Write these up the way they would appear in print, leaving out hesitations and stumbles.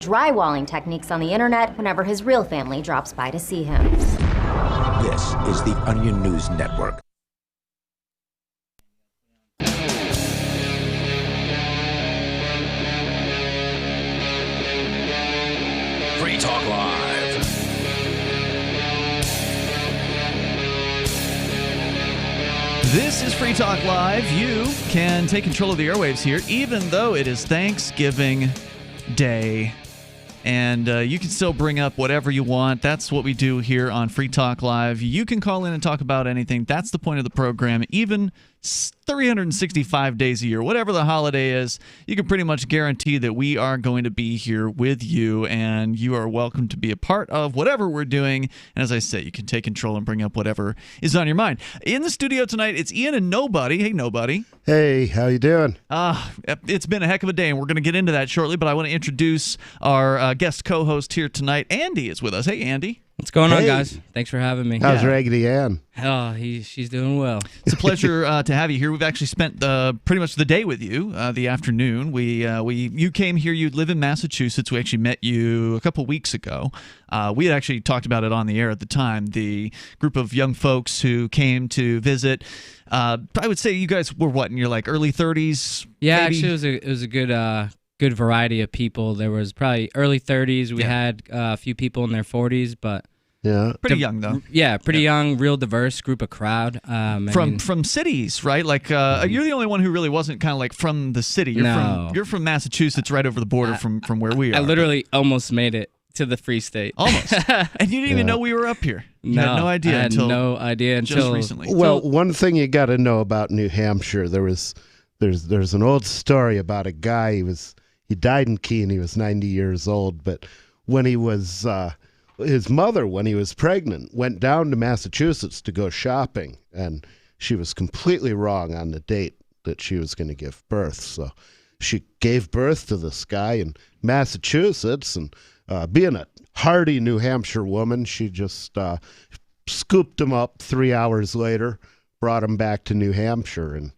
drywalling techniques on the internet whenever his real family drops by to see him. This is the Onion News Network. Free Talk Live. This is Free Talk Live. You can take control of the airwaves here, even though it is Thanksgiving Day. And you can still bring up whatever you want. That's what we do here on Free Talk Live. You can call in and talk about anything. That's the point of the program. Even 365 days a year, whatever the holiday is, you can pretty much guarantee that we are going to be here with you, and you are welcome to be a part of whatever we're doing. And as I say, you can take control and bring up whatever is on your mind. In the studio tonight, it's Ian and Nobody. Hey, Nobody. Hey, how you doing? It's been a heck of a day, and we're going to get into that shortly, but I want to introduce our guest co-host here tonight. Andy is with us. Hey, Andy. What's going on, guys? Thanks for having me. How's Raggedy Ann? Oh, she's doing well. It's a pleasure to have you here. We've actually spent pretty much the day with you, the afternoon. You came here. You live in Massachusetts. We actually met you a couple weeks ago. We had actually talked about it on the air at the time. The group of young folks who came to visit. I would say you guys were what, in your like early 30s? Yeah, maybe? actually, it was a good variety of people. There was probably early 30s. We had a few people in their 40s, but pretty young though. Yeah, pretty young, real diverse group of crowd. From cities, right? Like you're the only one who really wasn't kind of like from the city. You're from Massachusetts, right over the border from where we are. I literally almost made it to the Free State. Almost. And you didn't even know we were up here. You had no idea until just recently. Well, one thing you got to know about New Hampshire, there's an old story about a guy. He died in Keene. He was 90 years old, but when he was his mother, when he was pregnant, went down to Massachusetts to go shopping, and she was completely wrong on the date that she was going to give birth. So she gave birth to this guy in Massachusetts, and being a hardy New Hampshire woman, she just scooped him up 3 hours later, brought him back to New Hampshire, and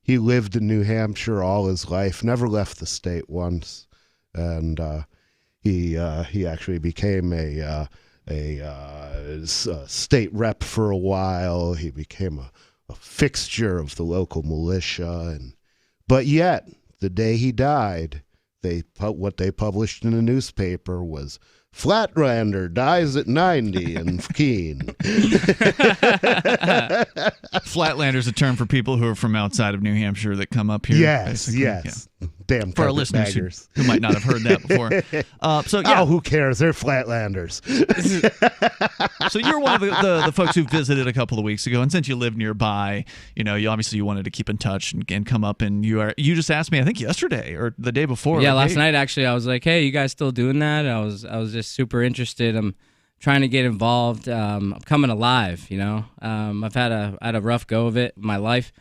he lived in New Hampshire all his life, never left the state once, and he actually became a state rep for a while. He became a fixture of the local militia, but yet the day he died, what they published in the newspaper was Flatlander dies at 90 in Keene. Flatlander's a term for people who are from outside of New Hampshire that come up here. Yes. Yeah. Damn for our listeners who might not have heard that before. Who cares? They're Flatlanders. So you're one of the folks who visited a couple of weeks ago, and since you live nearby, you wanted to keep in touch and come up, and you just asked me, I think yesterday or the day before. Yeah, last night actually. I was like, hey, you guys still doing that? I was just super interested. I'm trying to get involved. I'm coming alive. I've had a rough go of it in my life.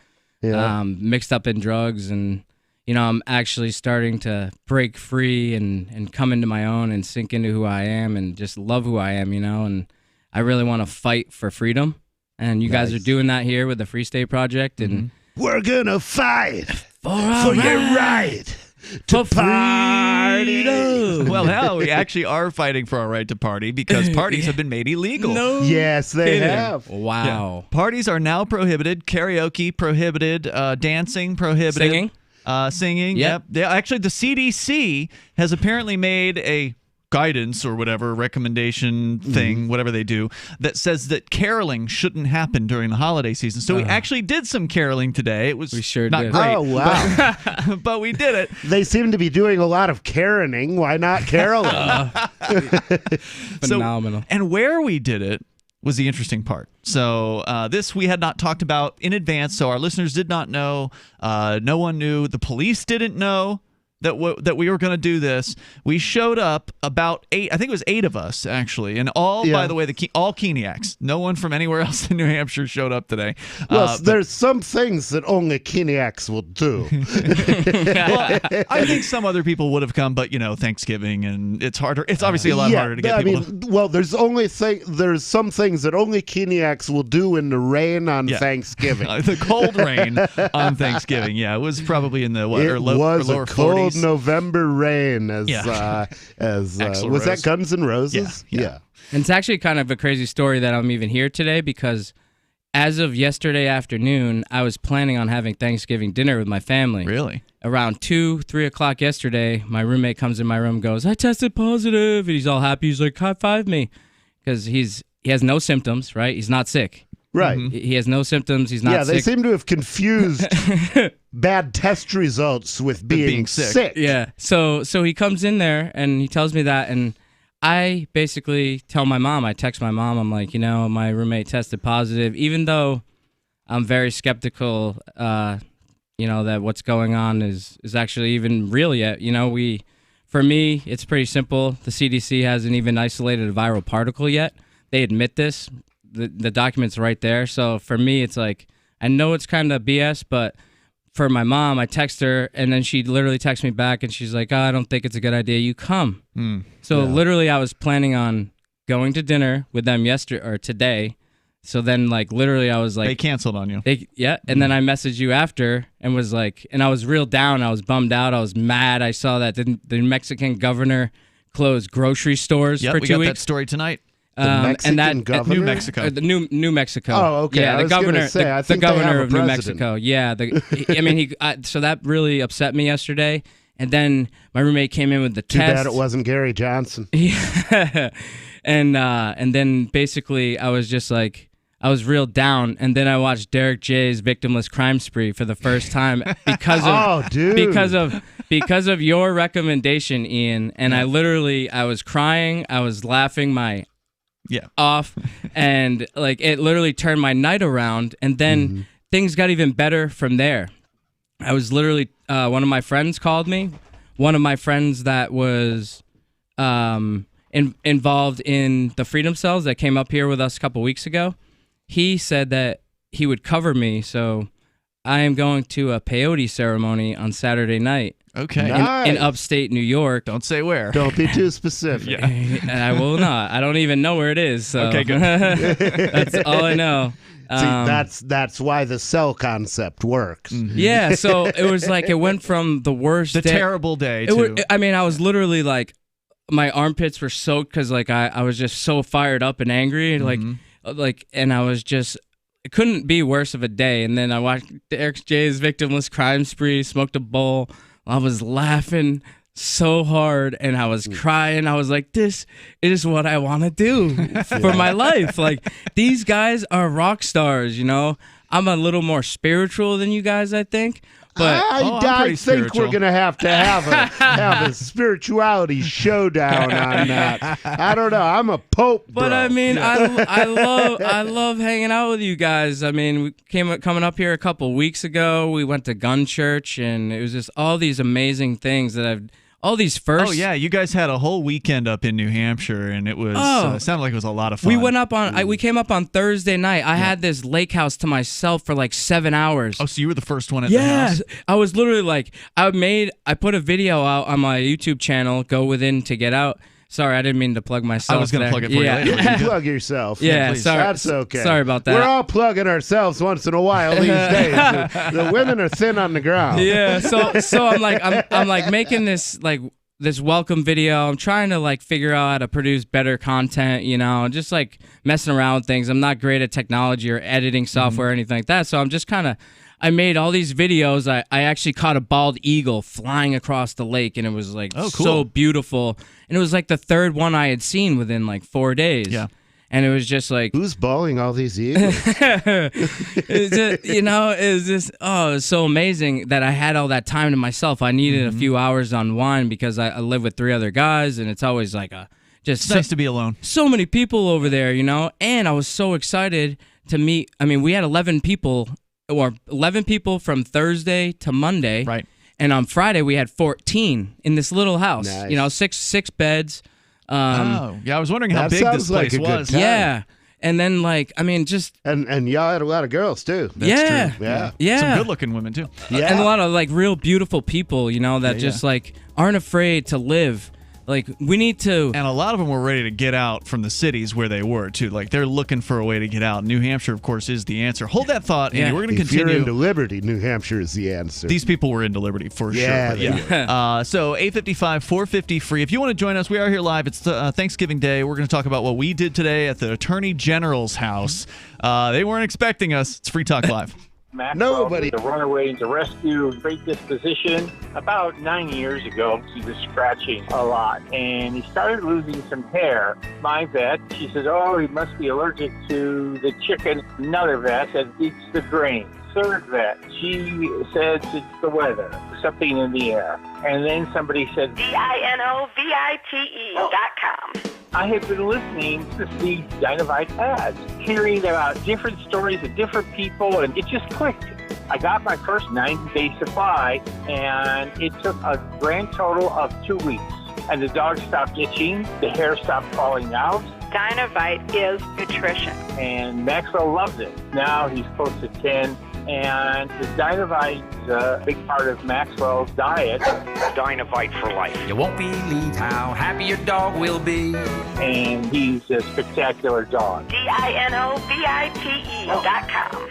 Yeah. Mixed up in drugs, and I'm actually starting to break free and come into my own and sink into who I am and just love who I am, and I really want to fight for freedom. And you guys are doing that here with the Free State Project. And we're going to fight for your right to party. Well, hell, we actually are fighting for our right to party because parties have been made illegal. No yes, they have. Wow. Yeah. Parties are now prohibited. Karaoke prohibited. Dancing prohibited. Singing. Yep. Actually, the CDC has apparently made a guidance or whatever recommendation thing, whatever they do, that says that caroling shouldn't happen during the holiday season. So we actually did some caroling today. It was not great. Oh, wow. But we did it. They seem to be doing a lot of caroling. Why not caroling? Phenomenal. And where we did it was the interesting part. So this we had not talked about in advance, so our listeners did not know. No one knew. The police didn't know that we were going to do this. We showed up about 8, I think it was 8 of us, actually. And by the way, all Keeniacs. No one from anywhere else in New Hampshire showed up today. Well, there's some things that only Keeniacs will do. Well, I think some other people would have come, but, Thanksgiving, and it's harder. It's obviously a lot harder to get people Well, there's some things that only Keeniacs will do in the rain on Thanksgiving. The cold rain on Thanksgiving. Yeah, it was probably in the lower 40s. cold November rain as Yeah. Axl was that Rose. Guns N' Roses? Yeah. And it's actually kind of a crazy story that I'm even here today because as of yesterday afternoon, I was planning on having Thanksgiving dinner with my family. Really? Around 2, 3 o'clock yesterday, my roommate comes in my room and goes, I tested positive. And he's all happy. He's like, high five me. Because he has no symptoms, right? He's not sick. Right. He has no symptoms. He's not sick. They seem to have confused bad test results with being sick. Yeah. So he comes in there and he tells me that, and I basically tell my mom. I text my mom. I'm like, my roommate tested positive, even though I'm very skeptical. That what's going on is actually even real yet. For me, it's pretty simple. The CDC hasn't even isolated a viral particle yet. They admit this. The document's right there. So for me, it's like, I know it's kind of BS, but for my mom, I text her, and then she literally texts me back, and she's like, I don't think it's a good idea. You come. So literally, I was planning on going to dinner with them today. So then, literally, I was like... They canceled on you. And then I messaged you after and was like... And I was real down. I was bummed out. I was mad. I saw that the Mexican governor closed grocery stores for 2 weeks. We got that story tonight. Mexican governor? New Mexico. The New Mexico. Oh, okay. Yeah, I the was gonna governor. say, I The think they have governor a of New president. Mexico. Yeah. So that really upset me yesterday. And then my roommate came in with the Too test. bad it wasn't Gary Johnson. Yeah. And then basically I was just like, I was real down, and then I watched Derek J's Victimless Crime Spree for the first time because of because of your recommendation, Ian. And I was crying, I was laughing my off, and it literally turned my night around. And then things got even better from there. I was literally one of my friends called me, one of my friends that was involved in the Freedom Cells that came up here with us a couple weeks ago. He said that he would cover me, so I am going to a peyote ceremony on Saturday night. Okay. Nice. In upstate New York. Don't say where. Don't be too specific. And I will not. I don't even know where it is. So. Okay, good. That's all I know. See, that's why the cell concept works. Yeah, so it was it went from the worst day. Terrible day, I was literally my armpits were soaked because I was just so fired up and angry. And I was just, it couldn't be worse of a day. And then I watched Derek J's Victimless Crime Spree, smoked a bowl. I was laughing so hard and I was crying. I was like, this is what I want to do for my life. These guys are rock stars, I'm a little more spiritual than you guys, I think. But I think spiritual. we're gonna have have a spirituality showdown on that. I don't know. I'm a pope, bro. But I mean, I love hanging out with you guys. I mean, we coming up here a couple weeks ago. We went to Gun Church, and it was just all these amazing things that all these firsts. Oh yeah, you guys had a whole weekend up in New Hampshire, and it was it sounded like it was a lot of fun. We went up on we came up on Thursday night. I had this lake house to myself for 7 hours. Oh, so you were the first one at the house? I was literally I put a video out on my YouTube channel, Go Within to Get Out. Sorry, I didn't mean to plug myself. I was going to plug it for you later. Plug yourself. Yeah, please. sorry. That's okay. Sorry about that. We're all plugging ourselves once in a while these days. The women are thin on the ground. Yeah, so I'm making this welcome video. I'm trying to figure out how to produce better content, just messing around with things. I'm not great at technology or editing software or anything like that. So I'm just I made all these videos. I actually caught a bald eagle flying across the lake, and it was cool. so beautiful. And it was the third one I had seen within 4 days. Yeah. And it was just who's bawling all these eagles? it was so amazing that I had all that time to myself. I needed a few hours to unwind because I live with 3 other guys, and it's always it's nice to be alone. So many people over there, and I was so excited to meet. I mean, we had 11 people from Thursday to Monday. Right. And on Friday, we had 14 in this little house, Nice. six beds. I was wondering how That big this sounds like place a good was. time. Yeah. And then, and y'all had a lot of girls too. yeah. true. Yeah. Yeah. Some good-looking women, too. Yeah. And a lot of real beautiful people, that just aren't afraid to live Like, we need to. And a lot of them were ready to get out from the cities where they were, too. Like, they're looking for a way to get out. New Hampshire, of course, is the answer. Hold that thought, Andy. Yeah. We're going to If you're continue. into liberty, New Hampshire is the answer. These people were into liberty for Yeah, sure. they Yeah. So 855, 450 free. If you want to join us, we are here live. It's Thanksgiving Day. We're going to talk about what we did today at the Attorney General's house. They weren't expecting us. It's Free Talk Live. Maxwell Nobody. was a runaway to rescue Great Disposition. About 9 years ago, he was scratching a lot, and he started losing some hair. My vet, she said, oh, he must be allergic to the chicken. Another vet said, it's the grain. Third vet, she says it's the weather, something in the air. And then somebody said, DINOVITE.com. I have been listening to these Dynavite ads, hearing about different stories of different people, and it just clicked. I got my first 90-day supply, and it took a grand total of 2 weeks. And the dog stopped itching, the hair stopped falling out, Dynavite is nutrition. and Maxwell loves it. Now he's close to 10, and the Dynavite is a big part of Maxwell's diet. Dynavite for life. You won't believe how happy your dog will be. And he's a spectacular dog. DINOVITE.com.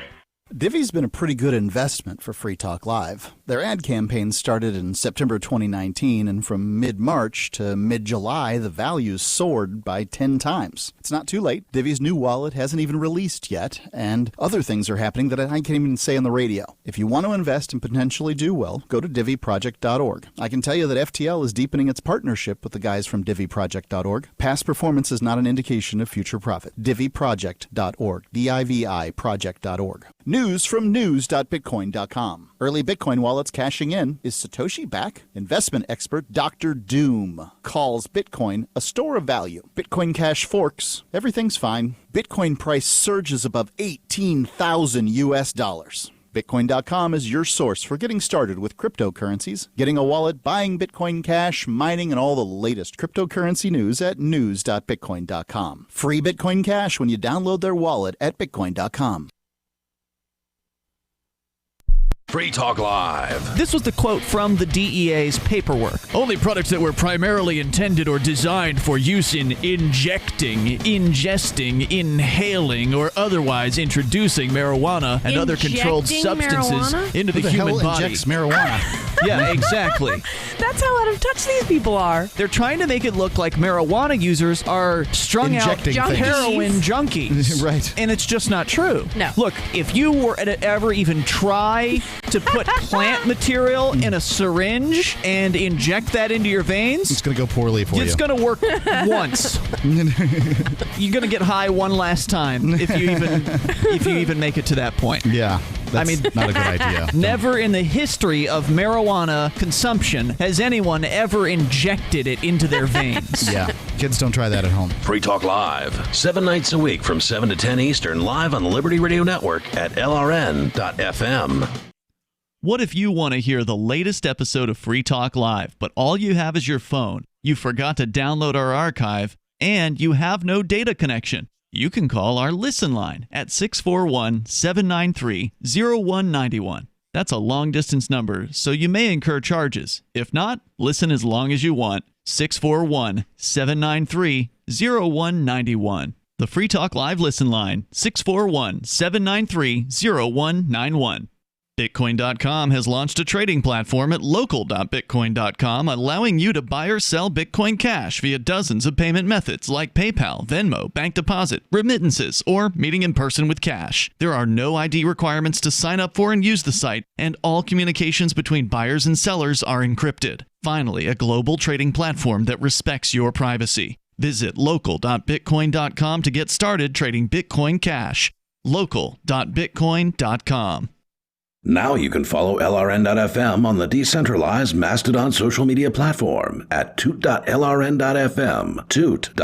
Divvy's been a pretty good investment for Free Talk Live. Their ad campaign started in September 2019, and from mid-March to mid-July, the values soared by 10 times. It's not too late. Divvy's new wallet hasn't even released yet, and other things are happening that I can't even say on the radio. If you want to invest and potentially do well, go to DivvyProject.org. I can tell you that FTL is deepening its partnership with the guys from DivvyProject.org. Past performance is not an indication of future profit. DivvyProject.org. DIVI Project.org. News from news.bitcoin.com. Early Bitcoin wallets cashing in. Is Satoshi back? Investment expert Dr. Doom calls Bitcoin a store of value. Bitcoin Cash forks. Everything's fine. Bitcoin price surges above 18,000 US dollars. Bitcoin.com is your source for getting started with cryptocurrencies, getting a wallet, buying Bitcoin Cash, mining, and all the latest cryptocurrency news at news.bitcoin.com. Free Bitcoin Cash when you download their wallet at bitcoin.com. Free Talk Live. This was the quote from the DEA's paperwork. Only products that were primarily intended or designed for use in injecting, ingesting, inhaling, or otherwise introducing marijuana and other controlled substances into the Who the human hell body. injects marijuana? Yeah, exactly. That's how out of touch these people are. They're trying to make it look like marijuana users are strung Injecting out things. heroin junkies. Right. And it's just not true. No. Look, if you were to ever even try to put plant material in a syringe and inject that into your veins, It's going to go poorly for it's you. going to work once. You're going to get high one last time if you even make it to that point. Yeah. That's mean, not a good idea. Never in the history of marijuana consumption has anyone ever injected it into their veins. Yeah. Kids, don't try that at home. Free Talk Live. 7 nights a week from 7 to 10 Eastern, live on the Liberty Radio Network at LRN.FM. What if you want to hear the latest episode of Free Talk Live, but all you have is your phone, you forgot to download our archive, and you have no data connection? You can call our Listen line at 641-793-0191. That's a long-distance number, so you may incur charges. If not, listen as long as you want. 641-793-0191. The Free Talk Live Listen line, 641-793-0191. Bitcoin.com has launched a trading platform at local.bitcoin.com, allowing you to buy or sell Bitcoin Cash via dozens of payment methods like PayPal, Venmo, bank deposit, remittances, or meeting in person with cash. There are no ID requirements to sign up for and use the site, and all communications between buyers and sellers are encrypted. Finally, a global trading platform that respects your privacy. Visit local.bitcoin.com to get started trading Bitcoin Cash. local.bitcoin.com. Now you can follow LRN.FM on the decentralized Mastodon social media platform at toot.lrn.fm, toot.lrn.fm.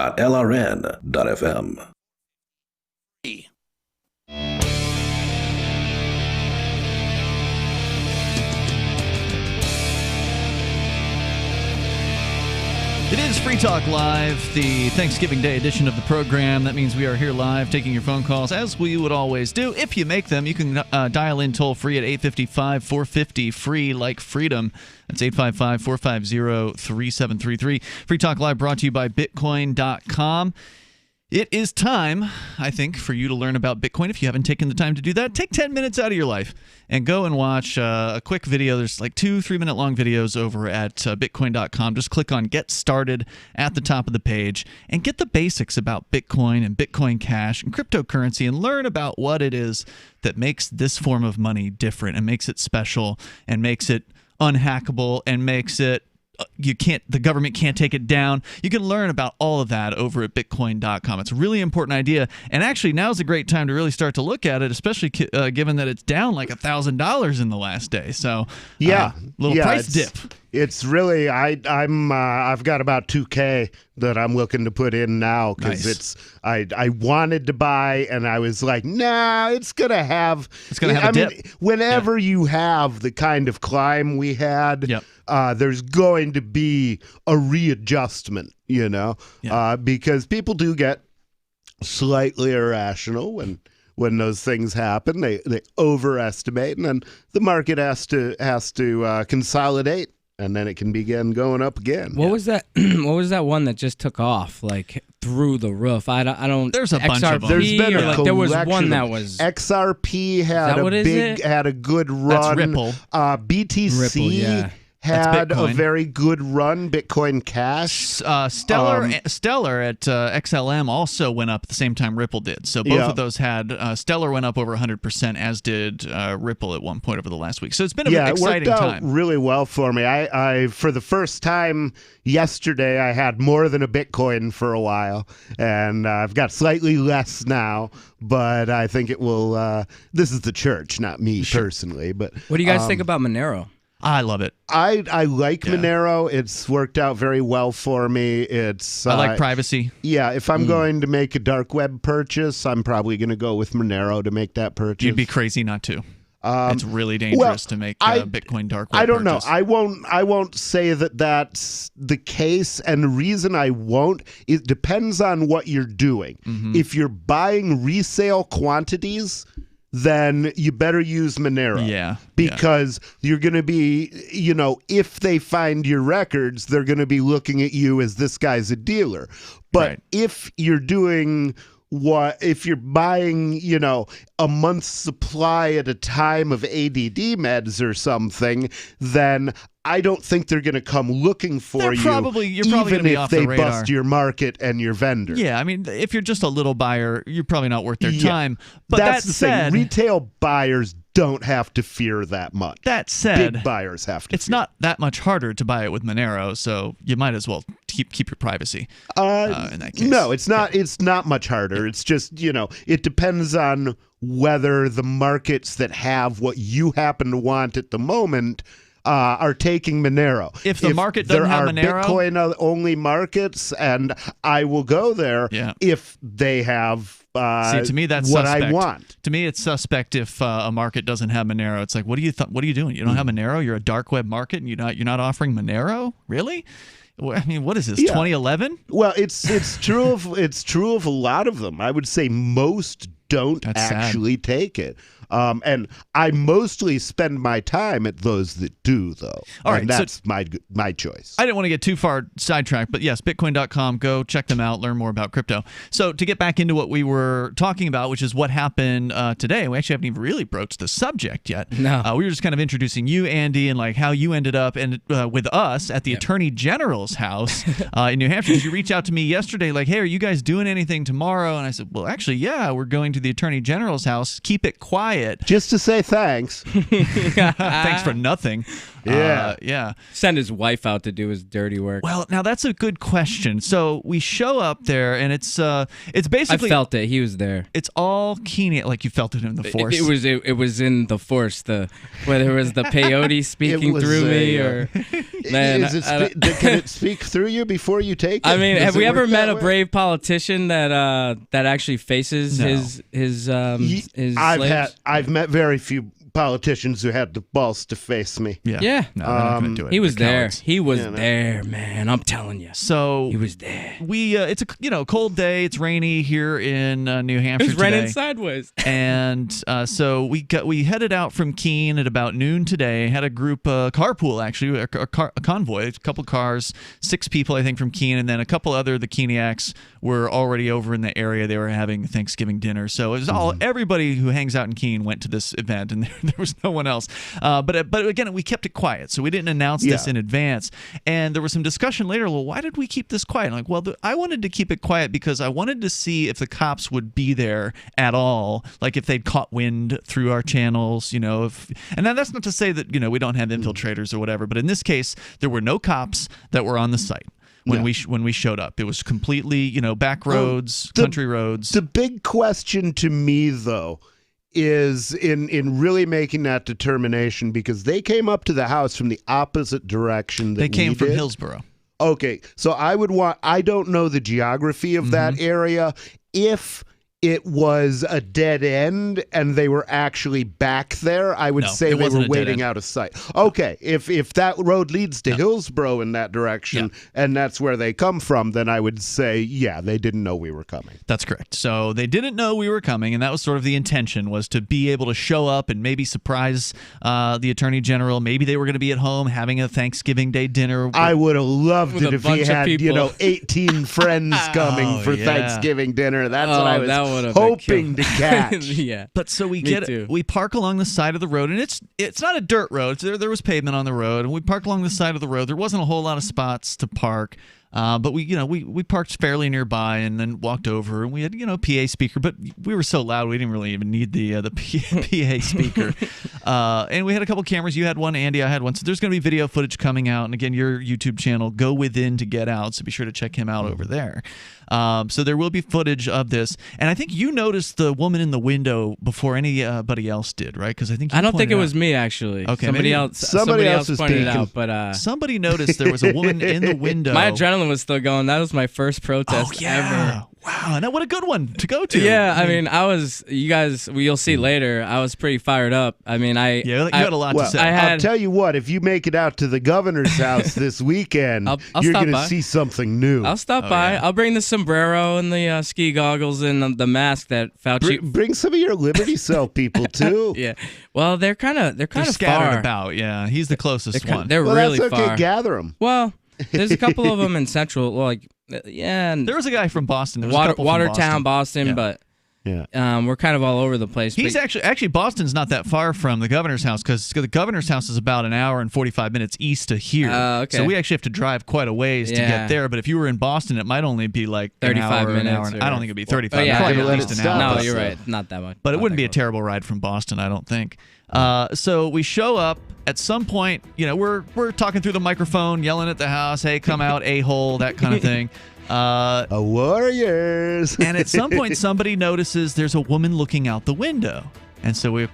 It is Free Talk Live, the Thanksgiving Day edition of the program. That means we are here live taking your phone calls, as we would always do. If you make them, you can dial in toll-free at 855-450-FREE, like freedom. That's 855-450-3733. Free Talk Live brought to you by Bitcoin.com. It is time, I think, for you to learn about Bitcoin. If you haven't taken the time to do that, take 10 minutes out of your life and go and watch a quick video. There's like 2-3 minute long videos over at Bitcoin.com. Just click on Get Started at the top of the page and get the basics about Bitcoin and Bitcoin Cash and cryptocurrency and learn about what it is that makes this form of money different and makes it special and makes it unhackable and makes it the government can't take it down. You can learn about all of that over at Bitcoin.com. It's a really important idea, and actually now's a great time to really start to look at it, especially given that it's down like $1,000 in the last day. So little price dip. It's really I've got about $2,000 that I'm looking to put in now because I wanted to buy and I was like, nah, it's gonna have a dip. Whenever you have the kind of climb we had, there's going to be a readjustment, because people do get slightly irrational when those things happen. They overestimate, and then the market has to consolidate. And then it can begin going up again. What was that? What was that one that just took off like through the roof? I don't. There's a bunch of them. There's been there was one that was XRP had a good run. That's Ripple. BTC. Ripple, had a very good run. Bitcoin Cash. Stellar at XLM also went up at the same time Ripple did. So both of those had Stellar went up over 100%, as did Ripple at one point over the last week. So it's been an exciting it worked time. Out really well for me. I for the first time yesterday, I had more than a Bitcoin for a while, and I've got slightly less now. But I think it will. This is the church, not me personally. But what do you guys think about Monero? I love it. I like Monero. It's worked out very well for me. I like privacy. Yeah, if I'm going to make a dark web purchase, I'm probably going to go with Monero to make that purchase. You'd be crazy not to. It's really dangerous to make Bitcoin dark web I don't purchase. know. I won't say that that's the case, and the reason I won't, it depends on what you're doing. Mm-hmm. If you're buying resale quantities, then you better use Monero. Yeah. Because you're going to be, if they find your records, they're going to be looking at you as this guy's a dealer. But if you're doing if you're buying, a month's supply at a time of ADD meds or something, then I don't think they're going to come looking for you're probably even gonna be if off they the radar. bust your market and your vendor. Yeah, I mean, if you're just a little buyer, you're probably not worth their time. But that's that the said, thing. Retail buyers don't have to fear that much. That said, big buyers have to. It's not that much harder to buy it with Monero, so you might as well keep your privacy. In that case, no, it's not. It's not much harder. It's just it depends on whether the markets that have what you happen to want at the moment are taking Monero. If the market doesn't have Monero, there are Bitcoin only markets, and I will go there if they have. See, to me, that's what suspect. I want. To me, it's suspect if a market doesn't have Monero. It's like, what are you doing? You don't have Monero? You're a dark web market, and you're not offering Monero? Really? I mean, what is this? 2011? Well, it's true of a lot of them. I would say most don't actually take it. And I mostly spend my time at those that do, though. All right, and that's my choice. I didn't want to get too far sidetracked, but yes, Bitcoin.com, go check them out, learn more about crypto. So to get back into what we were talking about, which is what happened today, we actually haven't even really broached the subject yet. No. We were just kind of introducing you, Andy, and like how you ended up with us at the Attorney General's house in New Hampshire. You reached out to me yesterday like, hey, are you guys doing anything tomorrow? And I said, well, actually, yeah, we're going to the Attorney General's house. Keep it quiet. Just to say thanks. Thanks for nothing. Yeah. Send his wife out to do his dirty work. Well, now that's a good question. So we show up there, and it's basically. I felt it. He was there. It's all Keenan, like you felt it in the Force. It was in the Force. Whether it was the peyote speaking through me or. Man, can it speak through you before you take it? I mean, have we ever met a brave politician that actually faces his slaves? I've met very few politicians who had the balls to face me. Yeah. Yeah. No, they're not going to do it. He was They're there. cowards. He was there, man. I'm telling you. So he was there. We it's a cold day. It's rainy here in New Hampshire It was raining today. sideways. And so we headed out from Keene at about noon today. Had a group carpool actually, a convoy, a couple cars, 6 people I think from Keene, and then a couple other the Keeniacs were already over in the area. They were having Thanksgiving dinner. So it was everybody who hangs out in Keene went to this event, and there was no one else. But again, we kept it quiet, so we didn't announce this in advance. And there was some discussion later. Well, why did we keep this quiet? I'm like, well, I wanted to keep it quiet because I wanted to see if the cops would be there at all, like if they'd caught wind through our channels, and that's not to say that we don't have infiltrators or whatever. But in this case, there were no cops that were on the site. When we showed up, it was completely back roads, country roads. The big question to me though is in really making that determination, because they came up to the house from the opposite direction that they came we from did. Hillsborough. Okay, so I don't know the geography of that area. If it was a dead end and they were actually back there, I would say they were waiting out of sight. Okay, if that road leads to Hillsborough in that direction and that's where they come from, then I would say, they didn't know we were coming. That's correct. So they didn't know we were coming, and that was sort of the intention, was to be able to show up and maybe surprise the Attorney General. Maybe they were going to be at home having a Thanksgiving Day dinner. I would have loved it if he had, 18 friends coming for yeah. Thanksgiving dinner. That's what I was hoping to catch. But so we park along the side of the road, and it's not a dirt road. There was pavement on the road, and we parked along the side of the road. There wasn't a whole lot of spots to park. But we parked fairly nearby and then walked over, and we had PA speaker, but we were so loud we didn't really even need the PA speaker. And we had a couple cameras. You had one, Andy, I had one. So there's going to be video footage coming out, and again, your YouTube channel, Go Within to Get Out. So be sure to check him out over there. So there will be footage of this, and I think you noticed the woman in the window before anybody else did, right? Because I don't think it was me actually. Okay, somebody else was pointed it peeking. out, but somebody noticed there was a woman in the window. My adrenaline was still going. That was my first protest ever. Wow, now what a good one to go to. Yeah, I mean, you guys, you'll see later, I was pretty fired up. I mean, you had a lot to say. I'll tell you what, if you make it out to the governor's house this weekend, you're going to see something new. I'll stop by. Yeah. I'll bring the sombrero and the ski goggles and the mask that Fauci. Bring some of your Liberty Cell people too. Yeah. Well, they're kind of scattered far about. Yeah, he's the closest one. They're really that's okay. far. Gather them. Well, there's a couple of them in Central, and there was a guy from Boston. There was Watertown, Boston, but we're kind of all over the place. He's actually Boston's not that far from the governor's house, because the governor's house is about an hour and 45 minutes east of here. Okay. So we actually have to drive quite a ways to get there. But if you were in Boston, it might only be like 35 minutes. An hour. I don't think it'd be 35. Probably at least an hour. No, you're right. Not that much. But it wouldn't be a terrible ride from Boston, I don't think. So we show up. At some point, we're talking through the microphone, yelling at the house, "Hey, come out, a-hole," that kind of thing. Warriors. And at some point, somebody notices there's a woman looking out the window. And so we're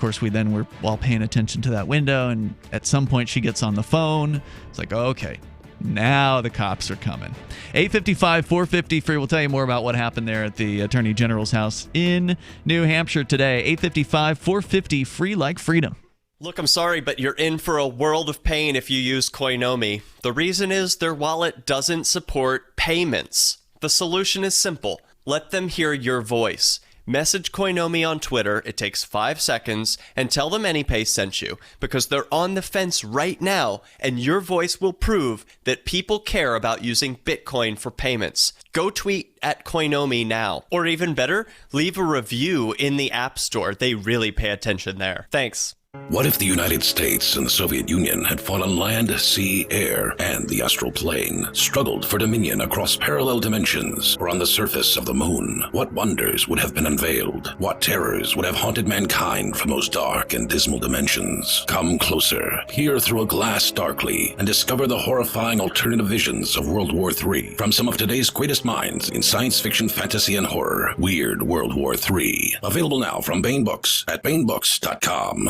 all paying attention to that window. And at some point, she gets on the phone. It's like, okay, now the cops are coming. 855-450 free. We'll tell you more about what happened there at the Attorney General's house in New Hampshire today. 855-450 free like freedom. Look, I'm sorry, but you're in for a world of pain if you use Koinomi. The reason is their wallet doesn't support payments. The solution is simple. Let them hear your voice. Message Koinomi on Twitter, it takes 5 seconds, and tell them AnyPay sent you, because they're on the fence right now, and your voice will prove that people care about using Bitcoin for payments. Go tweet at Koinomi now. Or even better, leave a review in the App Store. They really pay attention there. Thanks. What if the United States and the Soviet Union had fought on land, sea, air, and the astral plane, struggled for dominion across parallel dimensions, or on the surface of the moon? What wonders would have been unveiled? What terrors would have haunted mankind from those dark and dismal dimensions? Come closer, peer through a glass darkly, and discover the horrifying alternative visions of World War III from some of today's greatest minds in science fiction, fantasy, and horror. Weird World War III. Available now from Baen Books at BaenBooks.com.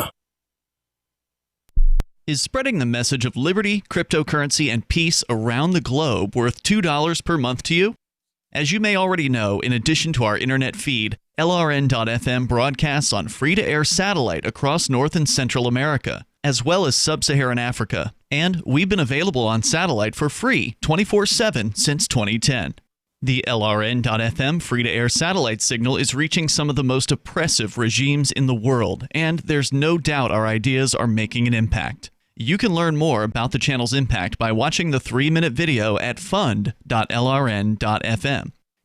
Is spreading the message of liberty, cryptocurrency, and peace around the globe worth $2 per month to you? As you may already know, in addition to our internet feed, LRN.FM broadcasts on free-to-air satellite across North and Central America, as well as Sub-Saharan Africa. And we've been available on satellite for free 24/7 since 2010. The LRN.FM free-to-air satellite signal is reaching some of the most oppressive regimes in the world, and there's no doubt our ideas are making an impact. You can learn more about the channel's impact by watching the 3-minute video at fund.lrn.fm.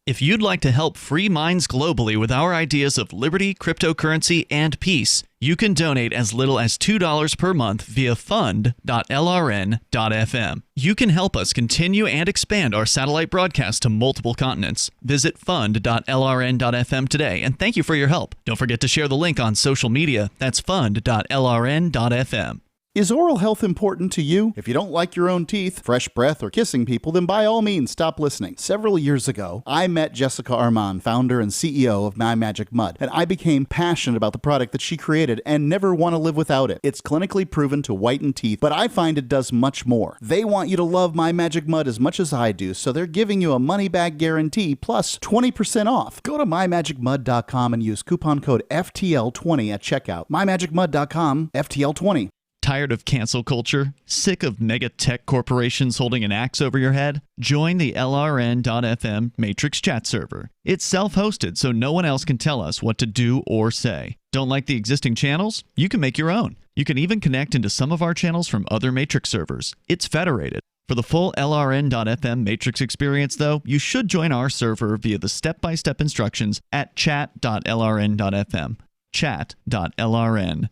If you'd like to help free minds globally with our ideas of liberty, cryptocurrency, and peace, you can donate as little as $2 per month via fund.lrn.fm. You can help us continue and expand our satellite broadcast to multiple continents. Visit fund.lrn.fm today, and thank you for your help. Don't forget to share the link on social media. That's fund.lrn.fm. Is oral health important to you? If you don't like your own teeth, fresh breath, or kissing people, then by all means, stop listening. Several years ago, I met Jessica Armand, founder and CEO of My Magic Mud, and I became passionate about the product that she created and never want to live without it. It's clinically proven to whiten teeth, but I find it does much more. They want you to love My Magic Mud as much as I do, so they're giving you a money-back guarantee plus 20% off. Go to mymagicmud.com and use coupon code FTL20 at checkout. mymagicmud.com, FTL20. Tired of cancel culture? Sick of mega tech corporations holding an axe over your head? Join the LRN.FM Matrix chat server. It's self-hosted, so no one else can tell us what to do or say. Don't like the existing channels? You can make your own. You can even connect into some of our channels from other Matrix servers. It's federated. For the full LRN.FM Matrix experience, though, you should join our server via the step-by-step instructions at chat.lrn.fm. chat.lrn.fm.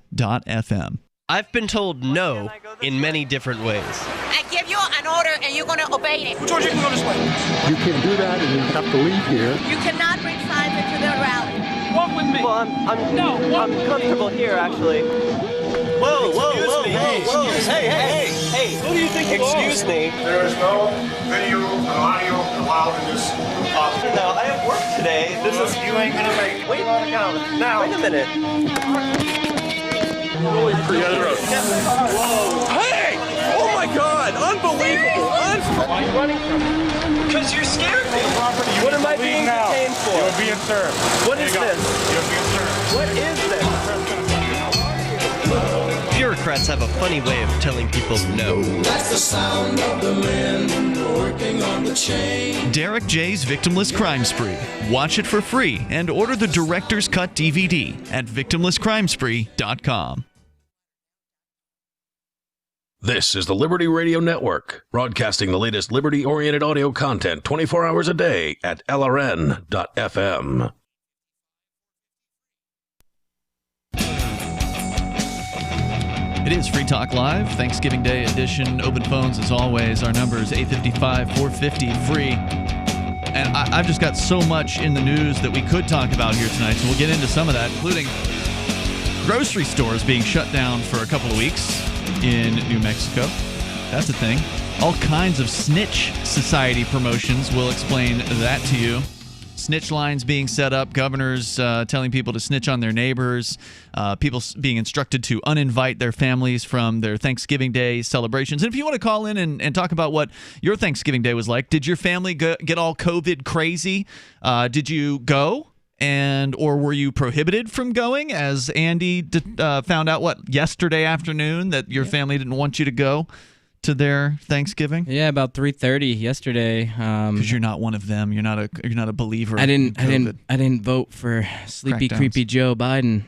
I've been told no in many different ways. I give you an order and you're going to obey it. George, you can go this way. You can't do that and you have to leave here. You cannot bring signs into the rally. Walk with me. Well, I'm comfortable here, actually. Whoa, hey. Who do you think you are? Excuse me. There is no video and audio allowed in this office. No, I have work today. You ain't going to make it. Wait a minute. Hey! Oh my God! Unbelievable! Why are you running from me? Because you're scared me. What am I being detained for? You're being served. What is this? You're being served. What is this? Bureaucrats have a funny way of telling people no. That's the sound of the men working on the chain. Derek J's Victimless Crime Spree. Watch it for free and order the Director's Cut DVD at victimlesscrimespree.com. This is the Liberty Radio Network, broadcasting the latest liberty-oriented audio content 24 hours a day at LRN.FM. It is Free Talk Live, Thanksgiving Day edition. Open phones, as always. Our number is 855-450-FREE. And I've just got so much in the news that we could talk about here tonight, so we'll get into some of that, including grocery stores being shut down for a couple of weeks in New Mexico. That's a thing. All kinds of snitch society promotions. We'll explain that to you. Snitch lines being set up, governors telling people to snitch on their neighbors, people being instructed to uninvite their families from their Thanksgiving Day celebrations. And if you want to call in and talk about what your Thanksgiving Day was like, did your family get all COVID crazy? Did you go? Or were you prohibited from going, as Andy found out, yesterday afternoon, that your family didn't want you to go to their Thanksgiving? Yeah, about 3:30 yesterday. Because you're not one of them. You're not a believer. I didn't vote for sleepy, creepy Joe Biden.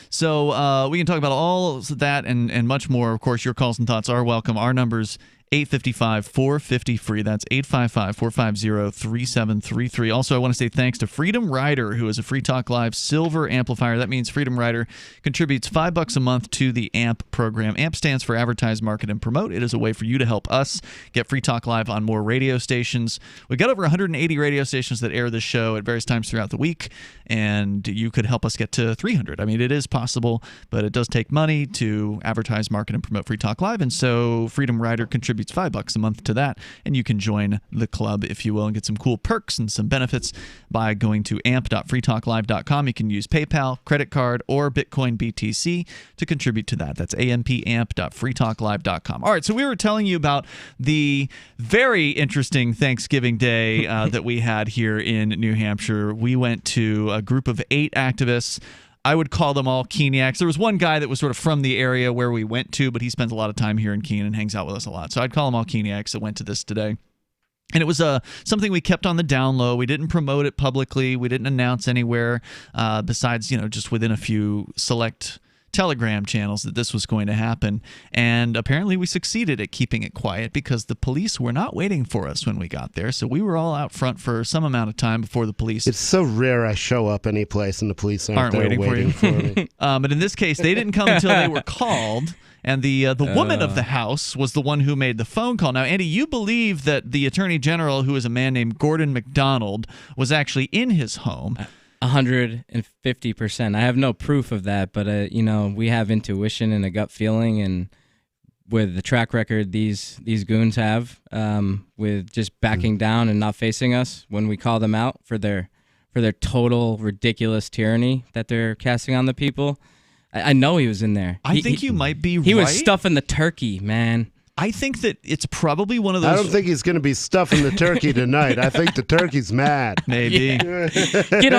So we can talk about all of that and much more. Of course, your calls and thoughts are welcome. Our number's 855-450-FREE. That's 855-450-3733. Also, I want to say thanks to Freedom Rider, who is a Free Talk Live Silver Amplifier. That means Freedom Rider contributes $5 a month to the AMP program. AMP stands for Advertise, Market, and Promote. It is a way for you to help us get Free Talk Live on more radio stations. We've got over 180 radio stations that air this show at various times throughout the week, and you could help us get to 300. I mean, it is possible, but it does take money to advertise, market, and promote Free Talk Live, and so Freedom Rider contributes contributes $5 a month to that, and you can join the club, if you will, and get some cool perks and some benefits by going to amp.freetalklive.com. You can use PayPal, credit card, or Bitcoin BTC to contribute to that. That's amp.freetalklive.com. All right, so we were telling you about the very interesting Thanksgiving Day that we had here in New Hampshire. We went to a group of 8 activists. I would call them all Keeniacs. There was one guy that was sort of from the area where we went to, but he spends a lot of time here in Keene and hangs out with us a lot. So I'd call them all Keeniacs that went to this today. And it was something we kept on the down low. We didn't promote it publicly. We didn't announce anywhere besides, just within a few select Telegram channels that this was going to happen. And apparently we succeeded at keeping it quiet because the police were not waiting for us when we got there. So we were all out front for some amount of time before the police. It's so rare I show up any place and the police aren't there waiting for me. But in this case, they didn't come until they were called. And the woman of the house was the one who made the phone call. Now, Andy, you believe that the Attorney General, who is a man named Gordon MacDonald, was actually in his home. 150%. I have no proof of that, but we have intuition and a gut feeling, and with the track record these goons have, with just backing down and not facing us when we call them out for their total ridiculous tyranny that they're casting on the people. I know he was in there. I think you might be right. He was stuffing the turkey, man. I think that it's probably one of those. I don't think he's going to be stuffing the turkey tonight. I think the turkey's mad. Maybe. Get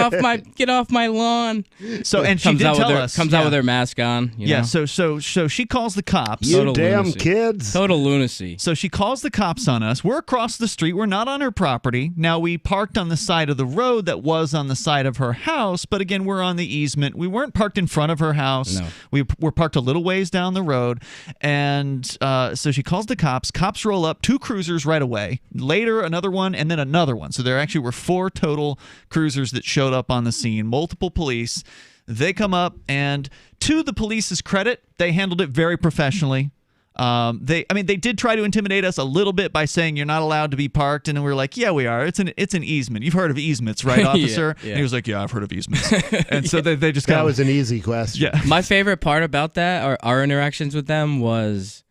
off my lawn. So and she comes did out tell with us. Comes out with her mask on. You know? So she calls the cops. You Total damn lunacy. kids. Total lunacy. So she calls the cops on us. We're across the street. We're not on her property. Now, we parked on the side of the road that was on the side of her house, but again, we're on the easement. We weren't parked in front of her house. No. We were parked a little ways down the road, and so she calls the cops. Cops roll up, 2 cruisers right away. Later, another one, and then another one. So there actually were 4 total cruisers that showed up on the scene, multiple police. They come up, and to the police's credit, they handled it very professionally. They did try to intimidate us a little bit by saying you're not allowed to be parked, and then we were like, yeah, we are. It's an easement. You've heard of easements, right, officer? Yeah. And he was like, yeah, I've heard of easements. And so they just that was an easy question. Yeah. My favorite part about that, or our interactions with them, was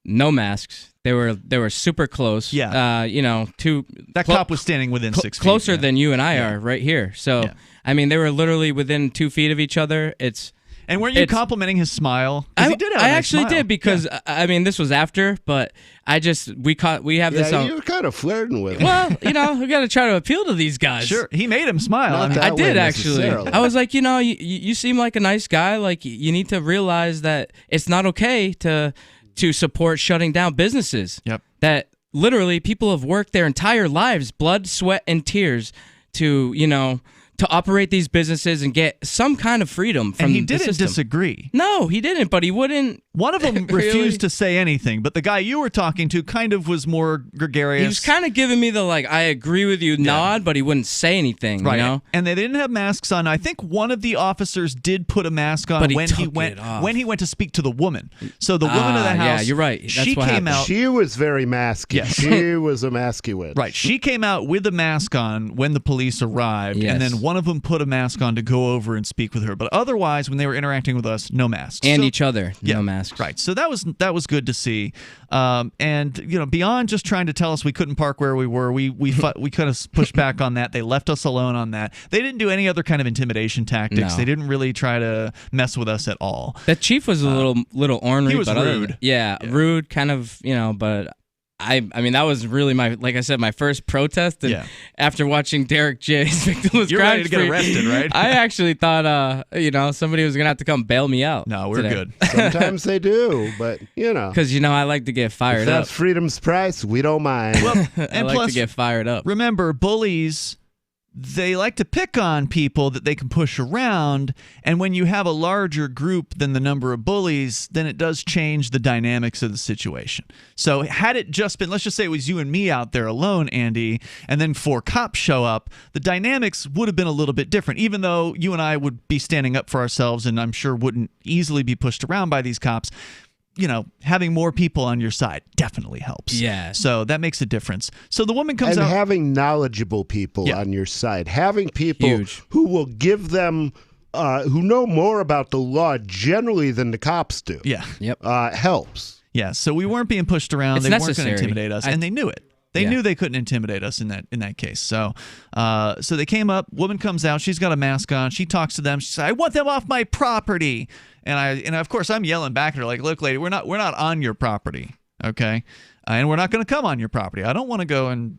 no masks. They were super close. Yeah. That cop was standing within 6 feet. Closer than you and I are right here. So, they were literally within 2 feet of each other. And weren't you complimenting his smile? He did have a I nice actually smile. did because this was after, but we have this. You were kind of flirting with him. Well, we got to try to appeal to these guys. Sure, he made him smile. I did actually. I was like, you seem like a nice guy. Like you need to realize that it's not okay to support shutting down businesses. Yep. That literally people have worked their entire lives, blood, sweat, and tears to operate these businesses and get some kind of freedom from And he the didn't system. disagree. No, he didn't, but he wouldn't. One of them Really? refused to say anything, but the guy you were talking to kind of was more gregarious. He was kind of giving me the I agree with you nod, but he wouldn't say anything, Right. you know? And they didn't have masks on. I think one of the officers did put a mask on But he when took he went it off. when he went to speak to the woman. So the woman of the house. yeah, you're right. That's she what came happened. out. She was very masky. Yes. She was a masky witch. Right. She came out with a mask on when the police arrived, Yes. and then one of them put a mask on to go over and speak with her. But otherwise, when they were interacting with us, no masks. And So- each other, Yeah, no masks. Right. So that was good to see. And beyond just trying to tell us we couldn't park where we were, we kind of pushed back on that. They left us alone on that. They didn't do any other kind of intimidation tactics. No. They didn't really try to mess with us at all. The chief was a little ornery. he was but other rude. than- yeah, rude, kind of, but that was really my first protest. And after watching Derek J's Victimless You're ready to Crime get arrested, right? I actually thought, somebody was gonna have to come bail me out. No, we're today. good. Sometimes they do, but Because I like to get if fired up. that's freedom's price, we don't mind. Well, I and like plus, to get fired up. remember, bullies, they like to pick on people that they can push around, and when you have a larger group than the number of bullies, then it does change the dynamics of the situation. So had it just been, let's just say it was you and me out there alone, Andy, and then 4 cops show up, the dynamics would have been a little bit different, even though you and I would be standing up for ourselves and I'm sure wouldn't easily be pushed around by these cops. Having more people on your side definitely helps. Yeah. So that makes a difference. So the woman comes and out. having knowledgeable people on your side, having people Huge. who will give them, who know more about the law generally than the cops do, Yeah. Yep. helps. Yeah, so we weren't being pushed around. It's They weren't going necessary. to intimidate us, and they knew it. They knew they couldn't intimidate us in that case. So so they came up. Woman comes out. She's got a mask on. She talks to them. She says, "I want them off my property." And of course I'm yelling back at her like, "Look, lady, we're not on your property, okay? And we're not going to come on your property. I don't want to go and,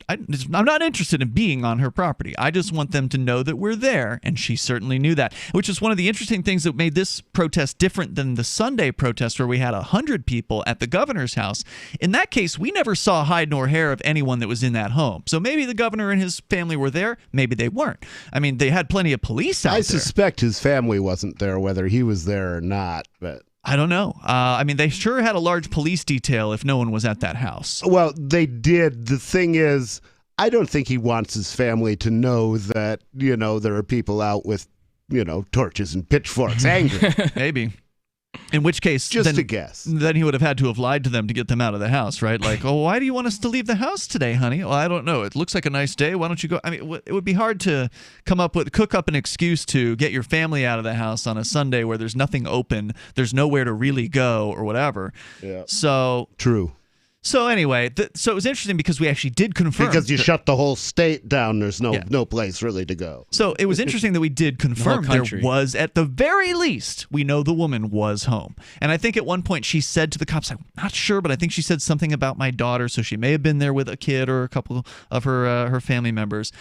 I'm not interested in being on her property. I just want them to know that we're there." And she certainly knew that, which is one of the interesting things that made this protest different than the Sunday protest where we had 100 people at the governor's house. In that case, we never saw hide nor hair of anyone that was in that home. So maybe the governor and his family were there. Maybe they weren't. I mean, they had plenty of police out there. I suspect his family wasn't there, whether he was there or not, but I don't know. I mean, they sure had a large police detail if no one was at that house. Well, they did. The thing is, I don't think he wants his family to know that, there are people out with, torches and pitchforks angry. Maybe. In which case, just a guess. Then he would have had to have lied to them to get them out of the house, right? Like, "Oh, why do you want us to leave the house today, honey?" "Well, I don't know. It looks like a nice day. Why don't you go?" I mean, it would be hard to cook up an excuse to get your family out of the house on a Sunday where there's nothing open, there's nowhere to really go or whatever. Yeah. So true. So anyway, so it was interesting because we actually did confirm. Because you shut the whole state down, there's no place really to go. So it was interesting that we did confirm there was, at the very least, we know the woman was home. And I think at one point she said to the cops, I'm not sure, but I think she said something about my daughter, so she may have been there with a kid or a couple of her family members.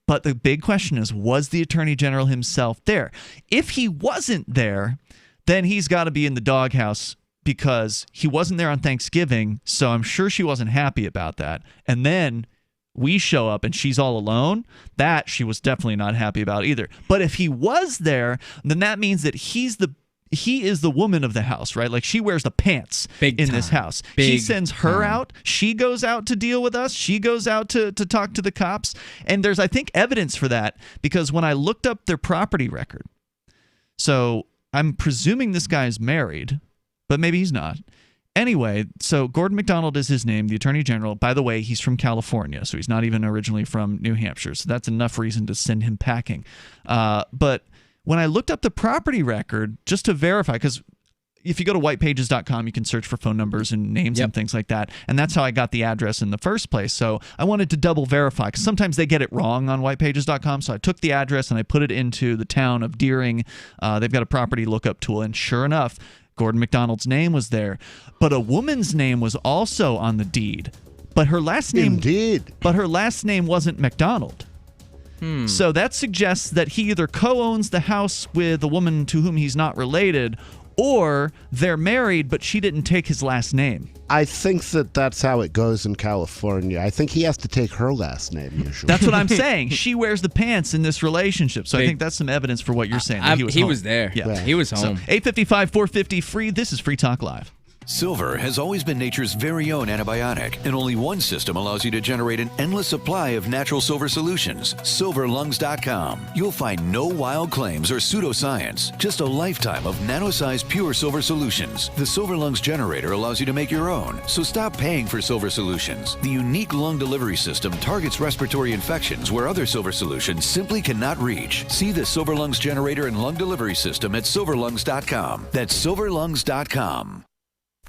But the big question is, was the Attorney General himself there? If he wasn't there, then he's got to be in the doghouse, because he wasn't there on Thanksgiving, so I'm sure she wasn't happy about that. And then we show up and she's all alone. That she was definitely not happy about either. But if he was there, then that means that he is the woman of the house, right? Like, she wears the pants in this house. He sends her out. She goes out to deal with us. She goes out to talk to the cops. And there's, I think, evidence for that, because when I looked up their property record, so I'm presuming this guy's married, but maybe he's not. Anyway, so Gordon MacDonald is his name, the Attorney General. By the way, he's from California, so he's not even originally from New Hampshire. So that's enough reason to send him packing. But when I looked up the property record, just to verify, because if you go to whitepages.com, you can search for phone numbers and names and things like that. And that's how I got the address in the first place. So I wanted to double verify, because sometimes they get it wrong on whitepages.com. So I took the address and I put it into the town of Deering. They've got a property lookup tool. And sure enough, Gordon MacDonald's name was there. But a woman's name was also on the deed. But her last name wasn't MacDonald. So that suggests that he either co-owns the house with a woman to whom he's not related, or they're married, but she didn't take his last name. I think that's how it goes in California. I think he has to take her last name usually. That's what I'm saying. She wears the pants in this relationship. So I think that's some evidence for what you're saying. That he was there. Yeah. He was home. So 855-450 free. This is Free Talk Live. Silver has always been nature's very own antibiotic, and only one system allows you to generate an endless supply of natural silver solutions. SilverLungs.com. You'll find no wild claims or pseudoscience, just a lifetime of nano-sized pure silver solutions. The Silver Lungs generator allows you to make your own, so stop paying for silver solutions. The unique lung delivery system targets respiratory infections where other silver solutions simply cannot reach. See the Silver Lungs generator and lung delivery system at SilverLungs.com. That's SilverLungs.com.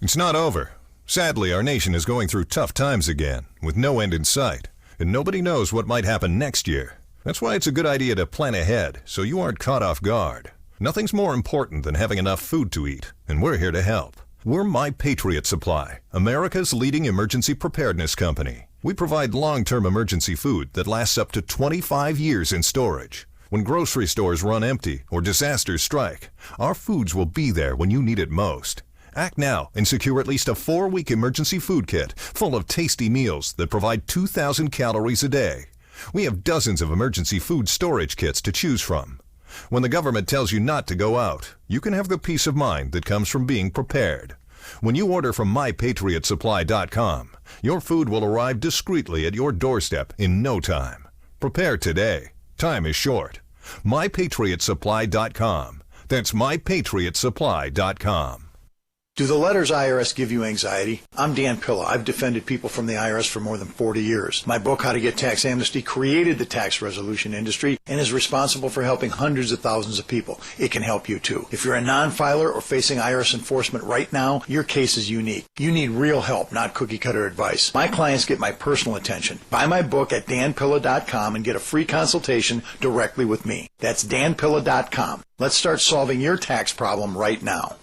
It's not over. Sadly, our nation is going through tough times again, with no end in sight, and nobody knows what might happen next year. That's why it's a good idea to plan ahead, so you aren't caught off guard. Nothing's more important than having enough food to eat, and we're here to help. We're My Patriot Supply, America's leading emergency preparedness company. We provide long-term emergency food that lasts up to 25 years in storage. When grocery stores run empty or disasters strike, our foods will be there when you need it most. Act now and secure at least a 4-week emergency food kit full of tasty meals that provide 2,000 calories a day. We have dozens of emergency food storage kits to choose from. When the government tells you not to go out, you can have the peace of mind that comes from being prepared. When you order from MyPatriotSupply.com, your food will arrive discreetly at your doorstep in no time. Prepare today. Time is short. MyPatriotSupply.com. That's MyPatriotSupply.com. Do the letters IRS give you anxiety? I'm Dan Pilla. I've defended people from the IRS for more than 40 years. My book, How to Get Tax Amnesty, created the tax resolution industry and is responsible for helping hundreds of thousands of people. It can help you too. If you're a non-filer or facing IRS enforcement right now, your case is unique. You need real help, not cookie-cutter advice. My clients get my personal attention. Buy my book at danpilla.com and get a free consultation directly with me. That's danpilla.com. Let's start solving your tax problem right now.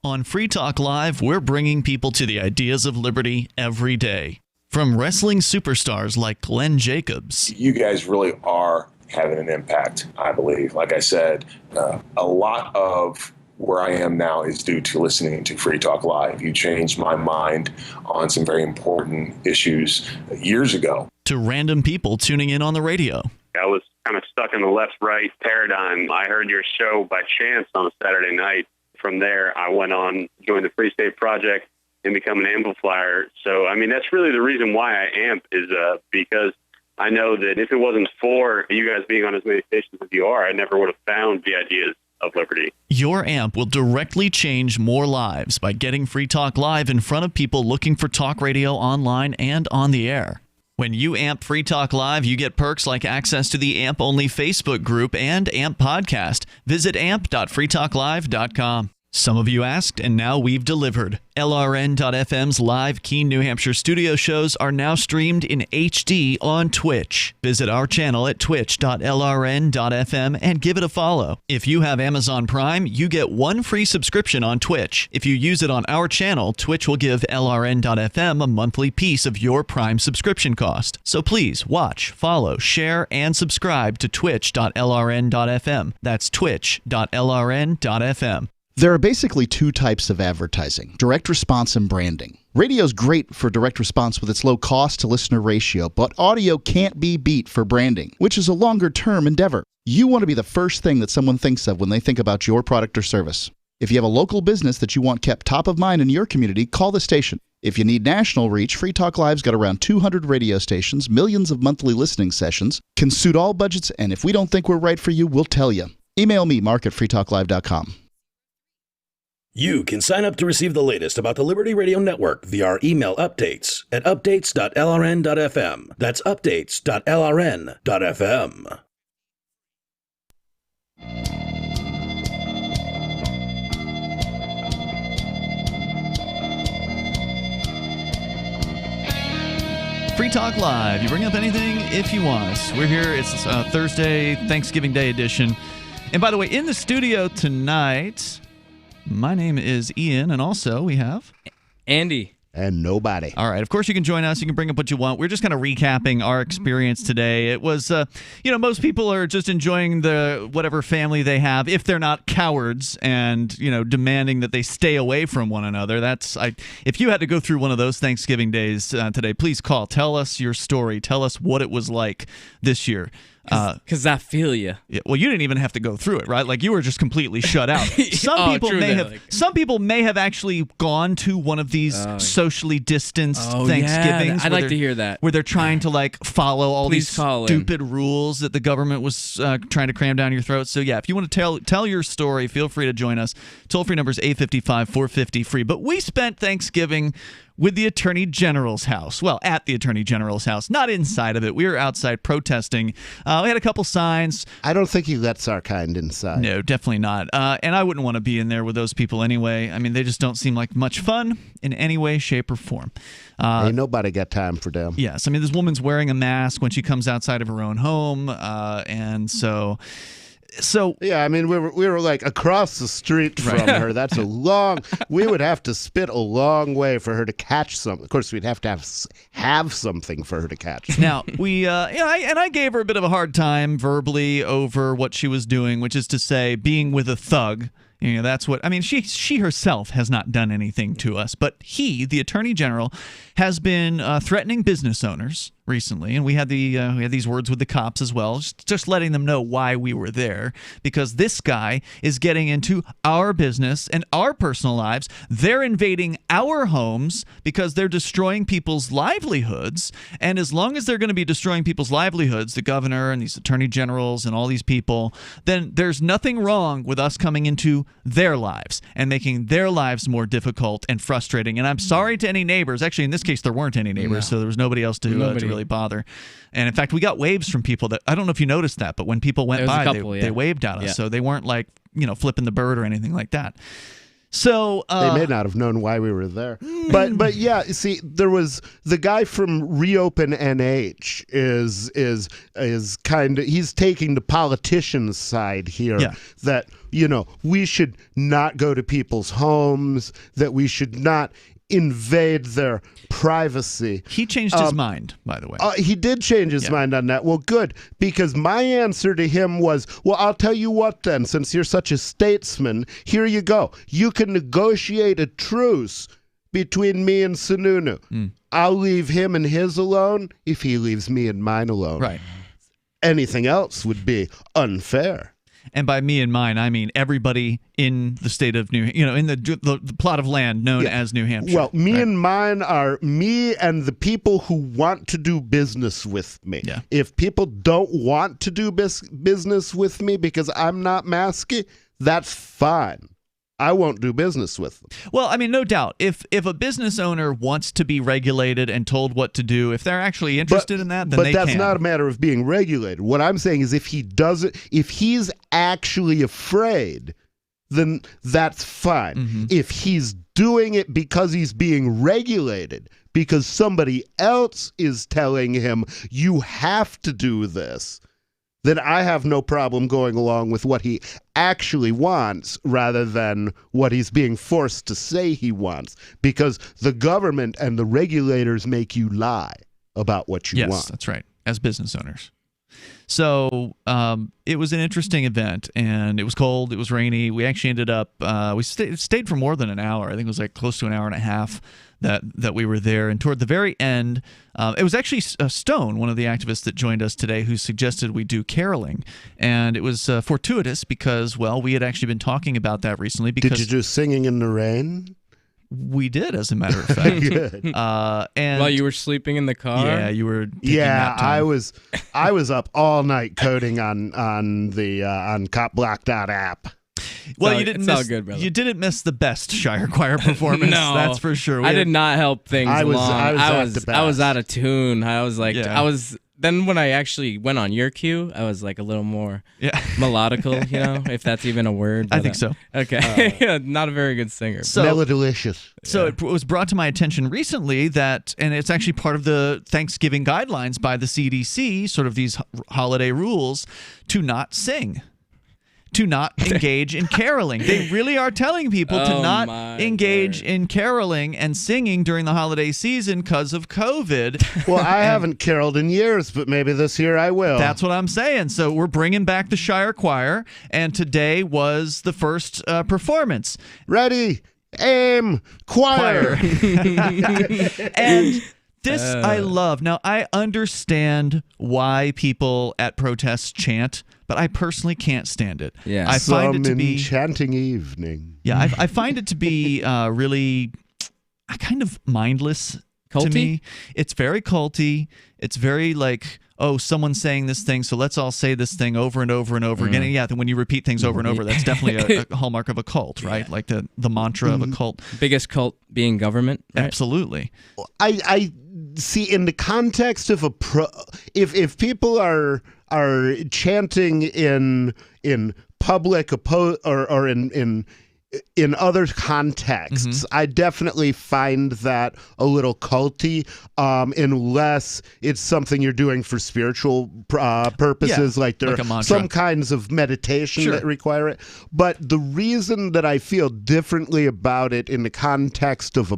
On Free Talk Live, we're bringing people to the ideas of liberty every day. From wrestling superstars like Glenn Jacobs. You guys really are having an impact, I believe. Like I said, a lot of where I am now is due to listening to Free Talk Live. You changed my mind on some very important issues years ago. To random people tuning in on the radio. I was kind of stuck in the left-right paradigm. I heard your show by chance on a Saturday night. From there, I went on, joined the Free State Project, and become an amplifier. So, I mean, that's really the reason why I amp is because I know that if it wasn't for you guys being on as many stations as you are, I never would have found the ideas of liberty. Your amp will directly change more lives by getting Free Talk Live in front of people looking for talk radio online and on the air. When you amp Free Talk Live, you get perks like access to the AMP-only Facebook group and AMP podcast. Visit amp.freetalklive.com. Some of you asked, and now we've delivered. LRN.FM's live Keene, New Hampshire studio shows are now streamed in HD on Twitch. Visit our channel at twitch.lrn.fm and give it a follow. If you have Amazon Prime, you get one free subscription on Twitch. If you use it on our channel, Twitch will give LRN.FM a monthly piece of your Prime subscription cost. So please watch, follow, share, and subscribe to twitch.lrn.fm. That's twitch.lrn.fm. There are basically two types of advertising, direct response and branding. Radio's great for direct response with its low cost to listener ratio, but audio can't be beat for branding, which is a longer term endeavor. You want to be the first thing that someone thinks of when they think about your product or service. If you have a local business that you want kept top of mind in your community, call the station. If you need national reach, Free Talk Live's got around 200 radio stations, millions of monthly listening sessions, can suit all budgets, and if we don't think we're right for you, we'll tell you. Email me, mark@freetalklive.com. You can sign up to receive the latest about the Liberty Radio Network via our email updates at updates.lrn.fm. That's updates.lrn.fm. Free Talk Live. You bring up anything if you want. We're here. It's Thursday, Thanksgiving Day edition. And by the way, in the studio tonight, my name is Ian, and also we have Andy. And nobody. All right. Of course, you can join us. You can bring up what you want. We're just kind of recapping our experience today. It was, most people are just enjoying the whatever family they have, if they're not cowards and, demanding that they stay away from one another. If you had to go through one of those Thanksgiving days today, please call. Tell us your story. Tell us what it was like this year. Because I feel you. Yeah, well, you didn't even have to go through it, right? Like you were just completely shut out. Some people may have actually gone to one of these socially distanced Thanksgivings. I'd like to hear that. Where they're trying to follow all Please these call stupid rules that the government was trying to cram down your throat. So yeah, if you want to tell your story, feel free to join us. Toll-free number is 855-450-FREE. But we spent Thanksgiving with the Attorney General's house. Well, at the Attorney General's house, not inside of it. We were outside protesting. We had a couple signs. I don't think he lets our kind inside. No, definitely not. And I wouldn't want to be in there with those people anyway. I mean, they just don't seem like much fun in any way, shape, or form. Ain't nobody got time for them. Yes. I mean, this woman's wearing a mask when she comes outside of her own home. And so yeah, I mean, we were like across the street from her. That's we would have to spit a long way for her to catch something. Of course, we'd have to have something for her to catch. Now, I gave her a bit of a hard time verbally over what she was doing, which is to say being with a thug You know, that's what I mean. She herself has not done anything to us, but he, the Attorney General, has been threatening business owners recently, and we had these words with the cops as well, just letting them know why we were there, because this guy is getting into our business and our personal lives. They're invading our homes because they're destroying people's livelihoods, and as long as they're going to be destroying people's livelihoods, the governor and these attorney generals and all these people, then there's nothing wrong with us coming into their lives and making their lives more difficult and frustrating. And I'm sorry to any neighbors. Actually, in this case, there weren't any neighbors, so there was nobody else to really bother. And in fact, we got waves from people that, I don't know if you noticed that, but when people went by, they waved at us. So they weren't like, flipping the bird or anything like that. So they may not have known why we were there, but yeah, see, there was the guy from Reopen NH is kind of, he's taking the politician's side here, that we should not go to people's homes, that we should not invade their privacy. He changed his mind, by the way. He did change his mind on that. Well, good, because my answer to him was, well, I'll tell you what then, since you're such a statesman, here you go. You can negotiate a truce between me and Sununu. I'll leave him and his alone if he leaves me and mine alone. Right. Anything else would be unfair. And by me and mine, I mean everybody in the state of in the plot of land known as New Hampshire. Well, me and mine are me and the people who want to do business with me. Yeah. If people don't want to do business with me because I'm not masky, that's fine. I won't do business with them. Well, I mean, no doubt. If a business owner wants to be regulated and told what to do, if they're actually interested in that, then they can. But that's not a matter of being regulated. What I'm saying is if he's actually afraid, then that's fine. Mm-hmm. If he's doing it because he's being regulated, because somebody else is telling him, you have to do this, then I have no problem going along with what he actually wants rather than what he's being forced to say he wants, because the government and the regulators make you lie about what you want. Yes, that's right, as business owners. So it was an interesting event, and it was cold, it was rainy. We actually ended up, we stayed for more than an hour. I think it was like close to an hour and a half that we were there. And toward the very end, it was actually Stone, one of the activists that joined us today, who suggested we do caroling. And it was fortuitous because, well, we had actually been talking about that recently. Because did you do Singing in the Rain? We did, as a matter of fact. Good. And while you were sleeping in the car? Yeah, you were taking nap time. I was up all night coding on copblock.app. Well, you didn't it's miss, all good, brother. You didn't miss the best Shire Choir performance. No, that's for sure. I did not help things along. I was out of tune. I was like, Then when I actually went on your cue, I was like a little more melodical, if that's even a word. I think so. Okay. Not a very good singer. Melodilicious. So it was brought to my attention recently that, and it's actually part of the Thanksgiving guidelines by the CDC, sort of these holiday rules, to not sing. To not engage in caroling. They really are telling people to not engage in caroling and singing during the holiday season because of COVID. Well, I haven't caroled in years, but maybe this year I will. That's what I'm saying. So we're bringing back the Shire Choir, and today was the first performance. Ready, aim, choir. And this I love. Now, I understand why people at protests chant, but I personally can't stand it. Yeah. I find it to be enchanting evening. Yeah, I find it to be really kind of mindless to me. It's very culty. It's very like, oh, someone's saying this thing, so let's all say this thing over and over and over again. And yeah, then when you repeat things over and over, that's definitely a hallmark of a cult, right? Like the mantra of a cult. Biggest cult being government, right? Absolutely. I see, in the context of if people are chanting in public or in other contexts, I definitely find that a little culty, unless it's something you're doing for spiritual purposes, like there are some kinds of meditation that require it. But the reason that I feel differently about it in the context of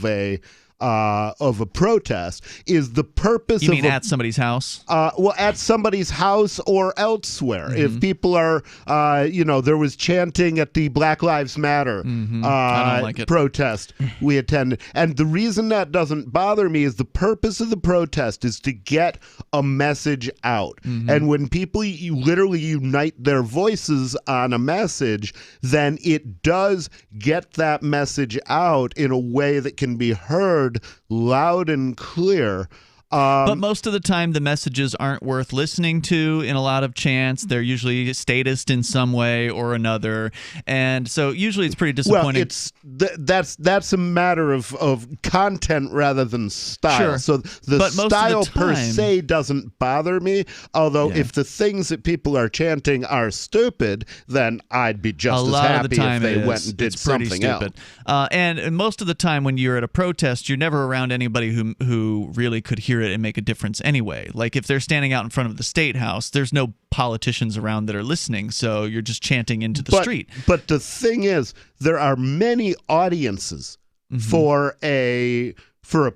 a of a protest is the purpose You of mean at somebody's house? Well, at somebody's house or elsewhere. If people are, there was chanting at the Black Lives Matter I don't like it. protest we attended. And the reason that doesn't bother me is the purpose of the protest is to get a message out. And when people literally unite their voices on a message, then it does get that message out in a way that can be heard loud and clear. But most of the time, the messages aren't worth listening to in a lot of chants. They're usually statist in some way or another. And so usually it's pretty disappointing. Well, that's a matter of content rather than style. Sure. So the But most of the style per time- se doesn't bother me. Although if the things that people are chanting are stupid, then I'd be just a as lot happy of the time if they it went is. and did It's pretty something stupid. else. And most of the time when you're at a protest, you're never around anybody who really could hear it and make a difference anyway. Like if they're standing out in front of the State House, there's no politicians around that are listening, so you're just chanting into the street. But the thing is, there are many audiences for a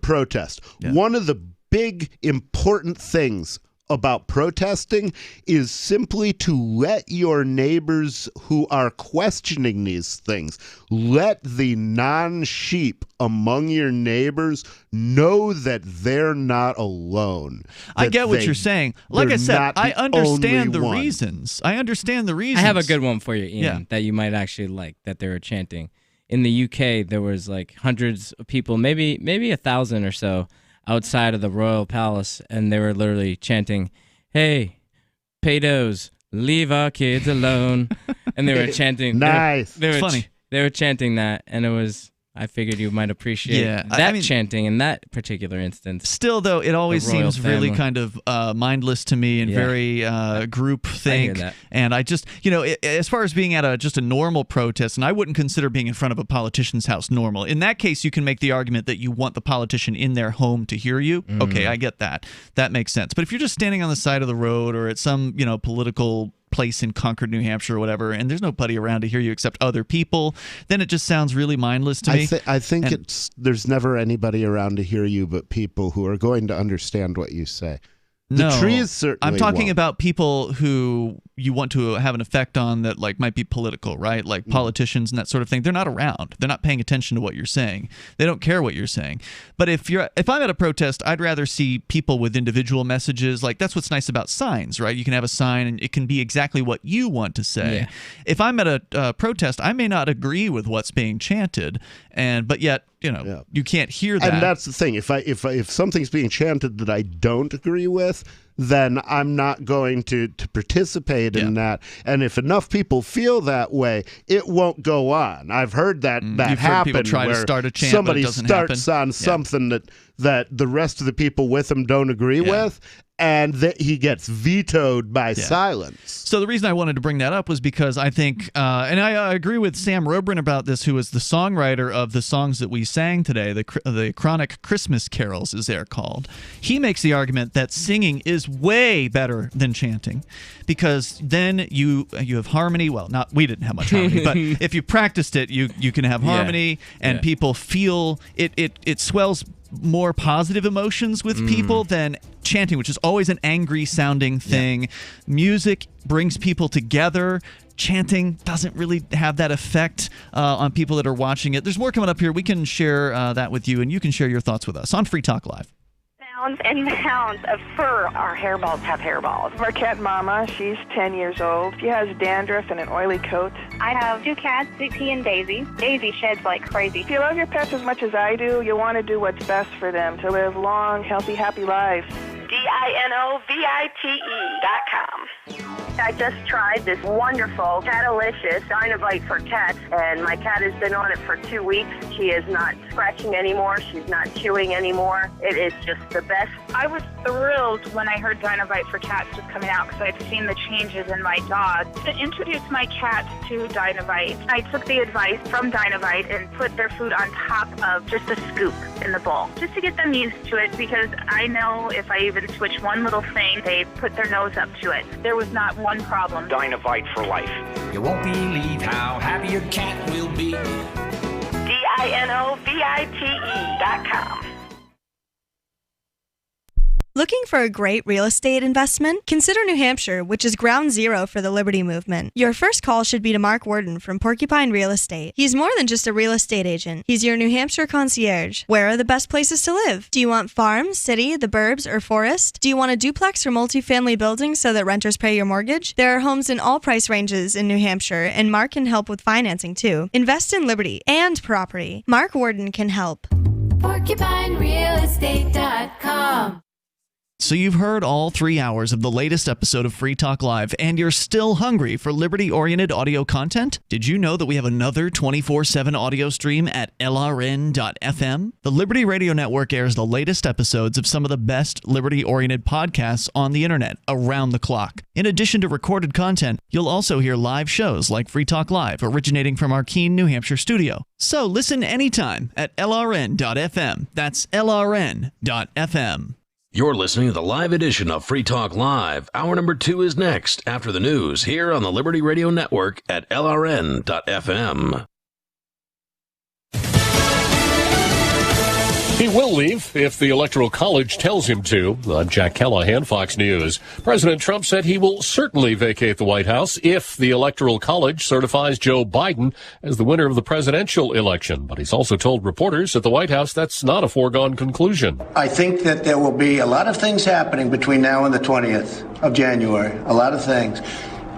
protest. One of the big important things about protesting is simply to let your neighbors who are questioning these things, let the non-sheep among your neighbors know that they're not alone. I get what you're saying. Like I said, I understand the one. reasons. I understand the reasons. I have a good one for you, Ian, that you might actually like, that they were chanting. In the UK, there was like hundreds of people, maybe 1,000 or so, outside of the Royal Palace, and they were literally chanting, "Hey, pedos, leave our kids alone." And they were chanting. Nice. They were funny. They were chanting that, and it was. I figured you might appreciate that chanting in that particular instance. Still, though, it always The royal seems really family. kind of mindless to me and very group think. that. And I just, as far as being at just a normal protest, and I wouldn't consider being in front of a politician's house normal. In that case, you can make the argument that you want the politician in their home to hear you. Okay, I get that. That makes sense. But if you're just standing on the side of the road or at some, political place in Concord, New Hampshire or whatever, and there's nobody around to hear you except other people, then it just sounds really mindless to me. I think there's never anybody around to hear you but people who are going to understand what you say. The trees certainly I'm talking won't. about people who you want to have an effect on that might be political, right? Like politicians and that sort of thing. They're not around. They're not paying attention to what you're saying. They don't care what you're saying. But if I'm at a protest, I'd rather see people with individual messages. Like that's what's nice about signs, right? You can have a sign and it can be exactly what you want to say. Yeah. If I'm at a protest, I may not agree with what's being chanted, but yet you can't hear that. And that's the thing. If something's being chanted that I don't agree with, then I'm not going to participate in that. And if enough people feel that way, it won't go on. I've heard that You've heard happen. people try to where start a chant, somebody but it doesn't starts happen. on something that the rest of the people with him don't agree with, and that he gets vetoed by silence. So the reason I wanted to bring that up was because I think, and I agree with Sam Robrin about this, who is the songwriter of the songs that we sang today, the Chronic Christmas Carols, as they're called. He makes the argument that singing is way better than chanting, because then you have harmony. Well, we didn't have much harmony, but if you practiced it, you can have harmony, and people feel it swells more positive emotions with people than chanting, which is always an angry sounding thing. Music brings people together. Chanting doesn't really have that effect on people that are watching it. There's more coming up here. We can share that with you, and you can share your thoughts with us on Free Talk Live. Pounds and pounds of fur. Our hairballs have hairballs. Our cat Mama, she's 10 years old. She has dandruff and an oily coat. I have two cats, Dixie and Daisy. Daisy sheds like crazy. If you love your pets as much as I do, you want to do what's best for them, to live long, healthy, happy lives. DINOVITE.com. I just tried this wonderful Catalicious Dynovite for cats, and my cat has been on it for 2 weeks. She is not scratching anymore. She's not chewing anymore. It is just the best. I was thrilled when I heard Dynovite for cats was coming out because I'd seen the changes in my dog. To introduce my cat to Dynovite, I took the advice from Dynovite and put their food on top of just a scoop in the bowl, just to get them used to it, because I know if I even switch one little thing, they put their nose up to it. There was not one problem. Dynovite for life. You won't believe how happy your cat will be. DINOVITE.com. Looking for a great real estate investment? Consider New Hampshire, which is ground zero for the Liberty Movement. Your first call should be to Mark Worden from Porcupine Real Estate. He's more than just a real estate agent. He's your New Hampshire concierge. Where are the best places to live? Do you want farm, city, the burbs, or forest? Do you want a duplex or multifamily building so that renters pay your mortgage? There are homes in all price ranges in New Hampshire, and Mark can help with financing too. Invest in liberty and property. Mark Worden can help. PorcupineRealEstate.com. So you've heard all 3 hours of the latest episode of Free Talk Live, and you're still hungry for liberty-oriented audio content? Did you know that we have another 24/7 audio stream at LRN.FM? The Liberty Radio Network airs the latest episodes of some of the best liberty-oriented podcasts on the internet around the clock. In addition to recorded content, you'll also hear live shows like Free Talk Live, originating from our Keene, New Hampshire studio. So listen anytime at LRN.FM. That's LRN.FM. You're listening to the live edition of Free Talk Live. Hour number 2 is next after the news here on the Liberty Radio Network at LRN.FM. He will leave if the Electoral College tells him to. I'm Jack Callahan, Fox News. President Trump said he will certainly vacate the White House if the Electoral College certifies Joe Biden as the winner of the presidential election. But he's also told reporters at the White House that's not a foregone conclusion. I think that there will be a lot of things happening between now and the 20th of January. A lot of things.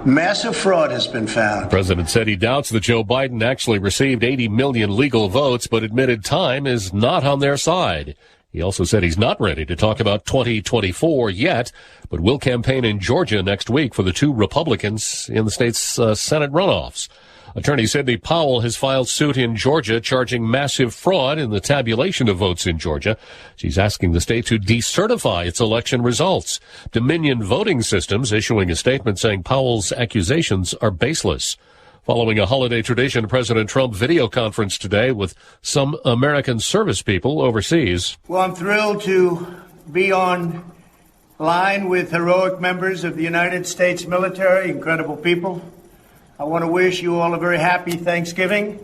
Massive fraud has been found. The president said he doubts that Joe Biden actually received 80 million legal votes, but admitted time is not on their side. He also said he's not ready to talk about 2024 yet, but will campaign in Georgia next week for the 2 Republicans in the state's Senate runoffs. Attorney Sidney Powell has filed suit in Georgia charging massive fraud in the tabulation of votes in Georgia. She's asking the state to decertify its election results. Dominion Voting Systems issuing a statement saying Powell's accusations are baseless. Following a holiday tradition, President Trump video conferenced today with some American service people overseas. Well, I'm thrilled to be on line with heroic members of the United States military, incredible people. I want to wish you all a very happy Thanksgiving.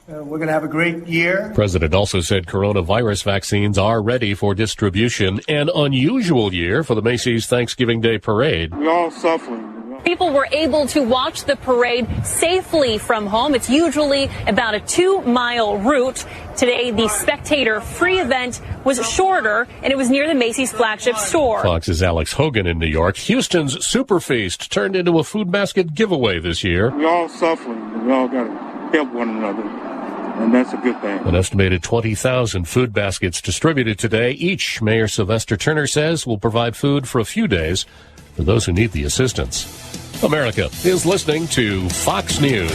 We're going to have a great year. The president also said coronavirus vaccines are ready for distribution. An unusual year for the Macy's Thanksgiving Day Parade. We're all suffering. People were able to watch the parade safely from home. It's usually about a 2-mile route. Today, the spectator-free event was shorter, and it was near the Macy's flagship store. Fox's Alex Hogan in New York. Houston's Super Feast turned into a food basket giveaway this year. We're all suffering. We all got to help one another, and that's a good thing. An estimated 20,000 food baskets distributed today. Each, Mayor Sylvester Turner says, will provide food for a few days for those who need the assistance. America is listening to Fox News.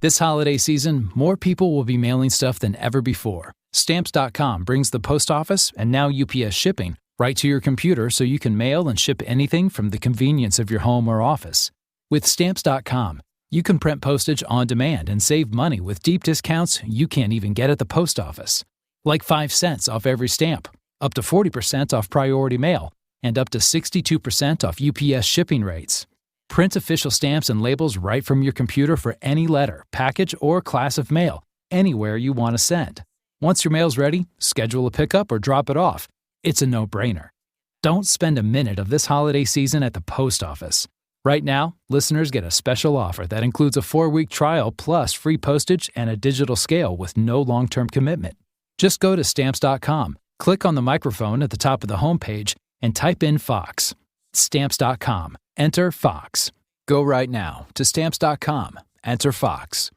This holiday season, more people will be mailing stuff than ever before. Stamps.com brings the post office and now UPS shipping right to your computer so you can mail and ship anything from the convenience of your home or office. With Stamps.com, you can print postage on demand and save money with deep discounts you can't even get at the post office. Like 5 cents off every stamp, up to 40% off priority mail, and up to 62% off UPS shipping rates. Print official stamps and labels right from your computer for any letter, package, or class of mail, anywhere you want to send. Once your mail's ready, schedule a pickup or drop it off. It's a no-brainer. Don't spend a minute of this holiday season at the post office. Right now, listeners get a special offer that includes a 4-week trial plus free postage and a digital scale with no long-term commitment. Just go to Stamps.com, click on the microphone at the top of the homepage, and type in Fox. Stamps.com. Enter Fox. Go right now to Stamps.com. Enter Fox.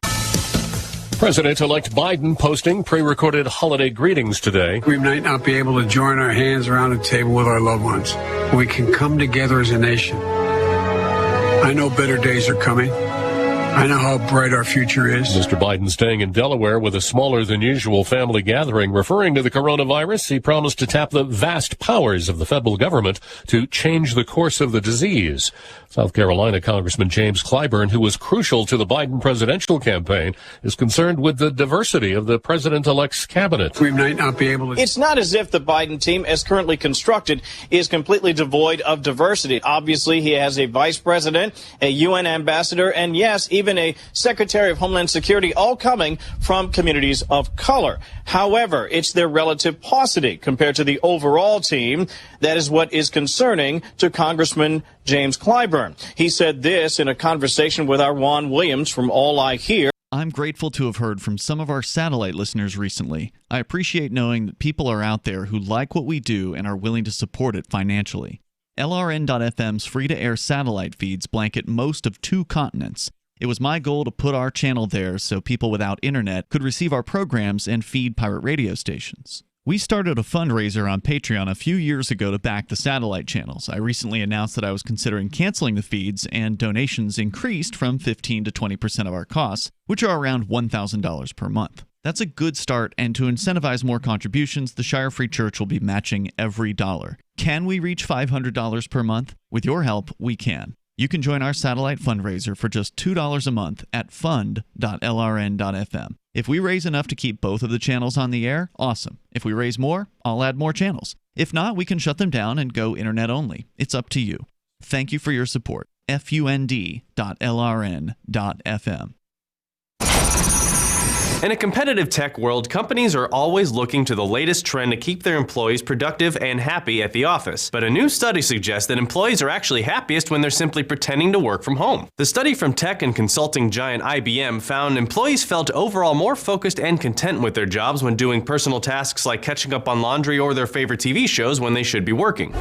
President-elect Biden posting pre-recorded holiday greetings today. We might not be able to join our hands around a table with our loved ones. We can come together as a nation. I know better days are coming. I know how bright our future is. Mr. Biden staying in Delaware with a smaller than usual family gathering. Referring to the coronavirus, he promised to tap the vast powers of the federal government to change the course of the disease. South Carolina Congressman James Clyburn, who was crucial to the Biden presidential campaign, is concerned with the diversity of the president-elect's cabinet. We might not be able to... It's not as if the Biden team, as currently constructed, is completely devoid of diversity. Obviously, he has a vice president, a UN ambassador, and yes, even a Secretary of Homeland Security, all coming from communities of color. However, it's their relative paucity compared to the overall team. That is what is concerning to Congressman James Clyburn. He said this in a conversation with our Juan Williams from All I Hear. I'm grateful to have heard from some of our satellite listeners recently. I appreciate knowing that people are out there who like what we do and are willing to support it financially. LRN.FM's free-to-air satellite feeds blanket most of 2 continents. It was my goal to put our channel there so people without internet could receive our programs and feed pirate radio stations. We started a fundraiser on Patreon a few years ago to back the satellite channels. I recently announced that I was considering canceling the feeds, and donations increased from 15 to 20% of our costs, which are around $1,000 per month. That's a good start, and to incentivize more contributions, the Shire Free Church will be matching every dollar. Can we reach $500 per month? With your help, we can. You can join our satellite fundraiser for just $2 a month at fund.lrn.fm. If we raise enough to keep both of the channels on the air, awesome. If we raise more, I'll add more channels. If not, we can shut them down and go internet only. It's up to you. Thank you for your support. fund.lrn.fm. In a competitive tech world, companies are always looking to the latest trend to keep their employees productive and happy at the office. But a new study suggests that employees are actually happiest when they're simply pretending to work from home. The study from tech and consulting giant IBM found employees felt overall more focused and content with their jobs when doing personal tasks like catching up on laundry or their favorite TV shows when they should be working.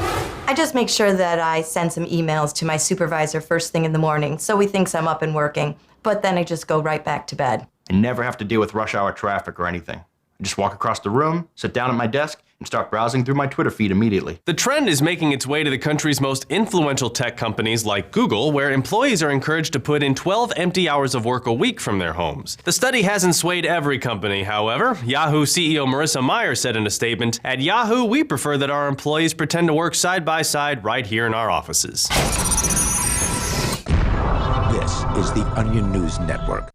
I just make sure that I send some emails to my supervisor first thing in the morning so he thinks I'm up and working, but then I just go right back to bed. I never have to deal with rush hour traffic or anything. I just walk across the room, sit down at my desk, and start browsing through my Twitter feed immediately. The trend is making its way to the country's most influential tech companies like Google, where employees are encouraged to put in 12 empty hours of work a week from their homes. The study hasn't swayed every company, however. Yahoo CEO Marissa Mayer said in a statement, "At Yahoo, we prefer that our employees pretend to work side by side right here in our offices." This is the Onion News Network.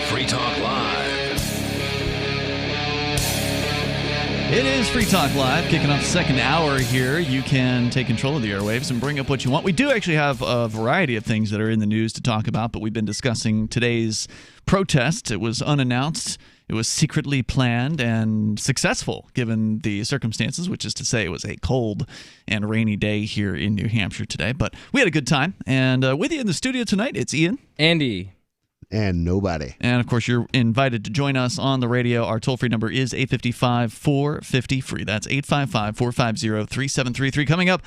Free Talk Live. It is Free Talk Live, kicking off the second hour here. You can take control of the airwaves and bring up what you want. We do actually have a variety of things that are in the news to talk about, but we've been discussing today's protest. It was unannounced. It was secretly planned and successful given the circumstances, which is to say it was a cold and rainy day here in New Hampshire today. But we had a good time. And with you in the studio tonight, it's Ian. Andy. And nobody. And, of course, you're invited to join us on the radio. Our toll-free number is 855-450-FREE. That's 855-450-3733. Coming up,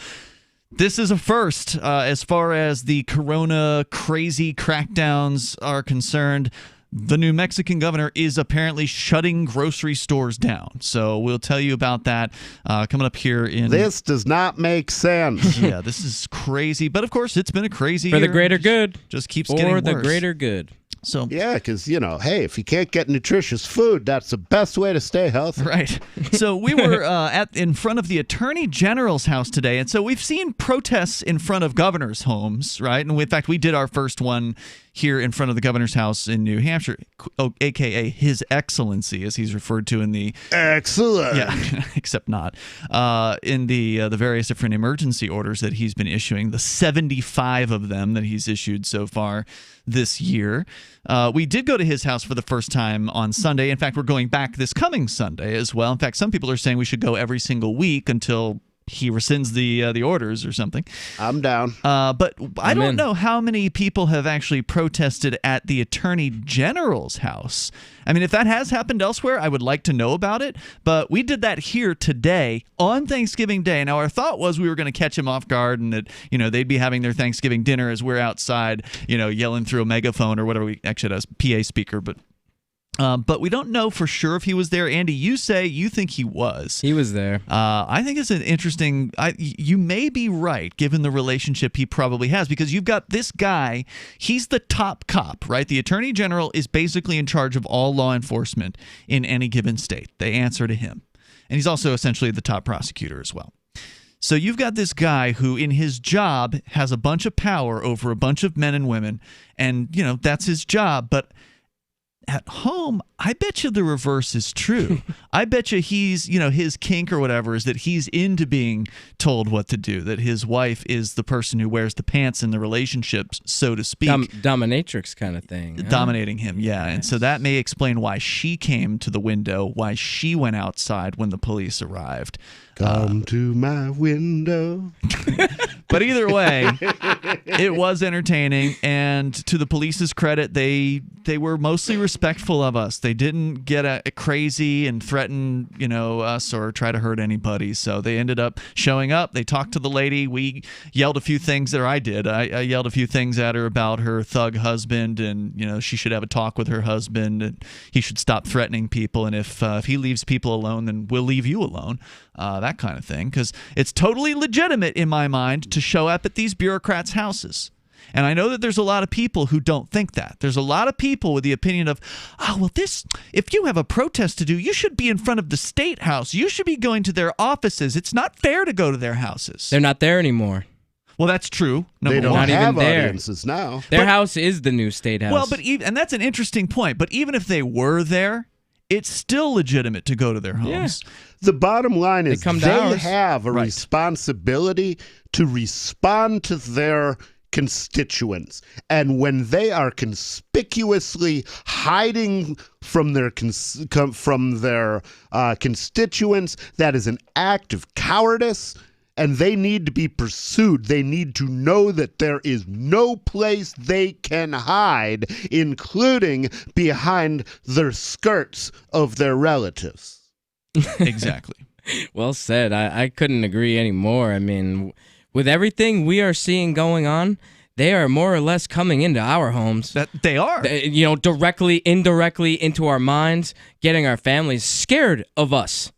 this is a first as far as the corona crazy crackdowns are concerned. The New Mexican governor is apparently shutting grocery stores down. So we'll tell you about that coming up here in... This does not make sense. Yeah, this is crazy. But, of course, it's been a crazy year. For the greater good. Just keeps getting worse. For the greater good. So yeah, because, you know, hey, if you can't get nutritious food, that's the best way to stay healthy. Right. So we were in front of the Attorney General's house today, and so we've seen protests in front of governors' homes, right? And in fact, we did our first one here in front of the governor's house in New Hampshire, a.k.a. His Excellency, as he's referred to in the... Excellent. Yeah, except not. In the various different emergency orders that he's been issuing, the 75 of them that he's issued so far this year. We did go to his house for the first time on Sunday. In fact, we're going back this coming Sunday as well. In fact, some people are saying we should go every single week until he rescinds the orders or something. I'm down. But I don't know how many people have actually protested at the Attorney General's house. I mean, if that has happened elsewhere, I would like to know about it. But we did that here today on Thanksgiving Day. Now, our thought was we were going to catch him off guard and that, you know, they'd be having their Thanksgiving dinner as we're outside, you know, yelling through a megaphone or whatever. We actually had a PA speaker, but we don't know for sure if he was there. Andy, you say you think he was. He was there. I think it's an interesting... you may be right, given the relationship he probably has, because you've got this guy. He's the top cop, right? The Attorney General is basically in charge of all law enforcement in any given state. They answer to him. And he's also essentially the top prosecutor as well. So you've got this guy who, in his job, has a bunch of power over a bunch of men and women, and, you know, that's his job, but... At home, I bet you the reverse is true. I bet you he's, his kink or whatever is that he's into being told what to do, that his wife is the person who wears the pants in the relationships, so to speak. Dominatrix kind of thing. Dominating him, yeah. And so that may explain why she came to the window, why she went outside when the police arrived. Come to my window. But either way, it was entertaining, and to the police's credit, they were mostly respectful of us. They didn't get crazy and threaten, us or try to hurt anybody. So they ended up showing up. They talked to the lady. We yelled a few things, or I did. I yelled a few things at her about her thug husband, and she should have a talk with her husband, and he should stop threatening people. And if he leaves people alone, then we'll leave you alone. That kind of thing, because it's totally legitimate in my mind to show up at these bureaucrats' houses. And I know that there's a lot of people who don't think that. There's a lot of people with the opinion of, if you have a protest to do, you should be in front of the State House. You should be going to their offices. It's not fair to go to their houses. They're not there anymore. Well, that's true. They don't not have even there. audiences now. Their house is the new State House. Well, and that's an interesting point. But even if they were there, it's still legitimate to go to their homes. Yeah. The bottom line is they have a right. responsibility to respond to their constituents. And when they are conspicuously hiding from their constituents, that is an act of cowardice. And they need to be pursued. They need to know that there is no place they can hide, including behind the skirts of their relatives. Exactly. Well said. I couldn't agree anymore. I mean, with everything we are seeing going on, they are more or less coming into our homes. They are. Directly, indirectly into our minds, getting our families scared of us.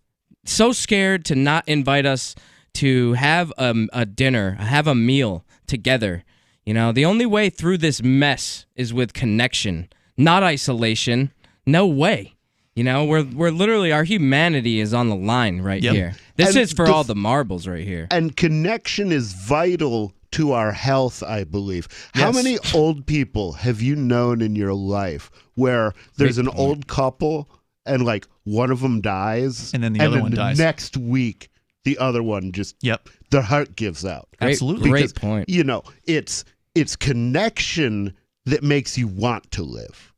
So scared to not invite us to have a dinner, have a meal together. The only way through this mess is with connection, not isolation. No way. We're literally, our humanity is on the line right here. This is for all the marbles right here. And connection is vital to our health, I believe. Yes. How many old people have you known in your life where there's an old couple and like one of them dies and then the other one dies next week? The other one just, their heart gives out. Absolutely. Great point. It's connection that makes you want to live.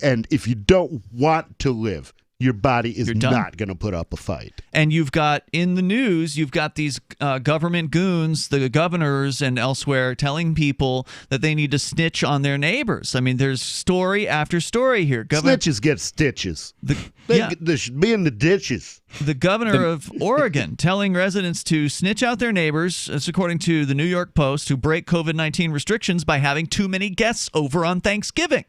And if you don't want to live, your body is not going to put up a fight. And you've got, in the news, you've got these government goons, the governors and elsewhere, telling people that they need to snitch on their neighbors. I mean, there's story after story here. Snitches get stitches. They should be in the ditches. The governor of Oregon telling residents to snitch out their neighbors, as according to the New York Post, who break COVID-19 restrictions by having too many guests over on Thanksgiving.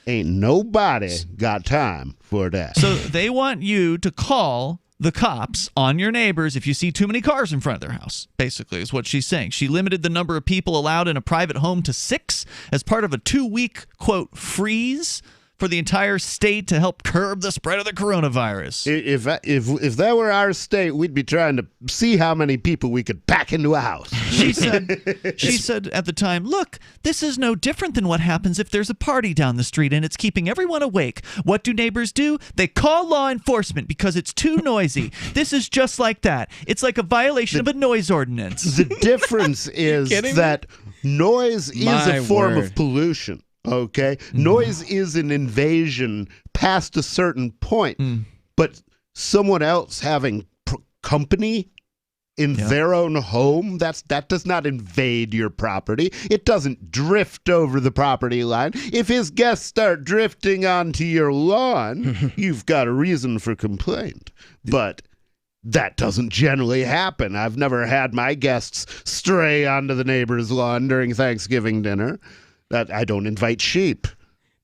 Ain't nobody got time for that. So they want you to call the cops on your neighbors if you see too many cars in front of their house, basically, is what she's saying. She limited the number of people allowed in a private home to 6 as part of a 2-week, quote, freeze for the entire state to help curb the spread of the coronavirus. If that were our state, we'd be trying to see how many people we could pack into a house. She said at the time, look, this is no different than what happens if there's a party down the street and it's keeping everyone awake. What do neighbors do? They call law enforcement because it's too noisy. This is just like that. It's like a violation of a noise ordinance. The difference is that noise is a form of pollution. Okay, noise is an invasion past a certain point, but someone else having company in their own home, that does not invade your property. It doesn't drift over the property line. If his guests start drifting onto your lawn, you've got a reason for complaint. But that doesn't generally happen. I've never had my guests stray onto the neighbor's lawn during Thanksgiving dinner. I don't invite sheep.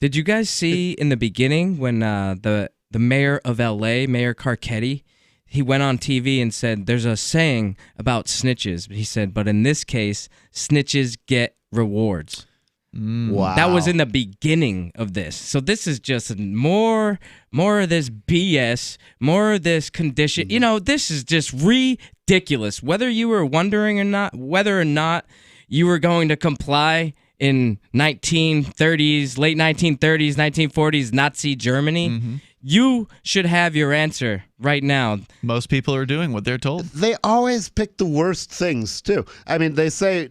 Did you guys see in the beginning when the mayor of L.A., Mayor Carcetti, he went on TV and said, there's a saying about snitches. He said, but in this case, snitches get rewards. Wow. That was in the beginning of this. So this is just more of this BS, more of this condition. This is just ridiculous. Whether you were wondering or not, whether or not you were going to comply, in 1930s, late 1930s, 1940s Nazi Germany? You should have your answer right now. Most people are doing what they're told. They always pick the worst things too. I mean, they say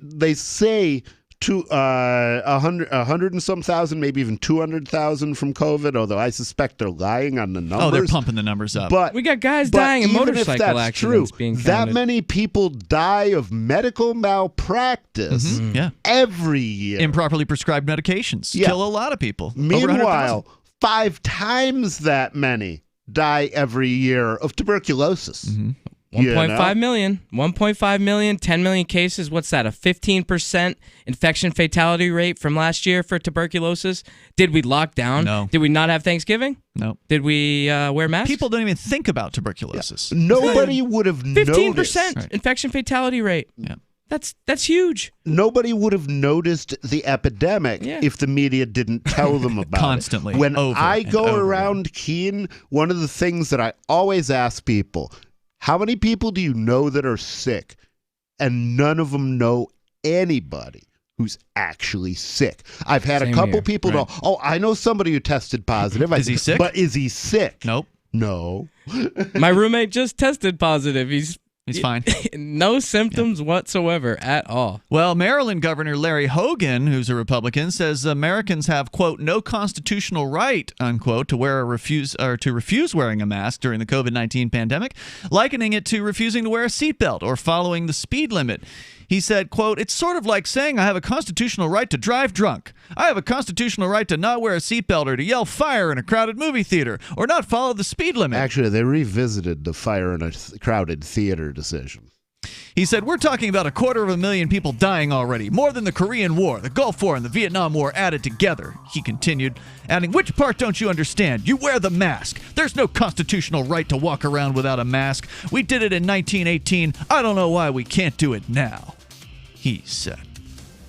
to 100 and some thousand, maybe even 200,000 from COVID. Although I suspect they're lying on the numbers. Oh, they're pumping the numbers up. But we got guys dying in motorcycle accidents being counted. That many people die of medical malpractice every year. Improperly prescribed medications kill a lot of people. Meanwhile, 5 times that many die every year of tuberculosis. 1.5 million. 1.5 million, 10 million cases. What's that? A 15% infection fatality rate from last year for tuberculosis? Did we lock down? No. Did we not have Thanksgiving? No. Did we wear masks? People don't even think about tuberculosis. Nobody would have 15% noticed. infection fatality rate. Yeah. That's huge. Nobody would have noticed the epidemic if the media didn't tell them about Constantly, it. When over I and go over around Keene, one of the things that I always ask people, how many people do you know that are sick? And none of them know anybody who's actually sick. I've had a couple people know, I know somebody who tested positive. Is he sick? But is he sick? Nope. No. My roommate just tested positive. He's fine. No symptoms whatsoever at all. Well, Maryland Governor Larry Hogan, who's a Republican, says Americans have, quote, no constitutional right, unquote, to refuse wearing a mask during the COVID-19 pandemic, likening it to refusing to wear a seatbelt or following the speed limit. He said, quote, it's sort of like saying I have a constitutional right to drive drunk. I have a constitutional right to not wear a seatbelt or to yell fire in a crowded movie theater or not follow the speed limit. Actually, they revisited the fire in a crowded theater decision. He said, we're talking about 250,000 people dying already, more than the Korean War, the Gulf War, and the Vietnam War added together. He continued, adding, which part don't you understand? You wear the mask. There's no constitutional right to walk around without a mask. We did it in 1918. I don't know why we can't do it now, he said.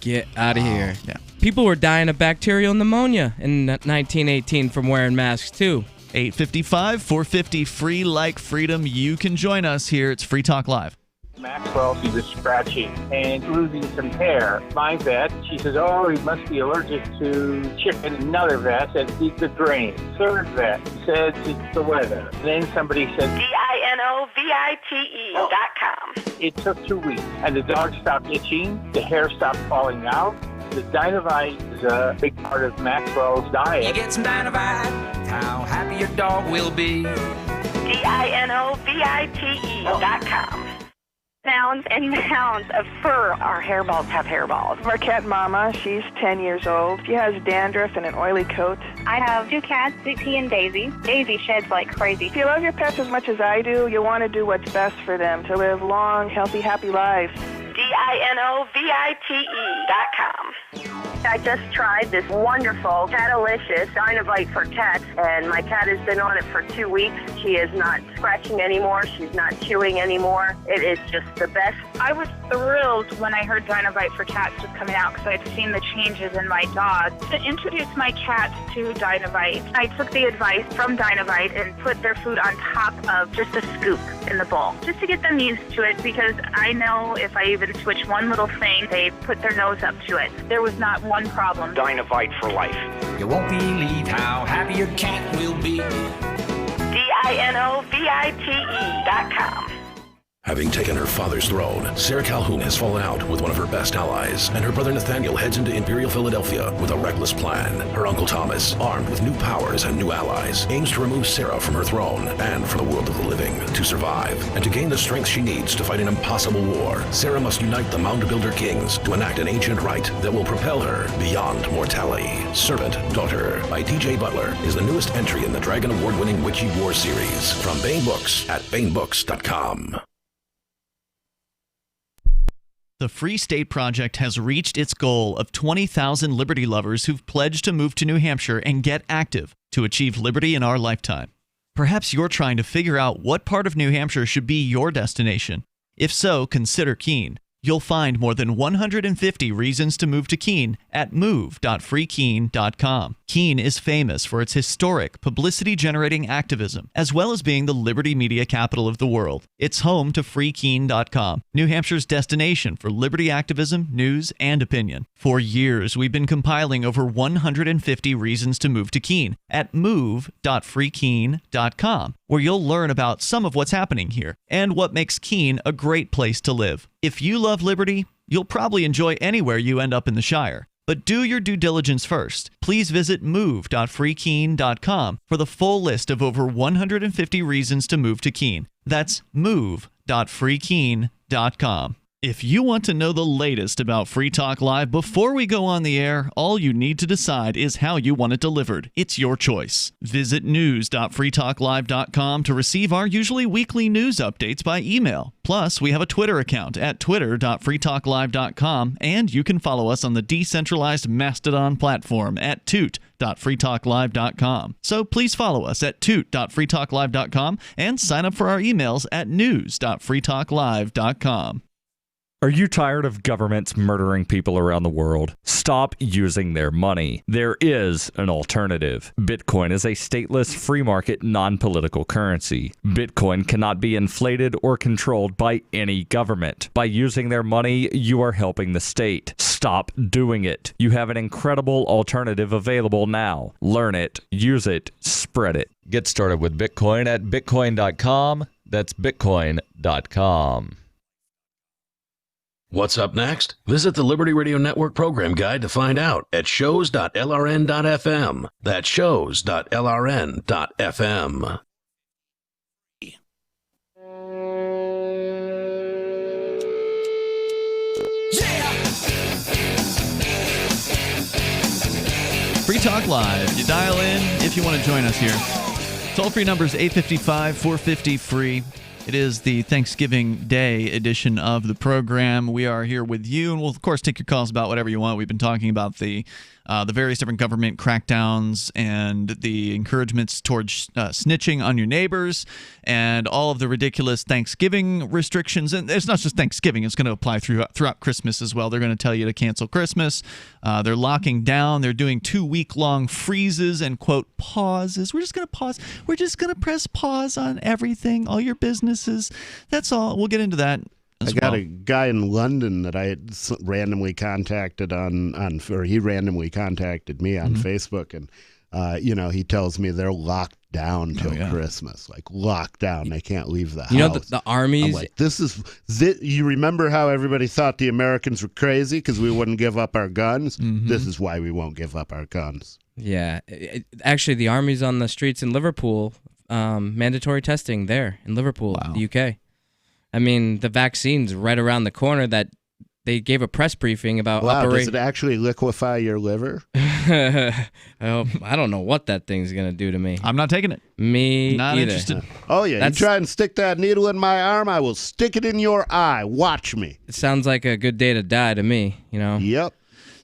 Get out of here. Yeah. People were dying of bacterial pneumonia in 1918 from wearing masks, too. 855-450 like freedom. You can join us here. It's Free Talk Live. Maxwell, she was scratching and losing some hair. My vet, she says, oh, he must be allergic to chicken. Another vet said, it's the drain. Third vet said, it's the weather. Then somebody said, DINOVITE.com. It took 2 weeks, and the dog stopped itching, the hair stopped falling out. The Dinovite is a big part of Maxwell's diet. You get some Dinovite, how happy your dog will be. DINOVITE.com. Mounds and mounds of fur. Our hairballs have hairballs. Marquette Mama, she's 10 years old. She has dandruff and an oily coat. I have 2 cats, Dixie and Daisy. Daisy sheds like crazy. If you love your pets as much as I do, you want to do what's best for them, to live long, healthy, happy lives. DINOVITE.com. I just tried this wonderful Catalicious Dinovite for cats, and my cat has been on it for 2 weeks. She is not scratching anymore. She's not chewing anymore. It is just the best. I was thrilled when I heard Dinovite for cats was coming out because I'd seen the changes in my dog. To introduce my cats to Dinovite, I took the advice from Dinovite and put their food on top of just a scoop in the bowl, just to get them used to it, because I know if I even switch one little thing, they put their nose up to it. There was not one problem. Dinovite for life. You won't believe how happy your cat will be. DINOVITE.com. Having taken her father's throne, Sarah Calhoun has fallen out with one of her best allies, and her brother Nathaniel heads into Imperial Philadelphia with a reckless plan. Her uncle Thomas, armed with new powers and new allies, aims to remove Sarah from her throne and from the world of the living. To survive, and to gain the strength she needs to fight an impossible war, Sarah must unite the Mound Builder Kings to enact an ancient rite that will propel her beyond mortality. Servant Daughter by DJ Butler is the newest entry in the Dragon Award-winning Witchy War series from Baen Books at BaenBooks.com. The Free State Project has reached its goal of 20,000 liberty lovers who've pledged to move to New Hampshire and get active to achieve liberty in our lifetime. Perhaps you're trying to figure out what part of New Hampshire should be your destination. If so, consider Keene. You'll find more than 150 reasons to move to Keene at move.freekeene.com. Keene is famous for its historic, publicity-generating activism, as well as being the liberty media capital of the world. It's home to freekeene.com, New Hampshire's destination for liberty activism, news, and opinion. For years, we've been compiling over 150 reasons to move to Keene at move.freekeene.com, where you'll learn about some of what's happening here and what makes Keene a great place to live. If you love liberty, you'll probably enjoy anywhere you end up in the Shire. But do your due diligence first. Please visit move.freekeene.com for the full list of over 150 reasons to move to Keene. That's move.freekeene.com. If you want to know the latest about Free Talk Live before we go on the air, all you need to decide is how you want it delivered. It's your choice. Visit news.freetalklive.com to receive our usually weekly news updates by email. Plus, we have a Twitter account at twitter.freetalklive.com, and you can follow us on the decentralized Mastodon platform at toot.freetalklive.com. So please follow us at toot.freetalklive.com and sign up for our emails at news.freetalklive.com. Are you tired of governments murdering people around the world? Stop using their money. There is an alternative. Bitcoin is a stateless, free market, non-political currency. Bitcoin cannot be inflated or controlled by any government. By using their money, you are helping the state. Stop doing it. You have an incredible alternative available now. Learn it, use it, spread it. Get started with Bitcoin at bitcoin.com. That's bitcoin.com. What's up next? Visit the Liberty Radio Network program guide to find out at shows.lrn.fm. That's shows.lrn.fm. Free Talk Live. You dial in if you want to join us here. Toll-free number is 855-450-FREE. It is the Thanksgiving Day edition of the program. We are here with you, and we'll, of course, take your calls about whatever you want. We've been talking about the various different government crackdowns and the encouragements towards snitching on your neighbors and all of the ridiculous Thanksgiving restrictions. And it's not just Thanksgiving. It's going to apply throughout Christmas as well. They're going to tell you to cancel Christmas. They're locking down. They're doing 2-week-long freezes and, quote, pauses. We're just going to pause. We're just going to press pause on everything, all your businesses. That's all. We'll get into that. I got a guy in London that I had randomly contacted or he randomly contacted me on Facebook, and he tells me they're locked down till Christmas, like locked down. They can't leave the house. You know, the armies. I'm like, you remember how everybody thought the Americans were crazy because we wouldn't give up our guns? Mm-hmm. This is why we won't give up our guns. Yeah, actually, the army's on the streets in Liverpool. Mandatory testing there in Liverpool, the UK. I mean, the vaccine's right around the corner. That they gave a press briefing about. Wow, does it actually liquefy your liver? I don't know what that thing's going to do to me. I'm not taking it. Me not either. Interested. Oh, yeah. You try and stick that needle in my arm, I will stick it in your eye. Watch me. It sounds like a good day to die to me, you know? Yep.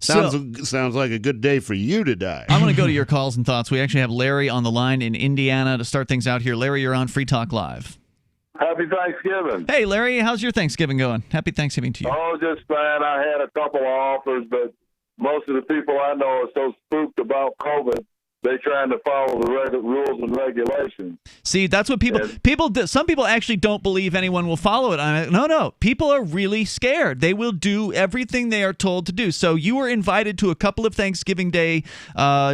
Sounds like a good day for you to die. I'm going to go to your calls and thoughts. We actually have Larry on the line in Indiana to start things out here. Larry, you're on Free Talk Live. Happy Thanksgiving. Hey, Larry, how's your Thanksgiving going? Happy Thanksgiving to you. Oh, just fine. I had a couple of offers, but most of the people I know are so spooked about COVID, they're trying to follow the rules and regulations. See, that's what some people actually don't believe anyone will follow it. No. People are really scared. They will do everything they are told to do. So you were invited to a couple of Thanksgiving Day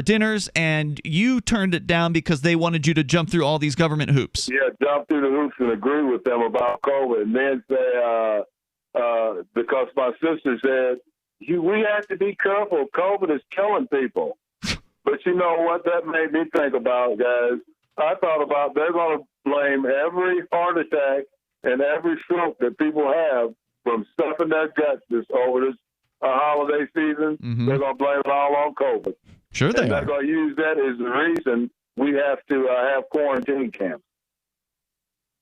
dinners, and you turned it down because they wanted you to jump through all these government hoops. Yeah, jump through the hoops and agree with them about COVID, and then say, because my sister said, we have to be careful. COVID is killing people. But you know what that made me think about, guys? I thought about they're going to blame every heart attack and every stroke that people have from stuffing their guts over this holiday season. Mm-hmm. They're going to blame it all on COVID. Sure they are. They're going to use that as the reason we have to have quarantine camps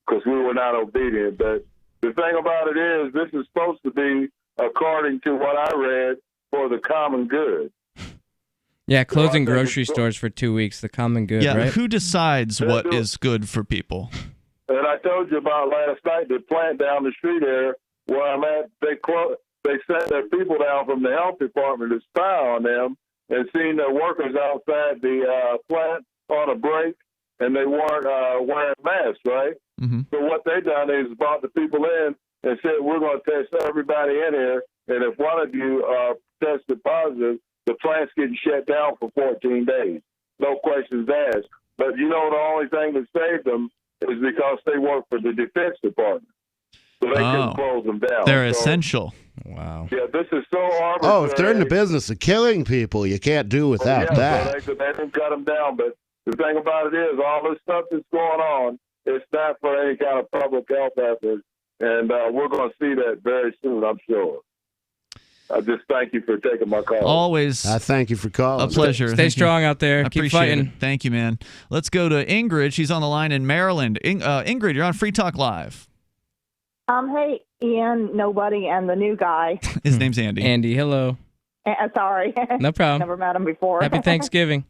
because we were not obedient. But the thing about it is this is supposed to be, according to what I read, for the common good. Yeah, closing grocery stores for 2 weeks, the common good, right? Who decides what is good for people? And I told you about last night, the plant down the street there where I'm at, they sent their people down from the health department to spy on them, and seen the workers outside the plant on a break, and they weren't wearing masks, right? Mm-hmm. So what they done is brought the people in and said, we're going to test everybody in here, and if one of you tested positive, the plant's getting shut down for 14 days. No questions asked. But you know, the only thing that saved them is because they work for the Defense Department. So they couldn't close them down. They're essential. Wow. Yeah, this is so arbitrary. Oh, if they're in the business of killing people, you can't do without that. So they didn't cut them down. But the thing about it is, all this stuff that's going on, it's not for any kind of public health effort. And we're going to see that very soon, I'm sure. I just thank you for taking my call. Always. I thank you for calling. A pleasure. Stay strong out there. I Keep appreciate fighting. it. Thank you, man. Let's go to Ingrid. She's on the line in Maryland. Ingrid, you're on Free Talk Live. Hey, Ian, nobody, and the new guy. His name's Andy. Andy, hello. Sorry. No problem. Never met him before. Happy Thanksgiving.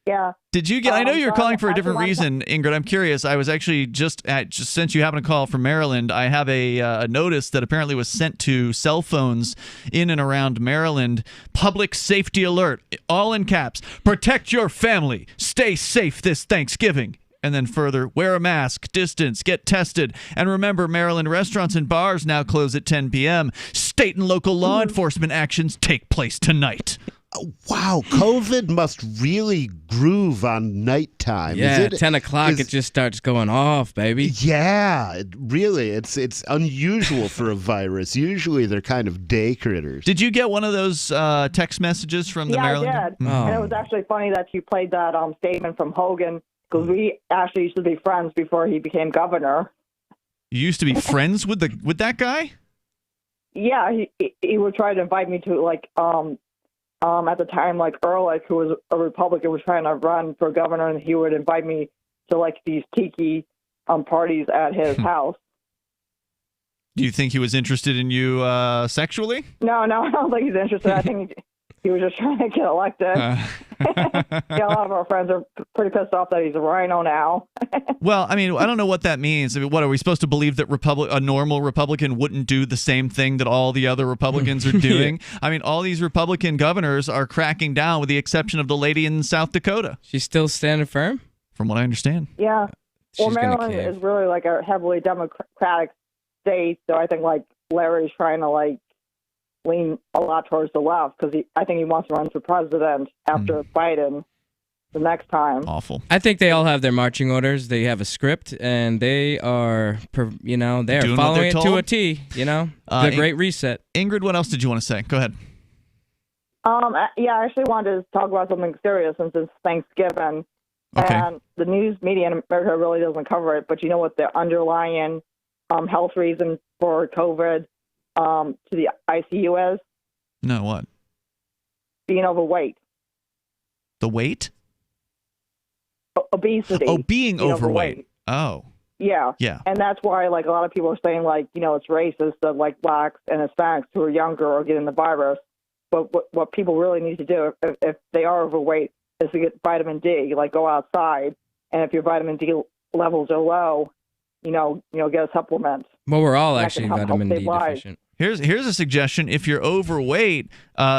Yeah. Did you get? I know you're so calling for a I different like reason, Ingrid. I'm curious. I was actually just since you happen to call from Maryland, I have a notice that apparently was sent to cell phones in and around Maryland. Public safety alert, all in caps. Protect your family. Stay safe this Thanksgiving. And then further, wear a mask, distance, get tested. And remember, Maryland restaurants and bars now close at 10 p.m. State and local law enforcement actions take place tonight. Wow, COVID must really groove on nighttime. Yeah, 10 o'clock it just starts going off, baby. Yeah, it's unusual for a virus. Usually they're kind of day critters. Did you get one of those text messages from the Maryland? Yeah, I did. Oh. And it was actually funny that you played that statement from Hogan, because we actually used to be friends before he became governor. You used to be friends with that guy? Yeah, he would try to invite me to at the time, like Ehrlich, who was a Republican, was trying to run for governor, and he would invite me to these tiki parties at his house. Do you think he was interested in you sexually? No, I don't think he's interested. I think he was just trying to get elected. Yeah, a lot of our friends are pretty pissed off that he's a rhino now. Well, I mean, I don't know what that means. I mean, what are we supposed to believe that a normal Republican wouldn't do the same thing that all the other Republicans are doing? I mean, all these Republican governors are cracking down, with the exception of the lady in South Dakota. She's still standing firm, from what I understand. Yeah. Well, She's gonna Maryland cave. is really a heavily Democratic state, so I think Larry's trying to lean a lot towards the left, because I think he wants to run for president after Biden the next time. Awful. I think they all have their marching orders. They have a script, and they are, they're Doing following it what they're to told? a T. The Great Reset. Ingrid, what else did you want to say? Go ahead. Yeah, I actually wanted to talk about something serious since it's Thanksgiving. Okay. And the news media in America really doesn't cover it, but you know what the underlying health reason for COVID to the ICU is? No, what? Being overweight. The weight? Obesity. Oh, being overweight. Oh. Yeah. Yeah. And that's why, a lot of people are saying, it's racist that, blacks and Hispanics who are younger are getting the virus. But what people really need to do, if they are overweight, is to get vitamin D, go outside. And if your vitamin D levels are low, get a supplement. Well, we're all That actually can help vitamin save D lives. deficient. Here's a suggestion. If you're overweight,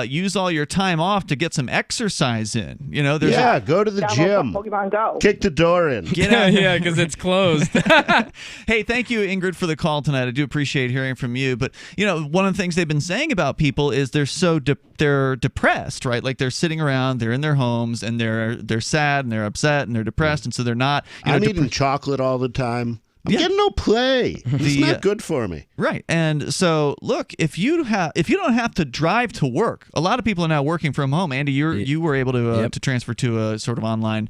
use all your time off to get some exercise in. There's go to the gym. Pokemon Go. Kick the door in. Get out. Yeah, because it's closed. Hey, thank you, Ingrid, for the call tonight. I do appreciate hearing from you. But one of the things they've been saying about people is they're depressed, right? They're sitting around, they're in their homes, and they're sad and they're upset and they're depressed, and so they're not. I'm eating chocolate all the time. I'm getting no play. It's not good for me. Right. And so, look, if you don't have to drive to work, a lot of people are now working from home. Andy, you were able to transfer to a sort of online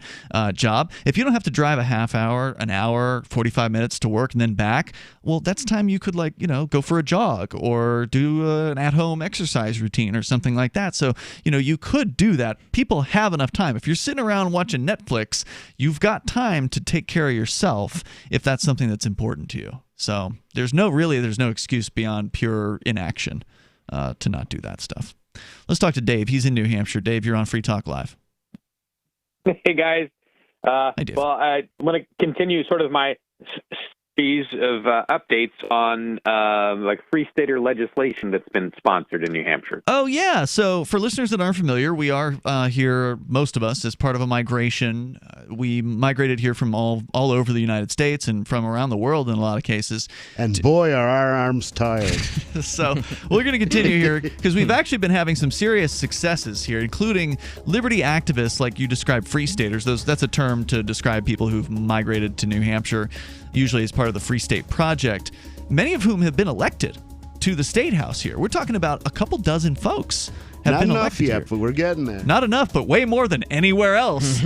job. If you don't have to drive a half hour, an hour, 45 minutes to work and then back, well, that's time you could go for a jog or do an at-home exercise routine or something like that. So, you could do that. People have enough time. If you're sitting around watching Netflix, you've got time to take care of yourself if that's something that's important to you. So there's no excuse beyond pure inaction to not do that stuff. Let's talk to Dave. He's in New Hampshire. Dave, you're on Free Talk Live. Hey, guys. Hi, Dave. Well, I want to continue sort of my series of updates on like Free Stater legislation that's been sponsored in New Hampshire. Oh, yeah. So for listeners that aren't familiar, we are here, most of us, as part of a migration. We migrated here from all over the United States and from around the world in a lot of cases. And boy, are our arms tired. So we're going to continue here because we've actually been having some serious successes here, including liberty activists like you described, Free Staters. That's a term to describe people who've migrated to New Hampshire, usually as part of the Free State Project, many of whom have been elected to the State House here. We're talking about a couple dozen folks have been elected yet, here. but we're getting there. Not enough, but way more than anywhere else,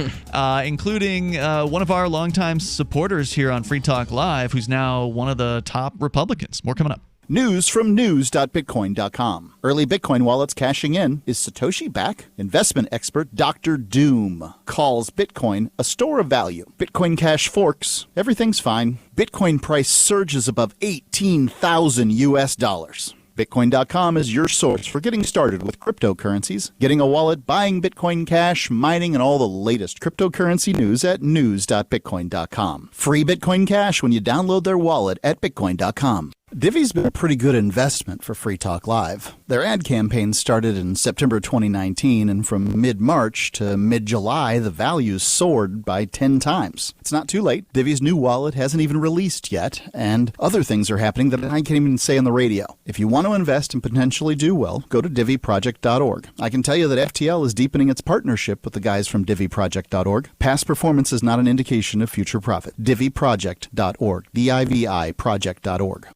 including one of our longtime supporters here on Free Talk Live, who's now one of the top Republicans. More coming up. News from news.bitcoin.com. Early Bitcoin wallets cashing in. Is Satoshi back? Investment expert Dr. Doom calls Bitcoin a store of value. Bitcoin Cash forks. Everything's fine. Bitcoin price surges above 18,000 US dollars. Bitcoin.com is your source for getting started with cryptocurrencies, getting a wallet, buying Bitcoin Cash, mining, and all the latest cryptocurrency news at news.bitcoin.com. Free Bitcoin Cash when you download their wallet at bitcoin.com. Divi's been a pretty good investment for Free Talk Live. Their ad campaign started in September 2019, and from mid-March to mid-July, the values soared by 10 times. It's not too late. Divi's new wallet hasn't even released yet, and other things are happening that I can't even say on the radio. If you want to invest and potentially do well, go to diviproject.org. I can tell you that FTL is deepening its partnership with the guys from diviproject.org. Past performance is not an indication of future profit. diviproject.org. D-I-V-I project.org.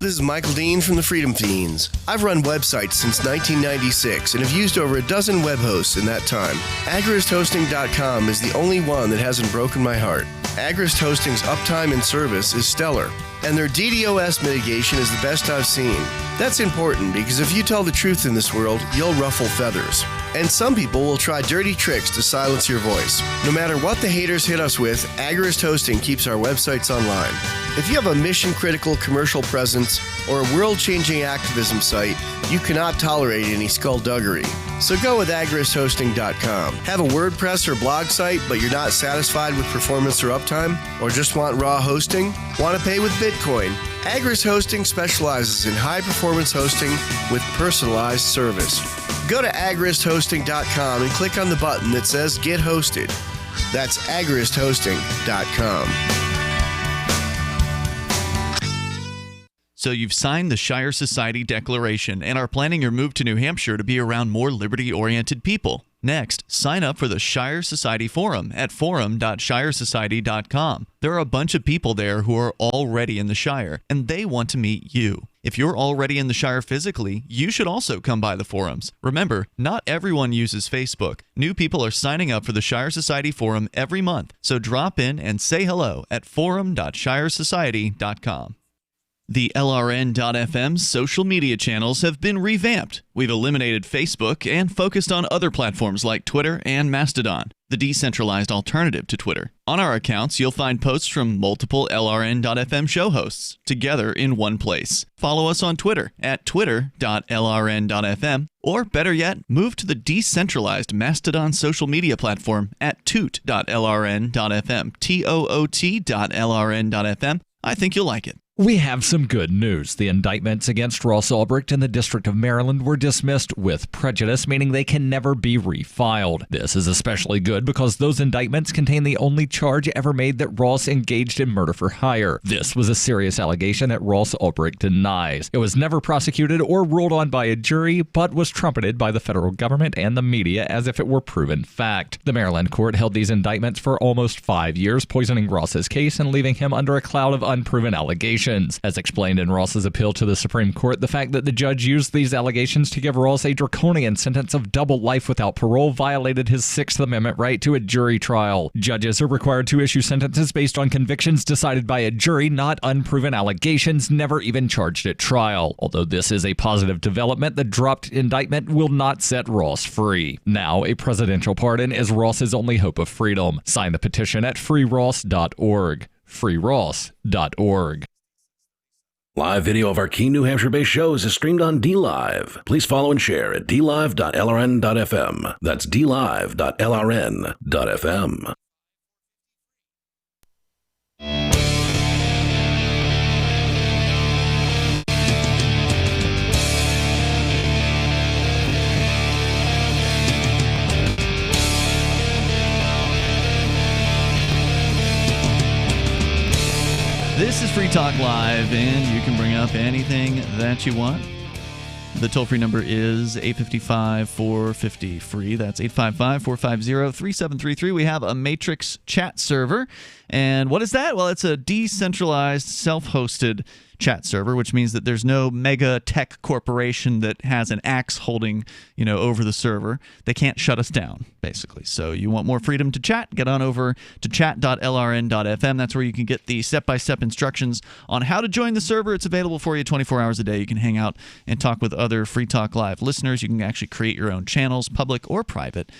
This is Michael Dean from the Freedom Fiends. I've run websites since 1996 and have used over a dozen web hosts in that time. AgristHosting.com is the only one that hasn't broken my heart. Agrist Hosting's uptime and service is stellar, and their DDoS mitigation is the best I've seen. That's important because if you tell the truth in this world, you'll ruffle feathers. And some people will try dirty tricks to silence your voice. No matter what the haters hit us with, Agrist Hosting keeps our websites online. If you have a mission-critical commercial presence or a world-changing activism site, you cannot tolerate any skullduggery. So go with agristhosting.com. Have a WordPress or blog site, but you're not satisfied with performance or uptime? Or just want raw hosting? Want to pay with Bitcoin? Agrist Hosting specializes in high-performance hosting with personalized service. Go to agristhosting.com and click on the button that says Get Hosted. That's agristhosting.com. So you've signed the Shire Society Declaration and are planning your move to New Hampshire to be around more liberty-oriented people. Next, sign up for the Shire Society Forum at forum.shiresociety.com. There are a bunch of people there who are already in the Shire, and they want to meet you. If you're already in the Shire physically, you should also come by the forums. Remember, not everyone uses Facebook. New people are signing up for the Shire Society Forum every month, so drop in and say hello at forum.shiresociety.com. The LRN.FM social media channels have been revamped. We've eliminated Facebook and focused on other platforms like Twitter and Mastodon, the decentralized alternative to Twitter. On our accounts, you'll find posts from multiple LRN.FM show hosts together in one place. Follow us on Twitter at twitter.lrn.fm, or better yet, move to the decentralized Mastodon social media platform at toot.lrn.fm, toot.lrn.fm. I think you'll like it. We have some good news. The indictments against Ross Ulbricht in the District of Maryland were dismissed with prejudice, meaning they can never be refiled. This is especially good because those indictments contain the only charge ever made that Ross engaged in murder for hire. This was a serious allegation that Ross Ulbricht denies. It was never prosecuted or ruled on by a jury, but was trumpeted by the federal government and the media as if it were proven fact. The Maryland court held these indictments for almost 5 years, poisoning Ross's case and leaving him under a cloud of unproven allegations. As explained in Ross's appeal to the Supreme Court, the fact that the judge used these allegations to give Ross a draconian sentence of double life without parole violated his Sixth Amendment right to a jury trial. Judges are required to issue sentences based on convictions decided by a jury, not unproven allegations never even charged at trial. Although this is a positive development, the dropped indictment will not set Ross free. Now, a presidential pardon is Ross's only hope of freedom. Sign the petition at freeross.org. freeross.org. Live video of our key New Hampshire-based shows is streamed on DLive. Please follow and share at dlive.lrn.fm. That's dlive.lrn.fm. This is Free Talk Live, and you can bring up anything that you want. The toll-free number is 855-450-FREE. That's 855-450-3733. We have a Matrix chat server. And what is that? Well, it's a decentralized, self-hosted chat server, which means that there's no mega tech corporation that has an axe holding, over the server. They can't shut us down, basically. So you want more freedom to chat? Get on over to chat.lrn.fm. That's where you can get the step-by-step instructions on how to join the server. It's available for you 24 hours a day. You can hang out and talk with other Free Talk Live listeners. You can actually create your own channels, public or private.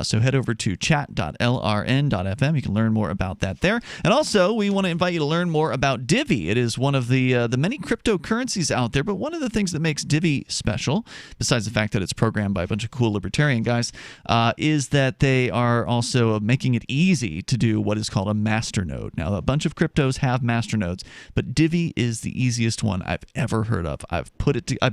So head over to chat.lrn.fm. You can learn more about that there. And also, we want to invite you to learn more about Divi. It is one of the many cryptocurrencies out there, but one of the things that makes Divi special, besides the fact that it's programmed by a bunch of cool libertarian guys, is that they are also making it easy to do what is called a masternode. Now, a bunch of cryptos have masternodes, but Divi is the easiest one I've ever heard of. I've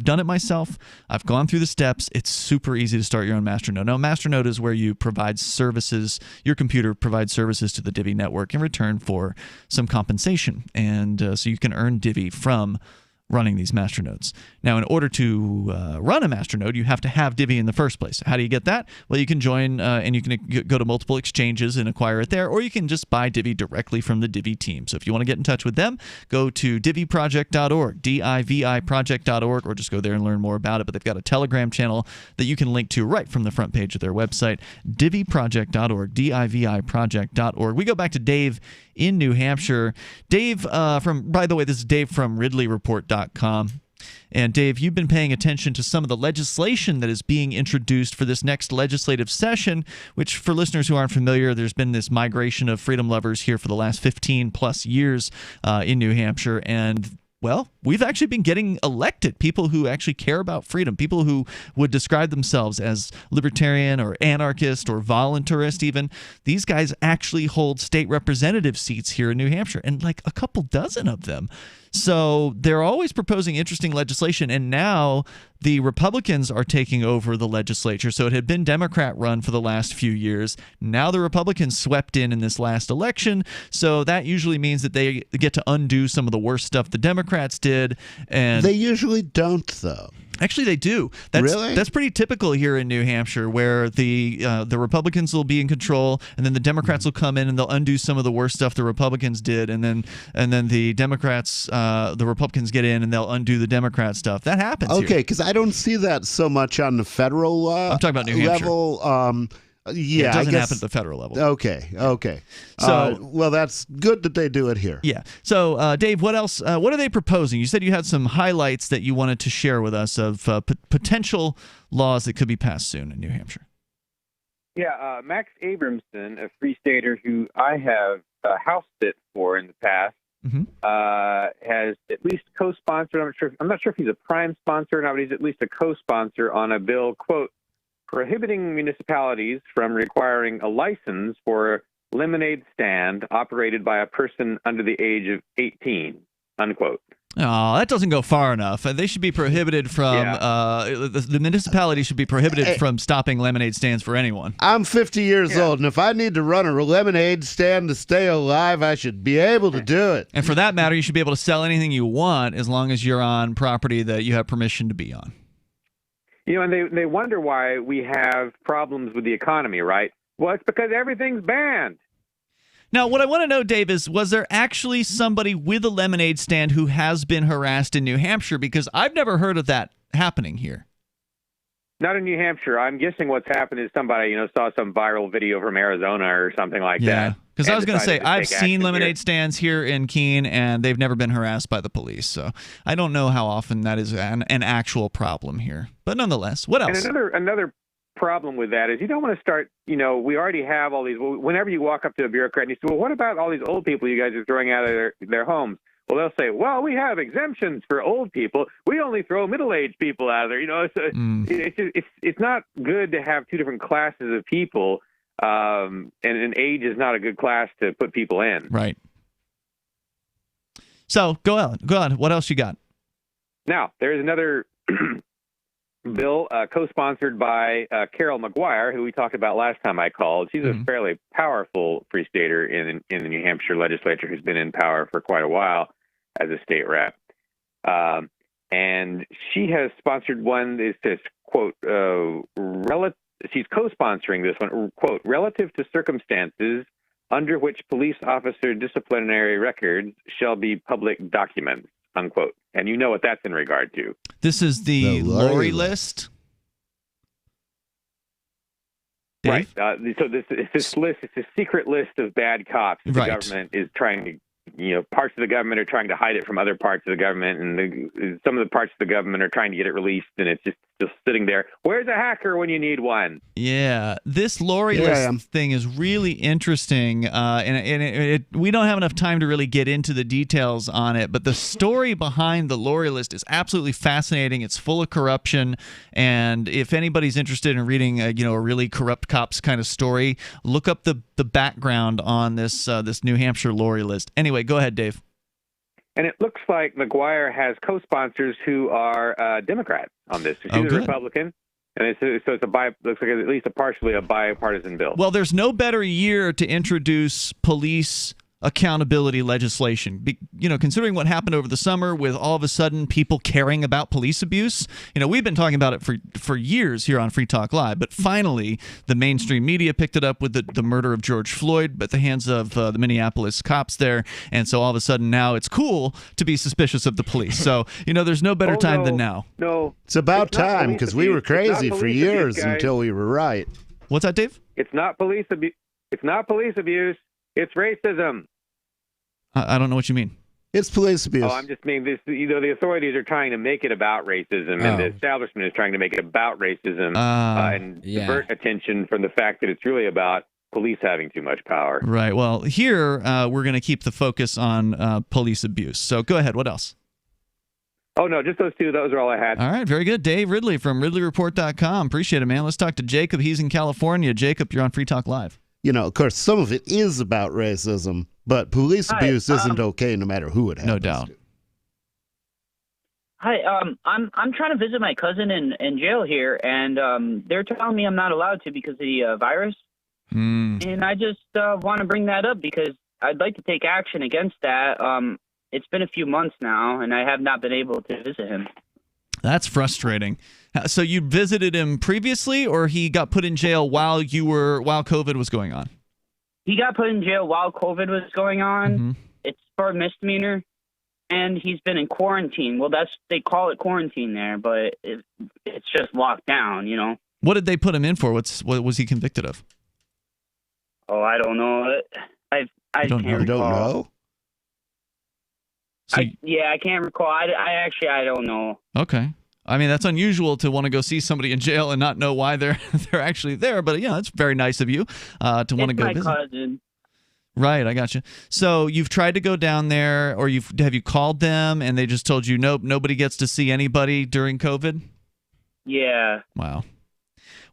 done it myself. I've gone through the steps. It's super easy to start your own masternode. Now, a masternode is where you provide services. Your computer provides services to the Divi network in return for some compensation, and so you can earn Divi from running these masternodes. Now, in order to run a masternode, you have to have Divi in the first place. How do you get that? Well, you can join and you can go to multiple exchanges and acquire it there, or you can just buy Divi directly from the Divi team. So if you want to get in touch with them, go to diviproject.org, diviproject.org, or just go there and learn more about it. But they've got a Telegram channel that you can link to right from the front page of their website, diviproject.org, diviproject.org. We go back to Dave in New Hampshire. Dave, by the way, this is Dave from RidleyReport.com. And Dave, you've been paying attention to some of the legislation that is being introduced for this next legislative session, which for listeners who aren't familiar, there's been this migration of freedom lovers here for the last 15 plus years in New Hampshire. And well, we've actually been getting elected people who actually care about freedom, people who would describe themselves as libertarian or anarchist or voluntarist even. These guys actually hold state representative seats here in New Hampshire, and like a couple dozen of them. So they're always proposing interesting legislation, and now the Republicans are taking over the legislature. So it had been Democrat-run for the last few years. Now the Republicans swept in this last election, so that usually means that they get to undo some of the worst stuff the Democrats did. And they usually don't, though. Actually, they do. Really? That's pretty typical here in New Hampshire, where the Republicans will be in control, and then the Democrats will come in and they'll undo some of the worst stuff the Republicans did, and then the Democrats, the Republicans get in and they'll undo the Democrat stuff. That happens. Okay, because I don't see that so much on the federal I'm talking about New Hampshire. level. Yeah, it doesn't I guess, happen at the federal level. Okay. So, well, that's good that they do it here. Yeah. So, Dave, what else? What are they proposing? You said you had some highlights that you wanted to share with us of potential laws that could be passed soon in New Hampshire. Yeah, Max Abramson, a Free Stater who I have house sit for in the past, has at least co-sponsored. I'm not sure if he's a prime sponsor or not, but he's at least a co-sponsor on a bill, quote, prohibiting municipalities from requiring a license for lemonade stand operated by a person under the age of 18, unquote. Oh, that doesn't go far enough. They should be prohibited from, the municipality should be prohibited from stopping lemonade stands for anyone. I'm 50 years old, and if I need to run a lemonade stand to stay alive, I should be able to do it. And for that matter, you should be able to sell anything you want as long as you're on property that you have permission to be on. You know, and they wonder why we have problems with the economy, right? Well, it's because everything's banned. Now, what I want to know, Dave, is was there actually somebody with a lemonade stand who has been harassed in New Hampshire? Because I've never heard of that happening here. Not in New Hampshire. I'm guessing what's happened is somebody, saw some viral video from Arizona or something like that. Yeah, because I was going to say, I've seen lemonade stands here in Keene, and they've never been harassed by the police. So I don't know how often that is an actual problem here. But nonetheless, what else? And another problem with that is you don't want to start, we already have all these, whenever you walk up to a bureaucrat and you say, well, what about all these old people you guys are throwing out of their homes? Well, they'll say, well, we have exemptions for old people. We only throw middle-aged people out of there. It's not good to have two different classes of people, and age is not a good class to put people in. Right. So go on. What else you got? Now, there's another bill co-sponsored by Carol McGuire, who we talked about last time I called. She's a fairly powerful Free Stater in the New Hampshire legislature who's been in power for quite a while. as a state rep. And she has sponsored one that says, quote, she's co-sponsoring this one, quote, relative to circumstances under which police officer disciplinary records shall be public documents, unquote. And you know what that's in regard to. This is the Lori list? Dave? Right. So this list, it's a secret list of bad cops. The government is trying to, parts of the government are trying to hide it from other parts of the government, and some of the parts of the government are trying to get it released, and it's just sitting there. Where's a hacker when you need one? Yeah, this Lori list thing is really interesting, and we don't have enough time to really get into the details on it, but the story behind the Lori list is absolutely fascinating. It's full of corruption, and if anybody's interested in reading a really corrupt cops kind of story, look up the background on this New Hampshire Lori list. Anyway, go ahead, Dave. And it looks like McGuire has co-sponsors who are Democrats on this. She's a Republican, and looks like at least partially a bipartisan bill. Well, there's no better year to introduce police accountability legislation. Considering what happened over the summer with all of a sudden people caring about police abuse, we've been talking about it for years here on Free Talk Live, but finally the mainstream media picked it up with the murder of George Floyd at the hands of the Minneapolis cops there, and so all of a sudden now it's cool to be suspicious of the police. So, there's no better time than now. No. It's about time, because we were crazy for years until we were right. What's that, Dave? It's not police abuse. It's not police abuse. It's racism. I don't know what you mean. It's police abuse. Oh, I'm just meaning this. The authorities are trying to make it about racism, and the establishment is trying to make it about racism and divert attention from the fact that it's really about police having too much power. Right. Well, here we're going to keep the focus on police abuse. So go ahead. What else? Oh, no, just those two. Those are all I had. All right. Very good. Dave Ridley from RidleyReport.com. Appreciate it, man. Let's talk to Jacob. He's in California. Jacob, you're on Free Talk Live. Of course, some of it is about racism, but police abuse isn't okay no matter who it happens. No doubt. Hi, I'm trying to visit my cousin in jail here, and they're telling me I'm not allowed to because of the virus. And I just want to bring that up because I'd like to take action against that. It's been a few months now, and I have not been able to visit him. That's frustrating. So you visited him previously, or he got put in jail while COVID was going on? He got put in jail while COVID was going on. Mm-hmm. It's for a misdemeanor, and he's been in quarantine. Well, they call it quarantine there, but it's just locked down, What did they put him in for? What was he convicted of? Oh, I don't know. I don't know. So I can't recall. I don't know. Okay. I mean, that's unusual to want to go see somebody in jail and not know why they're actually there. But yeah, it's very nice of you to want to go visit. It's my cousin. Right, I got you. So you've tried to go down there, or have you called them and they just told you nope, nobody gets to see anybody during COVID? Yeah. Wow.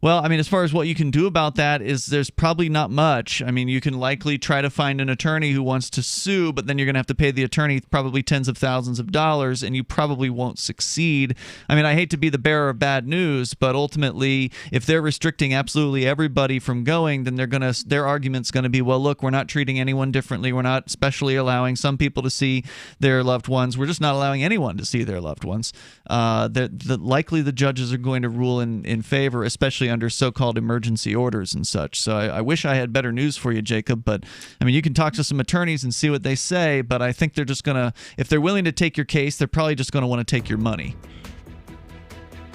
Well, I mean, as far as what you can do about that is there's probably not much. I mean, you can likely try to find an attorney who wants to sue, but then you're going to have to pay the attorney probably tens of thousands of dollars, and you probably won't succeed. I mean, I hate to be the bearer of bad news, but ultimately, if they're restricting absolutely everybody from going, then their argument's going to be, well, look, we're not treating anyone differently. We're not specially allowing some people to see their loved ones. We're just not allowing anyone to see their loved ones. Likely the judges are going to rule in favor, especially under so-called emergency orders and such. So I wish I had better news for you, Jacob, but I mean, you can talk to some attorneys and see what they say, but I think they're just going to, if they're willing to take your case, they're probably just going to want to take your money.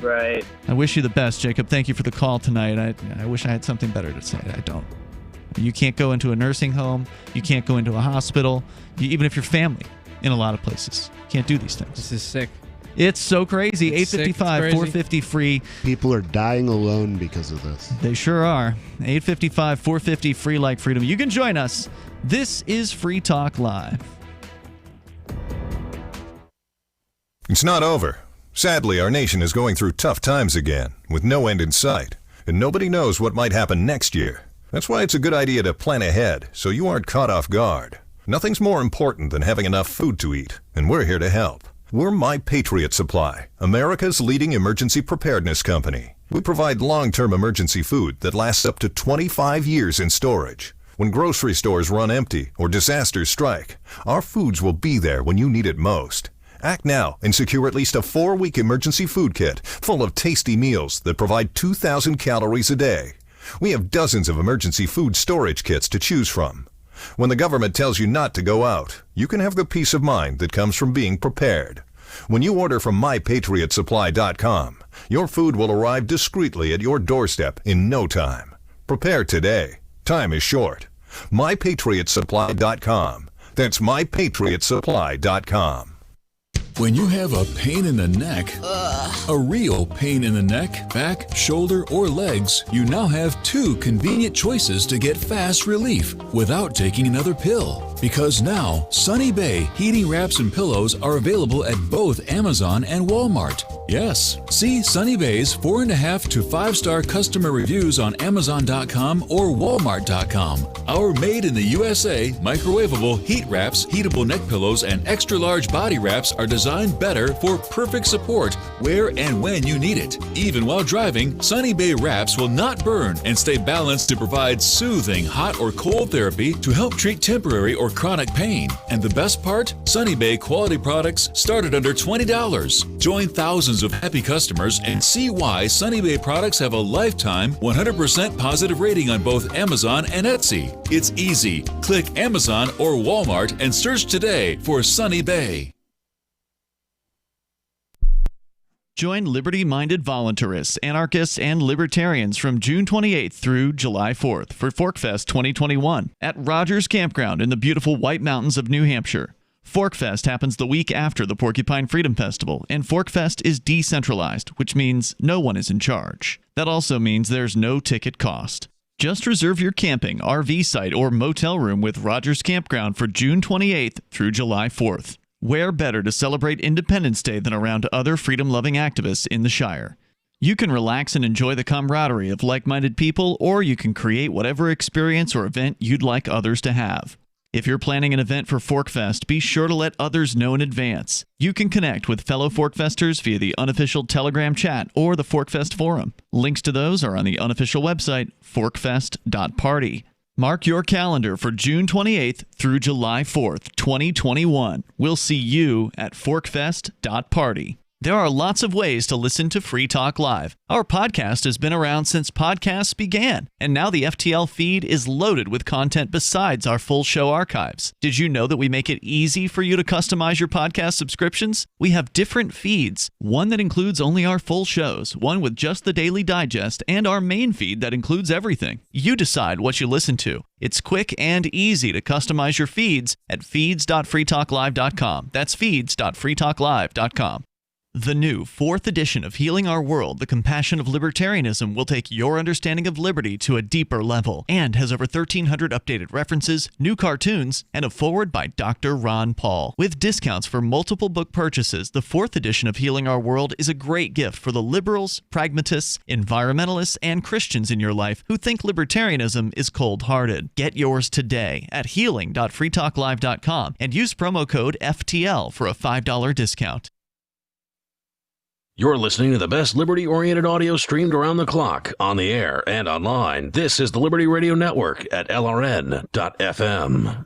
Right. I wish you the best, Jacob. Thank you for the call tonight. I wish I had something better to say. I don't. You can't go into a nursing home. You can't go into a hospital. Even if you're family in a lot of places. You can't do these things. This is sick. It's so crazy. 855-450-FREE. People are dying alone because of this. They sure are. 855-450-FREE like freedom. You can join us. This is Free Talk Live. It's not over. Sadly, our nation is going through tough times again, with no end in sight, and nobody knows what might happen next year. That's why it's a good idea to plan ahead, so you aren't caught off guard. Nothing's more important than having enough food to eat, and we're here to help. We're My Patriot Supply, America's leading emergency preparedness company. We provide long-term emergency food that lasts up to 25 years in storage. When grocery stores run empty or disasters strike, our foods will be there when you need it most. Act now and secure at least a 4-week emergency food kit full of tasty meals that provide 2,000 calories a day. We have dozens of emergency food storage kits to choose from. When the government tells you not to go out, you can have the peace of mind that comes from being prepared. When you order from MyPatriotSupply.com, your food will arrive discreetly at your doorstep in no time. Prepare today. Time is short. MyPatriotSupply.com. That's MyPatriotSupply.com. When you have a pain in the neck, a real pain in the neck, back, shoulder, or legs, you now have 2 convenient choices to get fast relief without taking another pill. Because now, Sunny Bay heating wraps and pillows are available at both Amazon and Walmart. Yes, see Sunny Bay's 4.5 to 5-star customer reviews on Amazon.com or Walmart.com. Our made in the USA microwavable heat wraps, heatable neck pillows, and extra large body wraps are designed better for perfect support where and when you need it. Even while driving, Sunny Bay wraps will not burn and stay balanced to provide soothing hot or cold therapy to help treat temporary or chronic pain. And the best part? Sunny Bay quality products start at under $20. Join thousands of happy customers and see why Sunny Bay products have a lifetime 100% positive rating on both Amazon and Etsy. It's easy. Click Amazon or Walmart and search today for Sunny Bay. Join liberty-minded voluntarists, anarchists, and libertarians from June 28th through July 4th for ForkFest 2021 at Rogers Campground in the beautiful White Mountains of New Hampshire. ForkFest happens the week after the Porcupine Freedom Festival, and ForkFest is decentralized, which means no one is in charge. That also means there's no ticket cost. Just reserve your camping, RV site, or motel room with Rogers Campground for June 28th through July 4th. Where better to celebrate Independence Day than around other freedom-loving activists in the Shire? You can relax and enjoy the camaraderie of like-minded people, or you can create whatever experience or event you'd like others to have. If you're planning an event for ForkFest, be sure to let others know in advance. You can connect with fellow ForkFesters via the unofficial Telegram chat or the ForkFest forum. Links to those are on the unofficial website, forkfest.party. Mark your calendar for June 28th through July 4th, 2021. We'll see you at forkfest.party. There are lots of ways to listen to Free Talk Live. Our podcast has been around since podcasts began, and now the FTL feed is loaded with content besides our full show archives. Did you know that we make it easy for you to customize your podcast subscriptions? We have different feeds, one that includes only our full shows, one with just the Daily Digest, and our main feed that includes everything. You decide what you listen to. It's quick and easy to customize your feeds at feeds.freetalklive.com. That's feeds.freetalklive.com. The new 4th edition of Healing Our World, The Compassion of Libertarianism, will take your understanding of liberty to a deeper level and has over 1,300 updated references, new cartoons, and a foreword by Dr. Ron Paul. With discounts for multiple book purchases, the 4th edition of Healing Our World is a great gift for the liberals, pragmatists, environmentalists, and Christians in your life who think libertarianism is cold-hearted. Get yours today at healing.freetalklive.com and use promo code FTL for a $5 discount. You're listening to the best liberty-oriented audio streamed around the clock, on the air and online. This is the Liberty Radio Network at LRN.FM.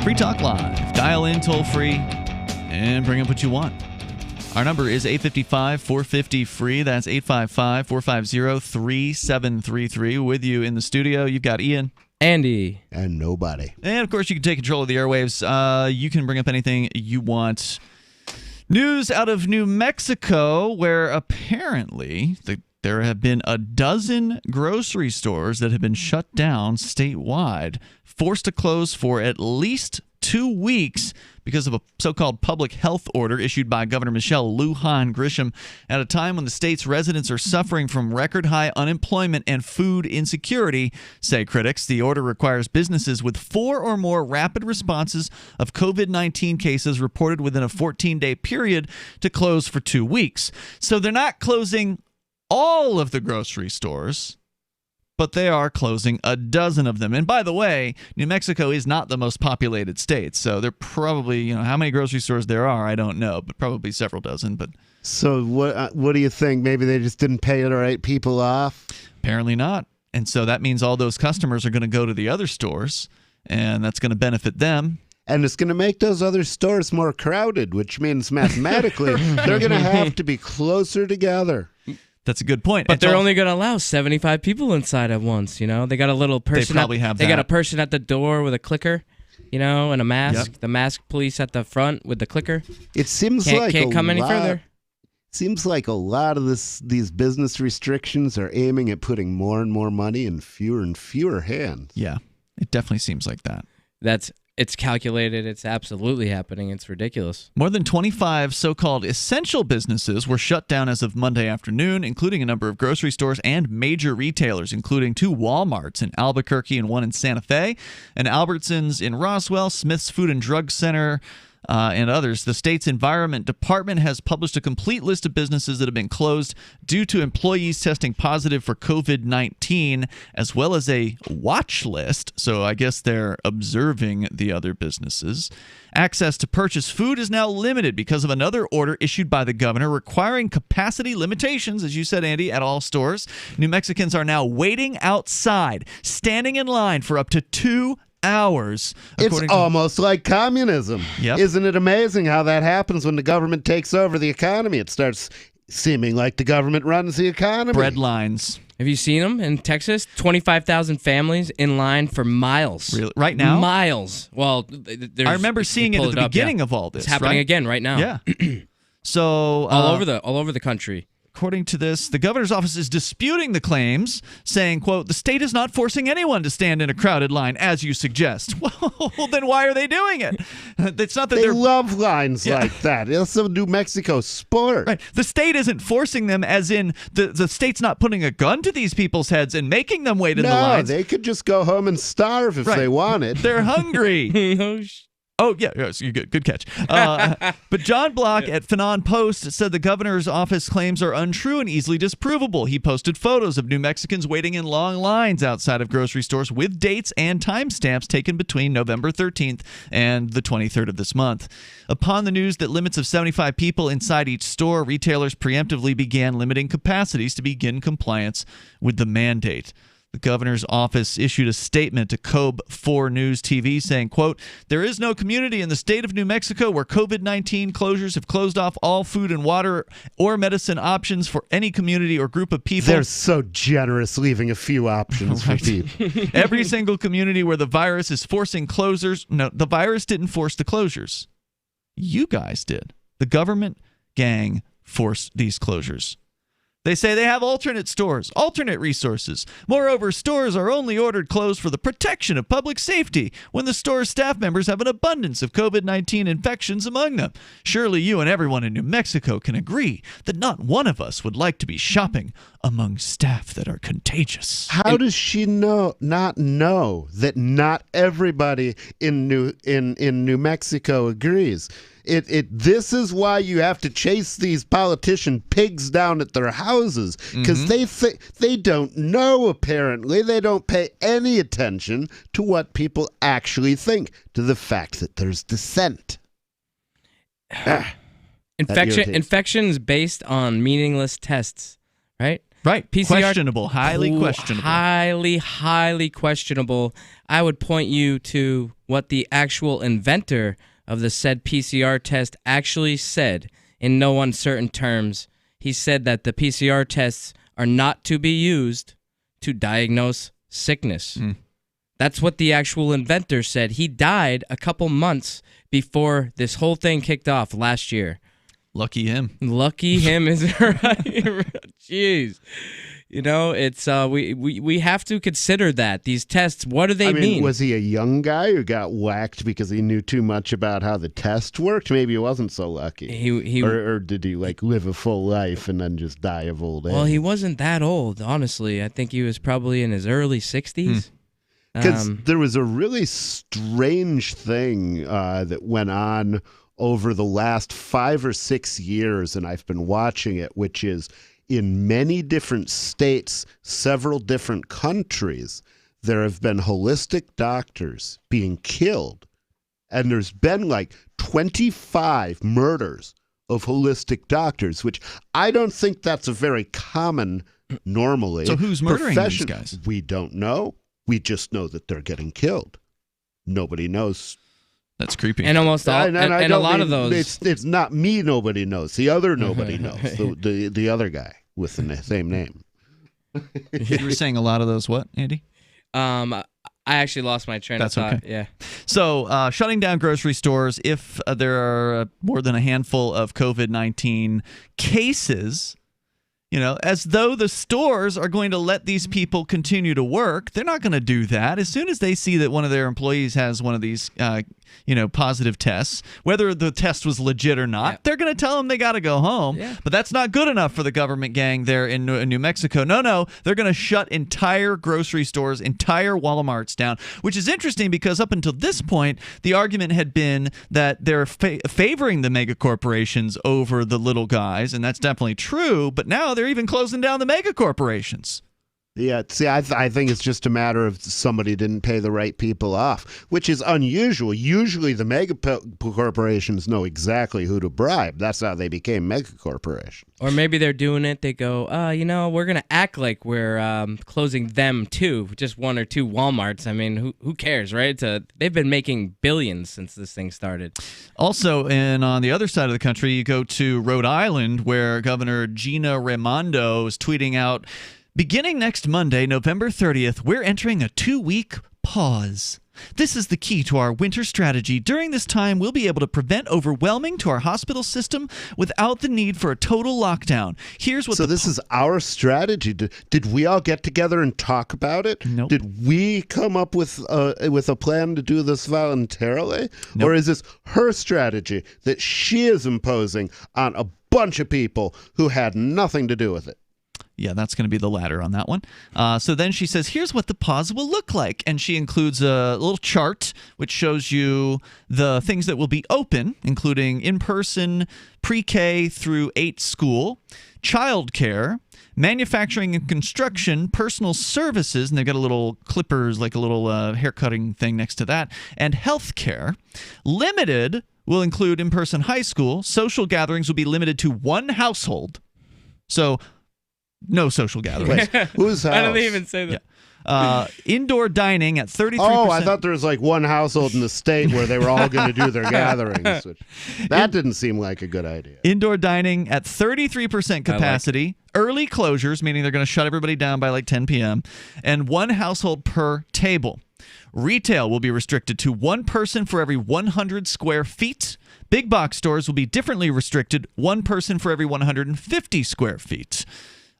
Free Talk Live. Dial in toll-free and bring up what you want. Our number is 855-450-FREE. That's 855-450-3733. With you in the studio, you've got Ian. Andy. And nobody. And, of course, you can take control of the airwaves. You can bring up anything you want. News out of New Mexico, where apparently there have been a dozen grocery stores that have been shut down statewide, forced to close for at least 2 weeks because of a so-called public health order issued by Governor Michelle Lujan Grisham at a time when the state's residents are suffering from record-high unemployment and food insecurity, say critics. The order requires businesses with 4 or more rapid responses of COVID-19 cases reported within a 14-day period to close for 2 weeks. So they're not closing all of the grocery stores. but they are closing a dozen of them. And by the way, New Mexico is not the most populated state, so they're probably, how many grocery stores there are, I don't know, but probably several dozen. But so what do you think? Maybe they just didn't pay the right people off? Apparently not. And so that means all those customers are going to go to the other stores, and that's going to benefit them. And it's going to make those other stores more crowded, which means mathematically they're going to have to be closer together. That's a good point. But they're only going to allow 75 people inside at once, They got a little person. They probably have that. They got a person at the door with a clicker, and a mask. Yep. The mask police at the front with the clicker. It seems can't come any further. Seems like a lot of these business restrictions are aiming at putting more and more money in fewer and fewer hands. Yeah, it definitely seems like that. It's calculated. It's absolutely happening. It's ridiculous. More than 25 so-called essential businesses were shut down as of Monday afternoon, including a number of grocery stores and major retailers, including 2 Walmarts in Albuquerque and 1 in Santa Fe, and Albertsons in Roswell, Smith's Food and Drug Center, and others. The state's Environment Department has published a complete list of businesses that have been closed due to employees testing positive for COVID-19, as well as a watch list. So I guess they're observing the other businesses. Access to purchase food is now limited because of another order issued by the governor requiring capacity limitations, as you said, Andy, at all stores. New Mexicans are now waiting outside, standing in line for up to 2 hours. It's almost like communism. Yep. Isn't it amazing how that happens when the government takes over the economy? It starts seeming like the government runs the economy. Bread lines. Have you seen them in Texas? 25,000 families in line for miles. Really? Right now? Miles. Well, I remember seeing it at the beginning of all this. It's happening again right now. Yeah. So all over the country. According to this, the governor's office is disputing the claims, saying, quote, "The state is not forcing anyone to stand in a crowded line, as you suggest." Well, then why are they doing it? It's not that they love lines like that. It's a New Mexico sport. Right. The state isn't forcing them, as in the state's not putting a gun to these people's heads and making them wait in the lines. No, they could just go home and starve if they wanted. They're hungry. Oh, yeah, yes, you're good. Good catch. But John Block at Fanon Post said the governor's office claims are untrue and easily disprovable. He posted photos of New Mexicans waiting in long lines outside of grocery stores with dates and timestamps taken between November 13th and the 23rd of this month. Upon the news that limits of 75 people inside each store, retailers preemptively began limiting capacities to begin compliance with the mandate. The governor's office issued a statement to KOBE 4 News TV saying, quote, "There is no community in the state of New Mexico where COVID-19 closures have closed off all food and water or medicine options for any community or group of people." They're so generous leaving a few options for people. Every single community where the virus is forcing closures. No, the virus didn't force the closures. You guys did. The government gang forced these closures. They say they have alternate stores, alternate resources. Moreover, stores are only ordered closed for the protection of public safety when the store's staff members have an abundance of COVID-19 infections among them. Surely you and everyone in New Mexico can agree that not one of us would like to be shopping among staff that are contagious. How does she not know that not everybody in New Mexico agrees? This is why you have to chase these politician pigs down at their houses, because they don't know, apparently. They don't pay any attention to what people actually think, to the fact that there's dissent. Infections based on meaningless tests, right? Right. PCR, questionable. Highly questionable. Highly questionable. I would point you to what the actual inventor of the said PCR test actually said in no uncertain terms. He said that the PCR tests are not to be used to diagnose sickness. That's what the actual inventor said. He died a couple months before this whole thing kicked off last year. Lucky him. Lucky him is right. Jeez. You know, it's we have to consider that. These tests, what do they mean? Was he a young guy who got whacked because he knew too much about how the test worked? Maybe he wasn't so lucky. Or did he live a full life and then just die of old age? Well, he wasn't that old, honestly. I think he was probably in his early 60s. Because there was a really strange thing that went on over the last 5 or 6 years, and I've been watching it, which is in many different states, several different countries, there have been holistic doctors being killed. And there's been like 25 murders of holistic doctors, which I don't think that's a very common normally. So who's murdering these guys? We don't know. We just know that they're getting killed. Nobody knows. That's creepy. And almost all, and a lot of those. It's not me. Nobody knows. The other nobody knows. The other guy with the same name. You were saying a lot of those what, Andy? I actually lost my train of thought. Okay. Yeah. So shutting down grocery stores if there are more than a handful of COVID-19 cases. As though the stores are going to let these people continue to work. They're not going to do that. As soon as they see that one of their employees has one of these, positive tests, whether the test was legit or not, they're going to tell them they got to go home. Yeah. But that's not good enough for the government gang there in New Mexico. No, they're going to shut entire grocery stores, entire Walmarts down, which is interesting because up until this point, the argument had been that they're favoring the mega corporations over the little guys, and that's definitely true. But now they're even closing down the mega corporations. Yeah, see, I think it's just a matter of somebody didn't pay the right people off, which is unusual. Usually the mega corporations know exactly who to bribe. That's how they became mega corporations. Or maybe they're doing it. They go, we're going to act like we're closing them too, just one or two Walmarts. I mean, who cares, right? They've been making billions since this thing started. Also, and on the other side of the country, you go to Rhode Island, where Governor Gina Raimondo is tweeting out, beginning next Monday, November 30th, we're entering a 2-week pause. This is the key to our winter strategy. During this time, we'll be able to prevent overwhelming to our hospital system without the need for a total lockdown. Here's what. So this is our strategy. Did we all get together and talk about it? Nope. Did we come up with a plan to do this voluntarily? Nope. Or is this her strategy that she is imposing on a bunch of people who had nothing to do with it? Yeah, that's going to be the latter on that one. So then she says, here's what the pause will look like. And she includes a little chart which shows you the things that will be open, including in-person, pre-K through 8 school, childcare, manufacturing and construction, personal services, and they've got a little clippers, like a little hair-cutting thing next to that, and healthcare. Limited will include in-person high school. Social gatherings will be limited to one household. So no social gatherings. Wait, whose house? I didn't even say that. Yeah. Indoor dining at 33%. Oh, I thought there was like one household in the state where they were all going to do their gatherings. That didn't seem like a good idea. Indoor dining at 33% capacity. Early closures, meaning they're going to shut everybody down by like 10 p.m. And one household per table. Retail will be restricted to one person for every 100 square feet. Big box stores will be differently restricted, one person for every 150 square feet.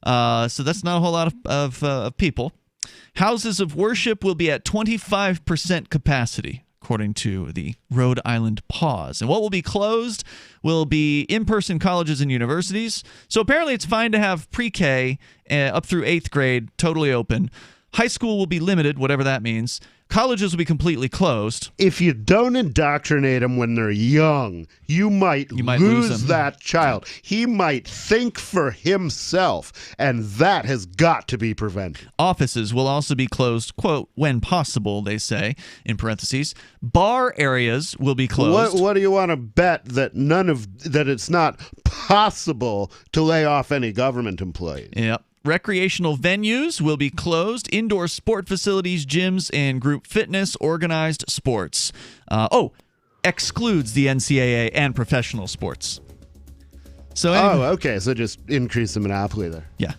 So that's not a whole lot of people. Houses of worship will be at 25% capacity, according to the Rhode Island pause. And what will be closed will be in-person colleges and universities. So apparently it's fine to have pre-K up through 8th grade totally open. High school will be limited, whatever that means. Colleges will be completely closed. If you don't indoctrinate them when they're young, you might lose that child. He might think for himself, and that has got to be prevented. Offices will also be closed, quote, when possible, they say, in parentheses. Bar areas will be closed. What do you want to bet that that it's not possible to lay off any government employees? Yep. Recreational venues will be closed. Indoor sport facilities, gyms, and group fitness, organized sports. Excludes the NCAA and professional sports. So okay. So just increase the monopoly there. Yeah.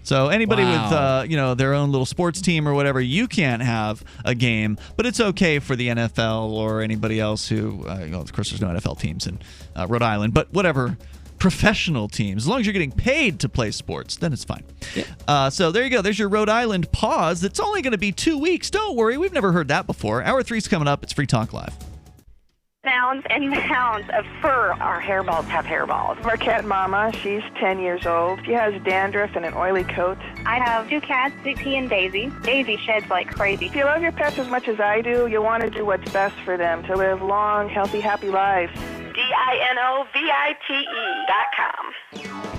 So anybody with their own little sports team or whatever, you can't have a game, but it's okay for the NFL or anybody else who, of course, there's no NFL teams in Rhode Island, but whatever. Professional teams. As long as you're getting paid to play sports, then it's fine. Yeah. So there you go. There's your Rhode Island pause. It's only going to be 2 weeks. Don't worry. We've never heard that before. Hour 3's coming up. It's Free Talk Live. Pounds and pounds of fur. Our hairballs have hairballs. Our cat Mama, she's 10 years old. She has dandruff and an oily coat. I have 2 cats, Dixie and Daisy. Daisy sheds like crazy. If you love your pets as much as I do, you want to do what's best for them to live long, healthy, happy lives. DINOVITE.com.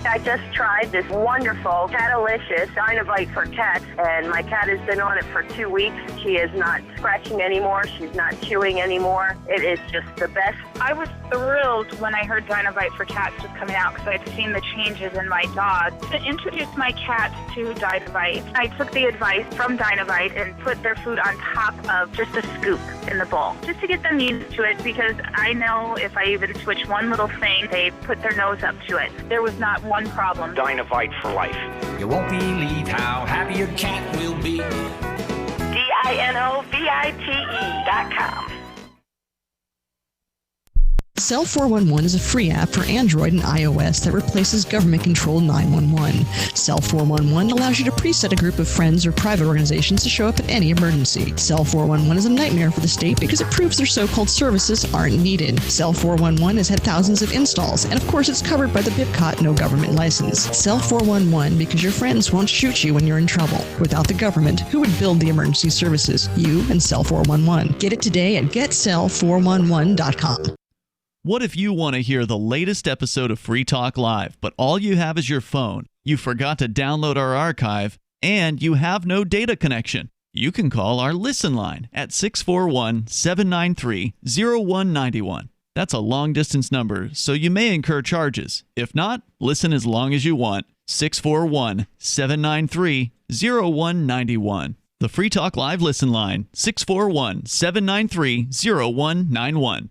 I just tried this wonderful Catalicious Dynavite for cats, and my cat has been on it for 2 weeks. She is not scratching anymore. She's not chewing anymore. It is just the best. I was thrilled when I heard Dynavite for cats was coming out because I'd seen the changes in my dog. To introduce my cat to Dynavite, I took the advice from Dynavite and put their food on top of just a scoop in the bowl, just to get them used to it, because I know if I even switch one little thing, they put their nose up to it. There was not one problem. Dynavite for life. You won't believe how happy your cat will be. DINOVITE.com. Cell 411 is a free app for Android and iOS that replaces government-controlled 911. Cell 411 allows you to preset a group of friends or private organizations to show up at any emergency. Cell 411 is a nightmare for the state because it proves their so-called services aren't needed. Cell 411 has had thousands of installs, and of course it's covered by the BIPCOT no government license. Cell 411 because your friends won't shoot you when you're in trouble. Without the government, who would build the emergency services? You and Cell 411. Get it today at getcell411.com. What if you want to hear the latest episode of Free Talk Live, but all you have is your phone, you forgot to download our archive, and you have no data connection? You can call our Listen line at 641-793-0191. That's a long-distance number, so you may incur charges. If not, listen as long as you want. 641-793-0191. The Free Talk Live Listen line, 641-793-0191.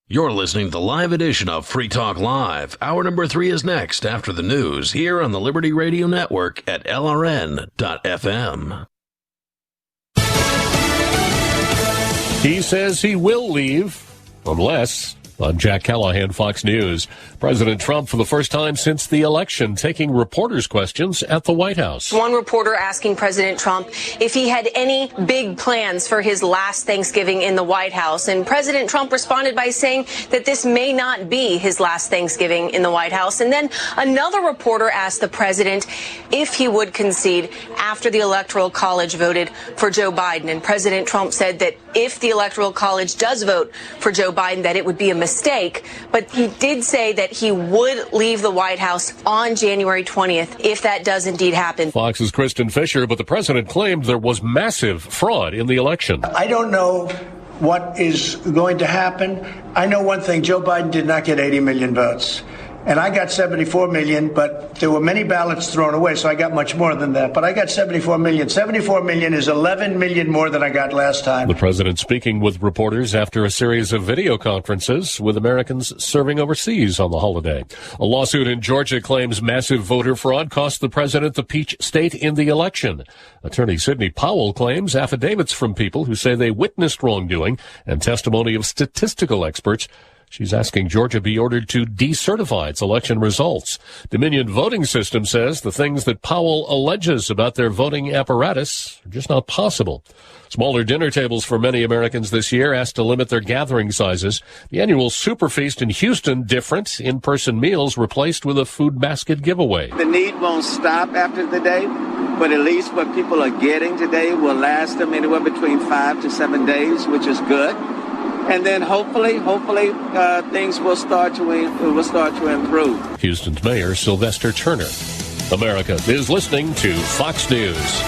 You're listening to the live edition of Free Talk Live. Hour number 3 is next after the news here on the Liberty Radio Network at LRN.FM. He says he will leave unless... I'm Jack Callahan, Fox News. President Trump, for the first time since the election, taking reporters' questions at the White House. One reporter asking President Trump if he had any big plans for his last Thanksgiving in the White House. And President Trump responded by saying that this may not be his last Thanksgiving in the White House. And then another reporter asked the president if he would concede after the Electoral College voted for Joe Biden. And President Trump said that if the Electoral College does vote for Joe Biden, that it would be a mistake. But he did say that he would leave the White House on January 20th if that does indeed happen. Fox's Kristen Fisher, but the president claimed there was massive fraud in the election. I don't know what is going to happen. I know one thing, Joe Biden did not get 80 million votes. And I got 74 million, but there were many ballots thrown away, so I got much more than that. But I got 74 million. 74 million is 11 million more than I got last time. The president speaking with reporters after a series of video conferences with Americans serving overseas on the holiday. A lawsuit in Georgia claims massive voter fraud cost the president the peach state in the election. Attorney Sidney Powell claims affidavits from people who say they witnessed wrongdoing and testimony of statistical experts. She's asking Georgia be ordered to decertify its election results. Dominion Voting System says the things that Powell alleges about their voting apparatus are just not possible. Smaller dinner tables for many Americans this year asked to limit their gathering sizes. The annual Super Feast in Houston different. In-person meals replaced with a food basket giveaway. The need won't stop after the day, but at least what people are getting today will last them anywhere between 5 to 7 days, which is good. And then hopefully, things will start to improve. Houston's Mayor Sylvester Turner. America is listening to Fox News.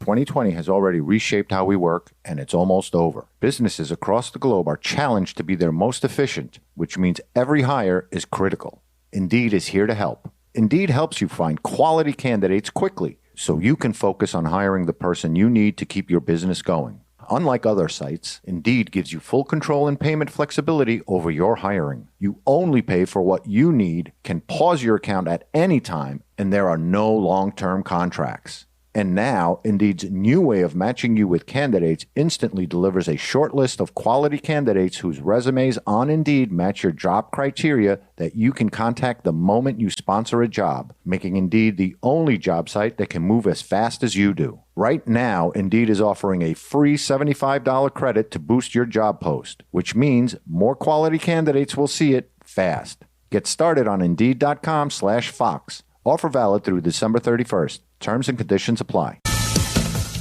2020 has already reshaped how we work, and it's almost over. Businesses across the globe are challenged to be their most efficient, which means every hire is critical. Indeed is here to help. Indeed helps you find quality candidates quickly, so you can focus on hiring the person you need to keep your business going. Unlike other sites, Indeed gives you full control and payment flexibility over your hiring. You only pay for what you need, can pause your account at any time, and there are no long-term contracts. And now, Indeed's new way of matching you with candidates instantly delivers a short list of quality candidates whose resumes on Indeed match your job criteria that you can contact the moment you sponsor a job, making Indeed the only job site that can move as fast as you do. Right now, Indeed is offering a free $75 credit to boost your job post, which means more quality candidates will see it fast. Get started on Indeed.com/Fox. Offer valid through December 31st. Terms and conditions apply.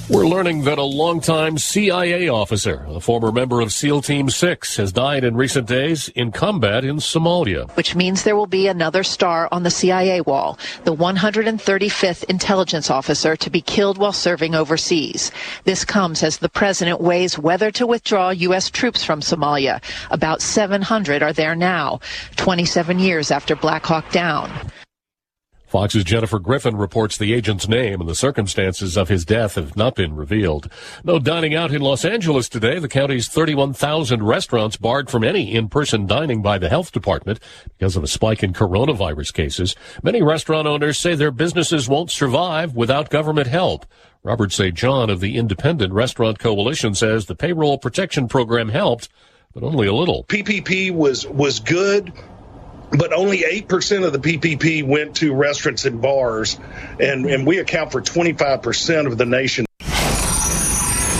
We're learning that a longtime CIA officer, a former member of SEAL Team 6, has died in recent days in combat in Somalia. Which means there will be another star on the CIA wall, the 135th intelligence officer to be killed while serving overseas. This comes as the president weighs whether to withdraw U.S. troops from Somalia. About 700 are there now, 27 years after Black Hawk Down. Fox's Jennifer Griffin reports the agent's name and the circumstances of his death have not been revealed. No dining out in Los Angeles today. The county's 31,000 restaurants barred from any in-person dining by the health department because of a spike in coronavirus cases. Many restaurant owners say their businesses won't survive without government help. Robert St. John of the Independent Restaurant Coalition says the payroll protection program helped, but only a little. PPP was good, but only 8% of the PPP went to restaurants and bars, and we account for 25% of the nation.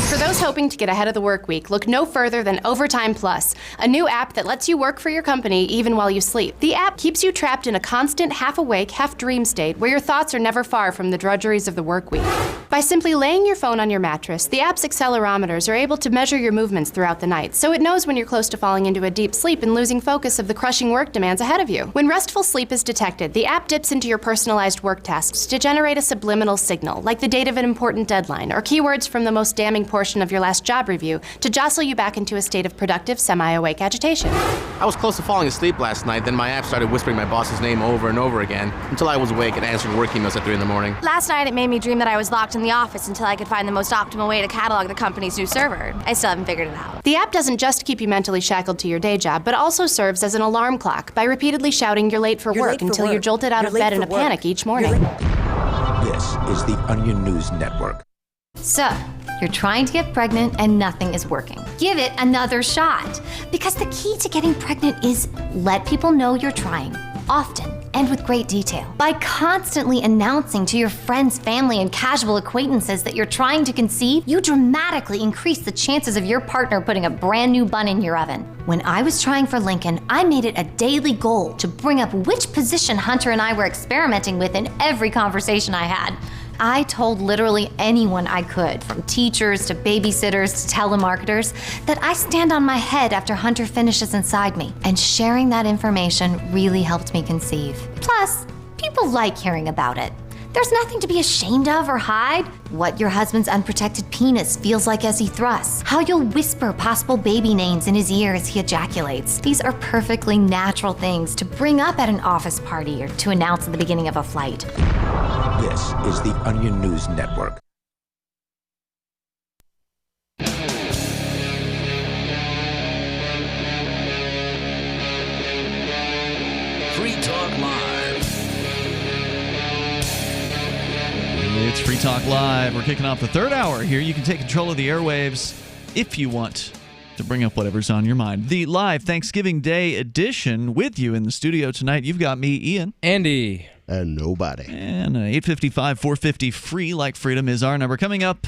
For those hoping to get ahead of the work week, look no further than Overtime Plus, a new app that lets you work for your company even while you sleep. The app keeps you trapped in a constant half-awake, half-dream state where your thoughts are never far from the drudgeries of the work week. By simply laying your phone on your mattress, the app's accelerometers are able to measure your movements throughout the night, so it knows when you're close to falling into a deep sleep and losing focus of the crushing work demands ahead of you. When restful sleep is detected, the app dips into your personalized work tasks to generate a subliminal signal, like the date of an important deadline or keywords from the most damning portion of your last job review, to jostle you back into a state of productive, semi-awake agitation. I was close to falling asleep last night, then my app started whispering my boss's name over and over again until I was awake and answering work emails at 3 in the morning. Last night it made me dream that I was locked in the office until I could find the most optimal way to catalog the company's new server. I still haven't figured it out. The app doesn't just keep you mentally shackled to your day job, but also serves as an alarm clock by repeatedly shouting you're late for work until you're jolted out of bed in a panic each morning. This is the Onion News Network. So, you're trying to get pregnant and nothing is working. Give it another shot. Because the key to getting pregnant is let people know you're trying, often and with great detail. By constantly announcing to your friends, family, and casual acquaintances that you're trying to conceive, you dramatically increase the chances of your partner putting a brand new bun in your oven. When I was trying for Lincoln, I made it a daily goal to bring up which position Hunter and I were experimenting with in every conversation I had. I told literally anyone I could, from teachers to babysitters to telemarketers, that I stand on my head after Hunter finishes inside me. And sharing that information really helped me conceive. Plus, people like hearing about it. There's nothing to be ashamed of or hide. What your husband's unprotected penis feels like as he thrusts. How you'll whisper possible baby names in his ear as he ejaculates. These are perfectly natural things to bring up at an office party or to announce at the beginning of a flight. This is the Onion News Network. Free Talk Live. It's Free Talk Live. We're kicking off the third hour here. You can take control of the airwaves if you want to bring up whatever's on your mind. The live Thanksgiving Day edition with you in the studio tonight. You've got me, Ian. Andy. And nobody. And 855-450 free like freedom is our number. Coming up,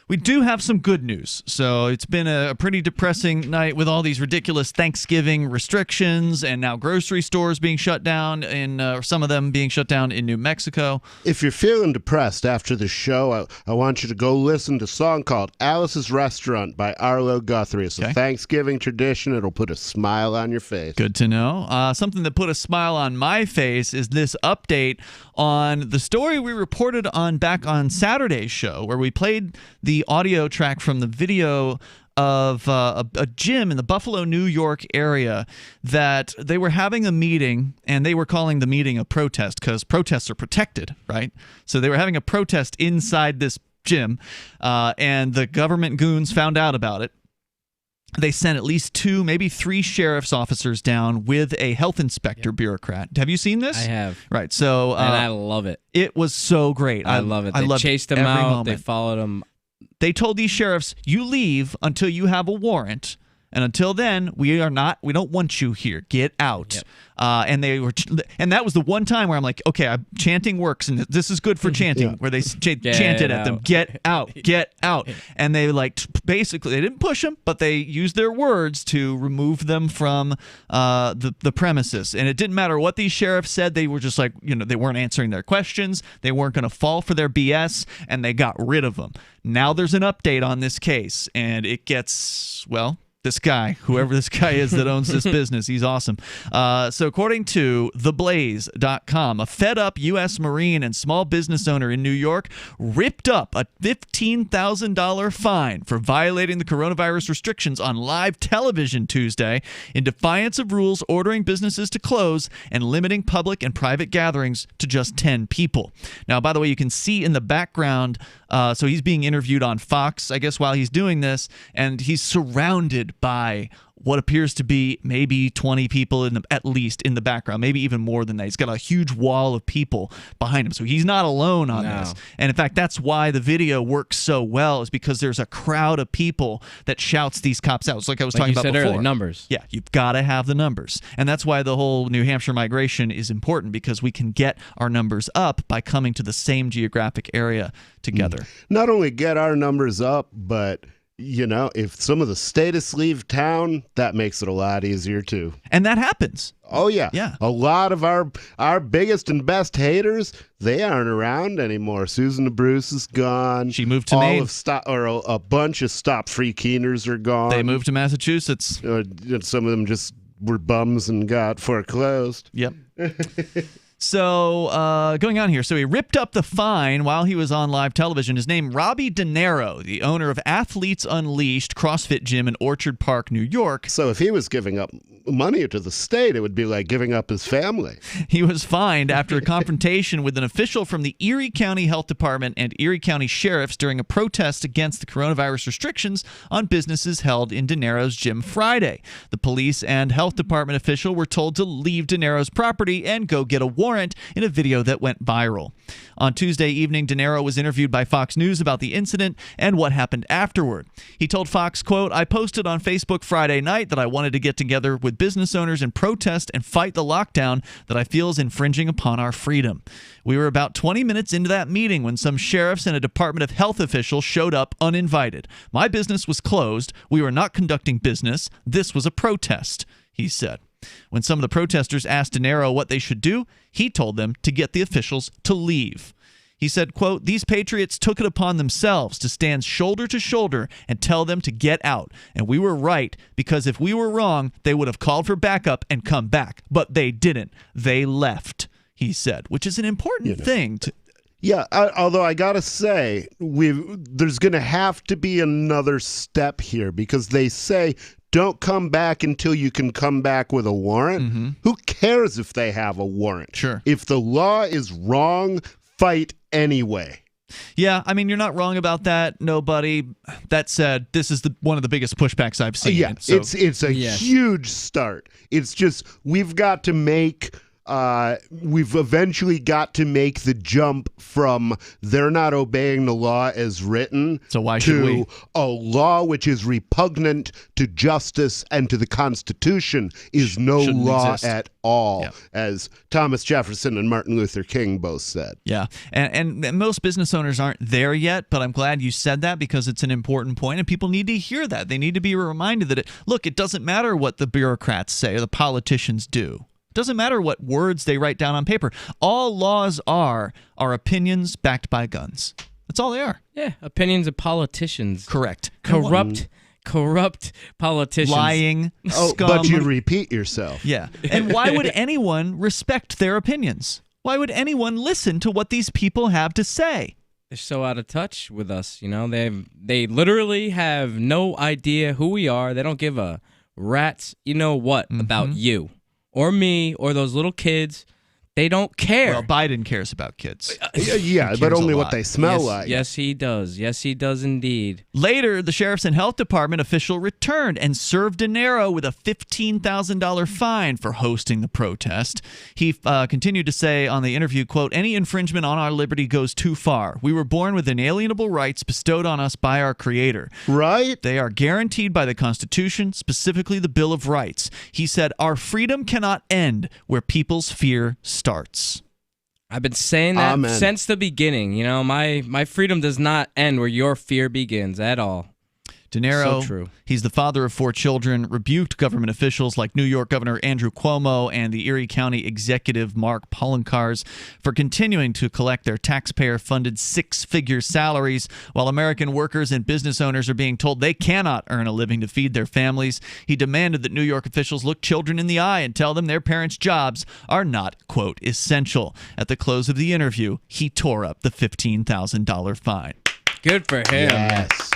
we do have some good news. So it's been a pretty depressing night with all these ridiculous Thanksgiving restrictions and now grocery stores being shut down, or some of them being shut down in New Mexico. If you're feeling depressed after the show, I want you to go listen to a song called Alice's Restaurant by Arlo Guthrie. It's a Thanksgiving tradition. It'll put a smile on your face. Good to know. Something that put a smile on my face is this update on the story we reported on back on Saturday's show, where we played the audio track from the video of a gym in the Buffalo, New York area that they were having a meeting, and they were calling the meeting a protest because protests are protected, right? So they were having a protest inside this gym, and the government goons found out about it. They sent at least 2, maybe 3 sheriff's officers down with a health inspector bureaucrat. Have you seen this? I have. Right. So, and I love it. It was so great. I love it. They chased him out. They followed him. They told these sheriffs, you leave until you have a warrant, And until then, we don't want you here. Get out. Yep. And that was the one time where I'm like, okay, chanting works, and this is good for chanting. Where they chanted at them, get out, get out, and they basically they didn't push them, but they used their words to remove them from the premises. And it didn't matter what these sheriffs said; they were just like, they weren't answering their questions, they weren't going to fall for their BS, and they got rid of them. Now there's an update on this case, and it gets this guy, whoever this guy is that owns this business, he's awesome. So according to theblaze.com, a fed-up U.S. Marine and small business owner in New York ripped up a $15,000 fine for violating the coronavirus restrictions on live television Tuesday in defiance of rules ordering businesses to close and limiting public and private gatherings to just 10 people. Now, by the way, you can see in the background, so he's being interviewed on Fox, I guess, while he's doing this, and he's surrounded by what appears to be maybe 20 people at least in the background, maybe even more than that. He's got a huge wall of people behind him, so he's not alone on this. And in fact, that's why the video works so well, is because there's a crowd of people that shouts these cops out. It's like I was talking about before. Earlier, numbers. Yeah, you've got to have the numbers. And that's why the whole New Hampshire migration is important, because we can get our numbers up by coming to the same geographic area together. Not only get our numbers up, but if some of the statists leave town, that makes it a lot easier too. And that happens. Oh yeah. Yeah. A lot of our biggest and best haters, they aren't around anymore. Susan Bruce is gone. She moved to Maine. A bunch of Stop Free Keeners are gone. They moved to Massachusetts. Some of them just were bums and got foreclosed. Yep. So, going on here. So he ripped up the fine while he was on live television. His name, Robbie De Niro, the owner of Athletes Unleashed CrossFit Gym in Orchard Park, New York. So if he was giving up money to the state, it would be like giving up his family. He was fined after a confrontation with an official from the Erie County Health Department and Erie County Sheriffs during a protest against the coronavirus restrictions on businesses held in De Niro's gym Friday. The police and health department official were told to leave De Niro's property and go get a warrant in a video that went viral. On Tuesday evening, De Niro was interviewed by Fox News about the incident and what happened afterward. He told Fox, quote, "I posted on Facebook Friday night that I wanted to get together with business owners and protest and fight the lockdown that I feel is infringing upon our freedom. We were about 20 minutes into that meeting when some sheriffs and a Department of Health official showed up uninvited. My business was closed. We were not conducting business. This was a protest," he said. When some of the protesters asked De Niro what they should do, he told them to get the officials to leave. He said, quote, "These patriots took it upon themselves to stand shoulder to shoulder and tell them to get out. And we were right, because if we were wrong, they would have called for backup and come back. But they didn't. They left," he said, which is an important thing to... Yeah, although I gotta say, there's going to have to be another step here, because they say don't come back until you can come back with a warrant. Mm-hmm. Who cares if they have a warrant? Sure. If the law is wrong, fight anyway. Yeah, I mean, you're not wrong about that. Nobody. That said, this is one of the biggest pushbacks I've seen. Yeah, so, it's a huge start. It's just we've eventually got to make the jump from they're not obeying the law as written to a law which is repugnant to justice and to the Constitution is no law at all, as Thomas Jefferson and Martin Luther King both said. Yeah, and most business owners aren't there yet, but I'm glad you said that, because it's an important point, and people need to hear that. They need to be reminded that, it doesn't matter what the bureaucrats say or the politicians do. Doesn't matter what words they write down on paper. All laws are opinions backed by guns. That's all they are. Yeah, opinions of politicians. Correct. Corrupt politicians. Lying, scum. But you repeat yourself. Yeah. And why would anyone respect their opinions? Why would anyone listen to what these people have to say? They're so out of touch with us, They literally have no idea who we are. They don't give a rat's about you. Or me, or those little kids They don't care. Well, Biden cares about kids. Yeah, but only what they smell like. Yes, he does. Yes, he does indeed. Later, the Sheriff's and Health Department official returned and served De Niro with a $15,000 fine for hosting the protest. He continued to say on the interview, quote, "Any infringement on our liberty goes too far. We were born with inalienable rights bestowed on us by our Creator. Right? They are guaranteed by the Constitution, specifically the Bill of Rights." He said, "Our freedom cannot end where people's fear starts." I've been saying that Amen. since the beginning. You know, my freedom does not end where your fear begins at all. De Niro, So true. He's the father of 4 children, rebuked government officials like New York Governor Andrew Cuomo and the Erie County Executive Mark Poloncarz for continuing to collect their taxpayer-funded 6-figure salaries while American workers and business owners are being told they cannot earn a living to feed their families. He demanded that New York officials look children in the eye and tell them their parents' jobs are not, quote, essential. At the close of the interview, he tore up the $15,000 fine. Good for him. Yes.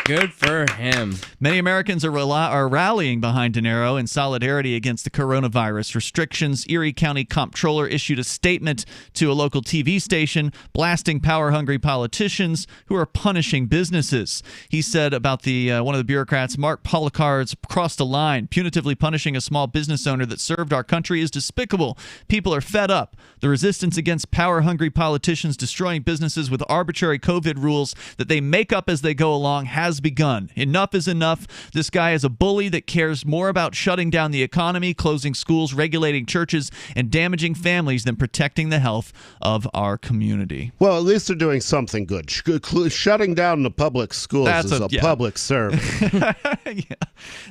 Good for him. Many Americans are rallying behind De Niro in solidarity against the coronavirus restrictions. Erie County Comptroller issued a statement to a local TV station blasting power-hungry politicians who are punishing businesses. He said about one of the bureaucrats, Mark Poloncarz, crossed a line. Punitively punishing a small business owner that served our country is despicable. People are fed up. The resistance against power-hungry politicians destroying businesses with arbitrary COVID rules that they make up as they go along has begun. Enough is enough. This guy is a bully that cares more about shutting down the economy, closing schools, regulating churches, and damaging families than protecting the health of our community. Well, at least they're doing something good. Shutting down the public schools is a public service. Yeah.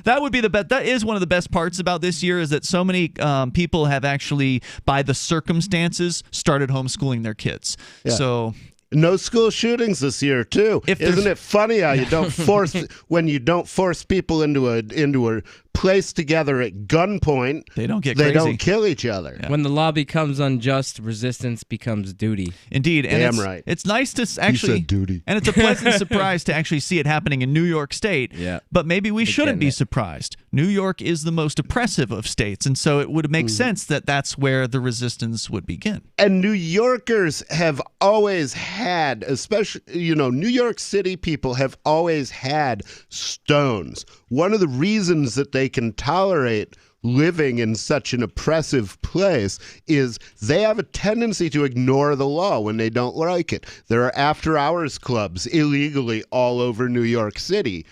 That would be the best. That is one of the best parts about this year is that so many people have actually, by the circumstances, started homeschooling their kids. Yeah. So no school shootings this year too. Isn't it funny how you don't force when you don't force people into a place together at gunpoint? They don't get They crazy. don't kill each other. Yeah. When the law becomes unjust, resistance becomes duty. Indeed, and Damn it's, right. it's nice to actually, He said duty. And it's a pleasant surprise to actually see it happening in New York State. Yeah. But maybe we shouldn't be it. surprised. New York is the most oppressive of states, and so it would make sense that that's where the resistance would begin. And New Yorkers have always had, especially, New York City people have always had stones. One of the reasons that they can tolerate living in such an oppressive place is they have a tendency to ignore the law when they don't like it. There are after-hours clubs illegally all over New York City.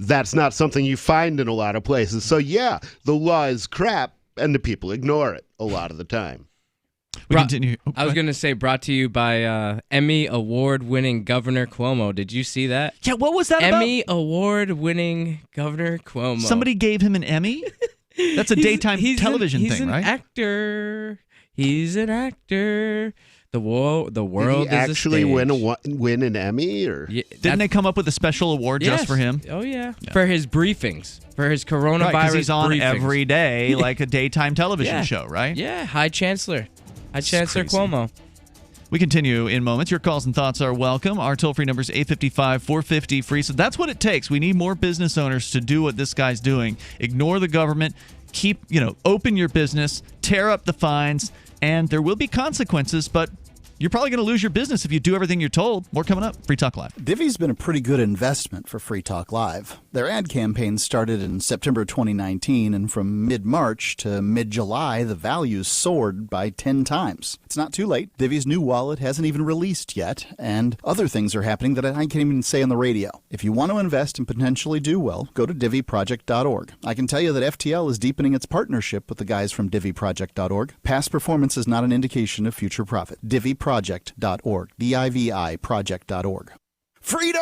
That's not something you find in a lot of places. So, yeah, the law is crap, and the people ignore it a lot of the time. We continue. I was going to say brought to you by Emmy Award-winning Governor Cuomo. Did you see that? Yeah, what was that Emmy Award-winning Governor Cuomo. Somebody gave him an Emmy? That's a daytime television thing, right? He's an actor. He's an actor. The world Did he is actually a stage. win an Emmy? Or Didn't they come up with a special award just for him? Oh, yeah. For his briefings. For his coronavirus Because he's on briefings. every day like a daytime television show, right? Yeah, High Chancellor. High Chancellor Cuomo. We continue in moments. Your calls and thoughts are welcome. Our toll-free number is 855-450-FREE. So that's what it takes. We need more business owners to do what this guy's doing. Ignore the government. Open your business. Tear up the fines. And there will be consequences, but you're probably going to lose your business if you do everything you're told. More coming up. Free Talk Live. Divvy's been a pretty good investment for Free Talk Live. Their ad campaign started in September 2019, and from mid-March to mid-July, the values soared by 10 times. It's not too late. Divvy's new wallet hasn't even released yet, and other things are happening that I can't even say on the radio. If you want to invest and potentially do well, go to DivvyProject.org. I can tell you that FTL is deepening its partnership with the guys from DivvyProject.org. Past performance is not an indication of future profit. DivvyProject.org. D-I-V-I Project.org. Freedom!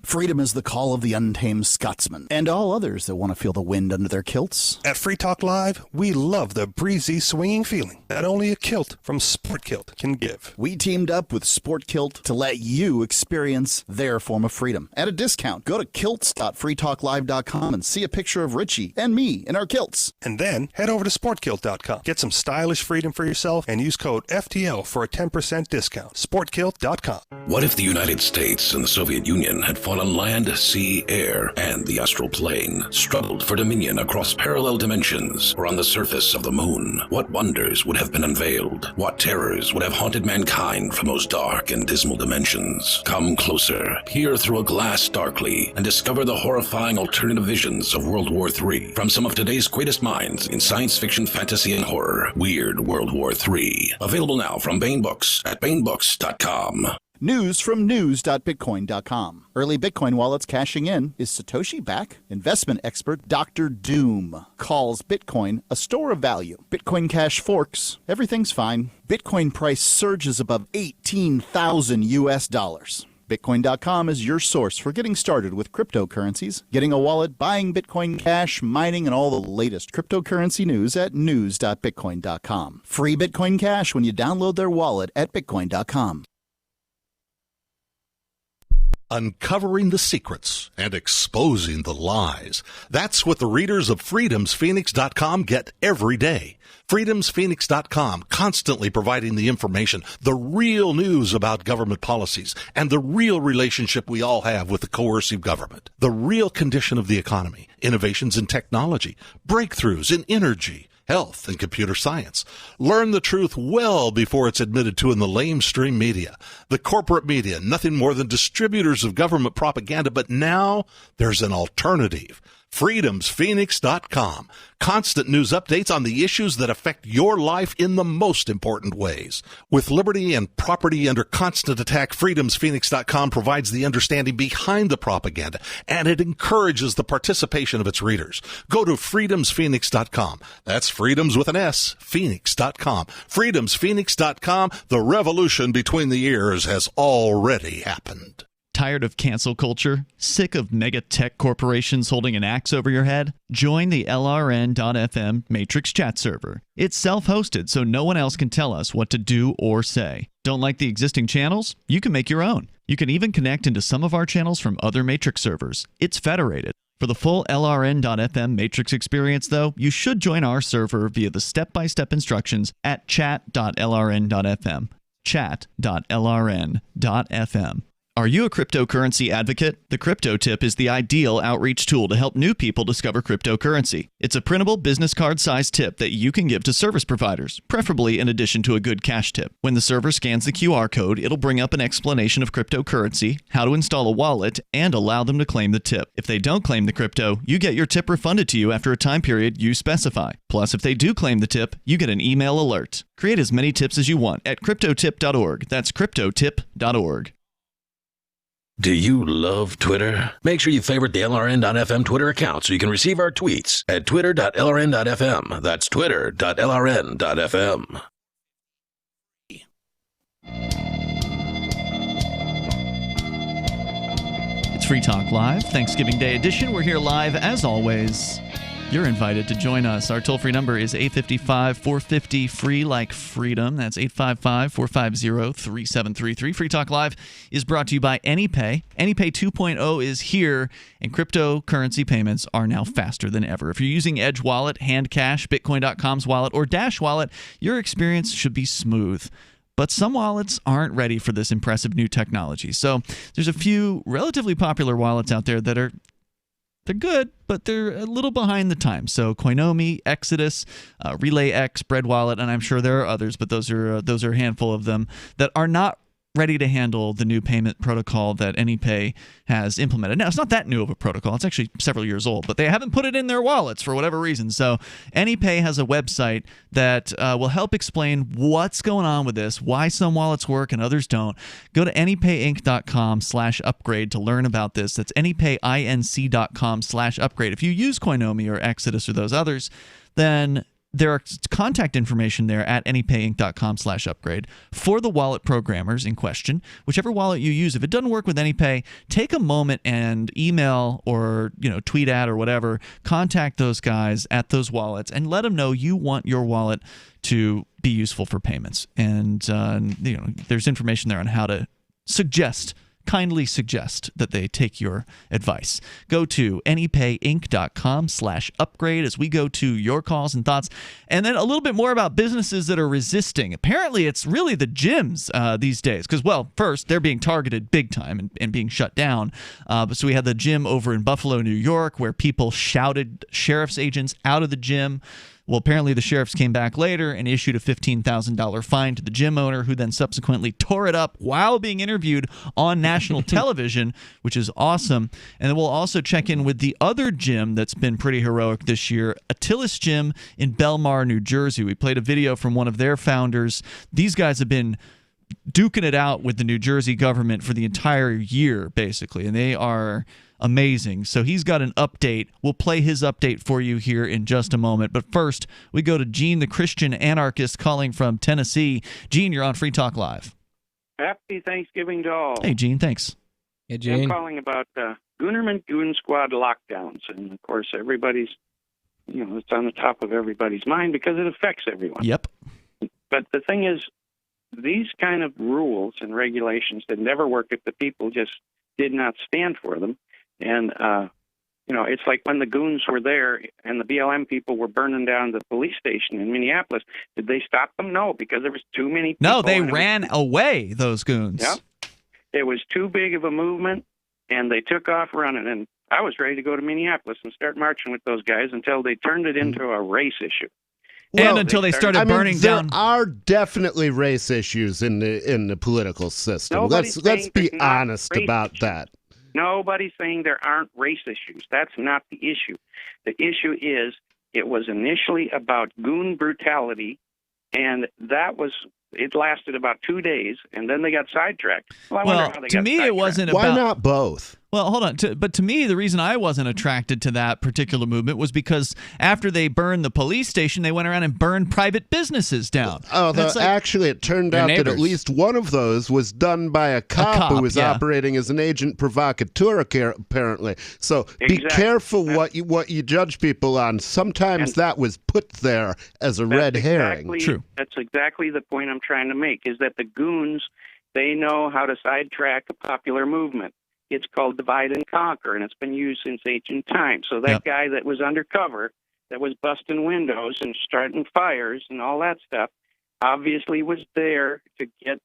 Freedom is the call of the untamed Scotsman and all others that want to feel the wind under their kilts. At Free Talk Live, we love the breezy, swinging feeling that only a kilt from Sport Kilt can give. We teamed up with Sport Kilt to let you experience their form of freedom at a discount. Go to kilts.freetalklive.com and see a picture of Richie and me in our kilts. And then head over to sportkilt.com. Get some stylish freedom for yourself and use code FTL for a 10% discount. Sportkilt.com. What if the United States and the Soviet Union had fought on land, sea, air, and the astral plane, struggled for dominion across parallel dimensions or on the surface of the moon, what wonders would have been unveiled? What terrors would have haunted mankind from those dark and dismal dimensions? Come closer, peer through a glass darkly, and discover the horrifying alternative visions of World War III from some of today's greatest minds in science fiction, fantasy, and horror. Weird World War III. Available now from Baen Books at baenbooks.com. News from news.bitcoin.com. Early Bitcoin wallets cashing in. Is Satoshi back? Investment expert Dr. Doom calls Bitcoin a store of value. Bitcoin Cash forks. Everything's fine. Bitcoin price surges above 18,000 US dollars. Bitcoin.com is your source for getting started with cryptocurrencies, getting a wallet, buying Bitcoin Cash, mining, and all the latest cryptocurrency news at news.bitcoin.com. Free Bitcoin Cash when you download their wallet at bitcoin.com. Uncovering the secrets and exposing the lies. That's what the readers of freedomsphoenix.com get every day. Freedomsphoenix.com, constantly providing the information, the real news about government policies, and the real relationship we all have with the coercive government. The real condition of the economy, innovations in technology, breakthroughs in energy, health, and computer science. Learn the truth well before it's admitted to in the lamestream media. The corporate media, nothing more than distributors of government propaganda, but now there's an alternative. freedomsphoenix.com. Constant news updates on the issues that affect your life in the most important ways. With liberty and property under constant attack, freedomsphoenix.com provides the understanding behind the propaganda, and it encourages the participation of its readers. Go to freedomsphoenix.com. That's freedoms with an S, phoenix.com. freedomsphoenix.com. The revolution between the ears has already happened. Tired of cancel culture? Sick of mega tech corporations holding an axe over your head? Join the LRN.FM Matrix chat server. It's self-hosted, so no one else can tell us what to do or say. Don't like the existing channels? You can make your own. You can even connect into some of our channels from other Matrix servers. It's federated. For the full LRN.FM Matrix experience, though, you should join our server via the step-by-step instructions at chat.lrn.fm. Chat.lrn.fm. Are you a cryptocurrency advocate? The Crypto Tip is the ideal outreach tool to help new people discover cryptocurrency. It's a printable business card-sized tip that you can give to service providers, preferably in addition to a good cash tip. When the server scans the QR code, it'll bring up an explanation of cryptocurrency, how to install a wallet, and allow them to claim the tip. If they don't claim the crypto, you get your tip refunded to you after a time period you specify. Plus, if they do claim the tip, you get an email alert. Create as many tips as you want at cryptotip.org. That's cryptotip.org. Do you love Twitter? Make sure you favorite the LRN.FM Twitter account so you can receive our tweets at twitter.lrn.fm. That's twitter.lrn.fm. It's Free Talk Live, Thanksgiving Day edition. We're here live as always. You're invited to join us. Our toll-free number is 855-450-FREE like freedom. That's 855-450-3733. Free Talk Live is brought to you by AnyPay. AnyPay 2.0 is here, and cryptocurrency payments are now faster than ever. If you're using Edge Wallet, Handcash, Bitcoin.com's wallet, or Dash Wallet, your experience should be smooth. But some wallets aren't ready for this impressive new technology. So there's a few relatively popular wallets out there that they're good, but they're a little behind the times. So Coinomi, Exodus, RelayX, Bread Wallet, and I'm sure there are others, but those are a handful of them that are not ready to handle the new payment protocol that AnyPay has implemented. Now, it's not that new of a protocol. It's actually several years old, but they haven't put it in their wallets for whatever reason. So AnyPay has a website that will help explain what's going on with this, why some wallets work and others don't. Go to anypayinc.com/upgrade to learn about this. That's anypayinc.com/upgrade. If you use Coinomi or Exodus or those others, then there are contact information there at anypayinc.com/upgrade for the wallet programmers in question. Whichever wallet you use, if it doesn't work with AnyPay, take a moment and email or tweet at or whatever, contact those guys at those wallets and let them know you want your wallet to be useful for payments. And there's information there on how to suggest kindly suggest that they take your advice. Go to anypayinc.com/upgrade as we go to your calls and thoughts. And then a little bit more about businesses that are resisting. Apparently, it's really the gyms these days because, well, first, they're being targeted big time and being shut down. So we had the gym over in Buffalo, New York, where people shouted sheriff's agents out of the gym. Well, apparently the sheriffs came back later and issued a $15,000 fine to the gym owner, who then subsequently tore it up while being interviewed on national television, which is awesome. And then we'll also check in with the other gym that's been pretty heroic this year, Atilis Gym in Belmar, New Jersey. We played a video from one of their founders. These guys have been duking it out with the New Jersey government for the entire year, basically, and they are amazing. So he's got an update. We'll play his update for you here in just a moment. But first, we go to Gene, the Christian anarchist, calling from Tennessee. Gene, you're on Free Talk Live. Happy Thanksgiving to all. Hey, Gene, thanks. Hey, Gene. I'm calling about Goonerman Goon Squad lockdowns. And, of course, everybody's, it's on the top of everybody's mind because it affects everyone. Yep. But the thing is, these kind of rules and regulations that never work if the people just did not stand for them. And, it's like when the goons were there and the BLM people were burning down the police station in Minneapolis. Did they stop them? No, because there was too many people. No, they ran away, those goons. Yeah. It was too big of a movement, and they took off running. And I was ready to go to Minneapolis and start marching with those guys until they turned it into a race issue. Well, and until they started burning down. There are definitely race issues in the political system. Let's be honest about that. Nobody's saying there aren't race issues. That's not the issue. The issue is it was initially about goon brutality, and it lasted about 2 days, and then they got sidetracked. Well, to me, it wasn't about... Why not both? Well, hold on. But to me, the reason I wasn't attracted to that particular movement was because after they burned the police station, they went around and burned private businesses down. Actually, it turned out that at least one of those was done by a cop who was operating as an agent provocateur, apparently. So be careful what you judge people on. Sometimes that was put there as a red herring. True. That's exactly the point I'm trying to make, is that the goons, they know how to sidetrack a popular movement. It's called divide and conquer, and it's been used since ancient times. So that guy that was undercover, that was busting windows and starting fires and all that stuff, obviously was there to get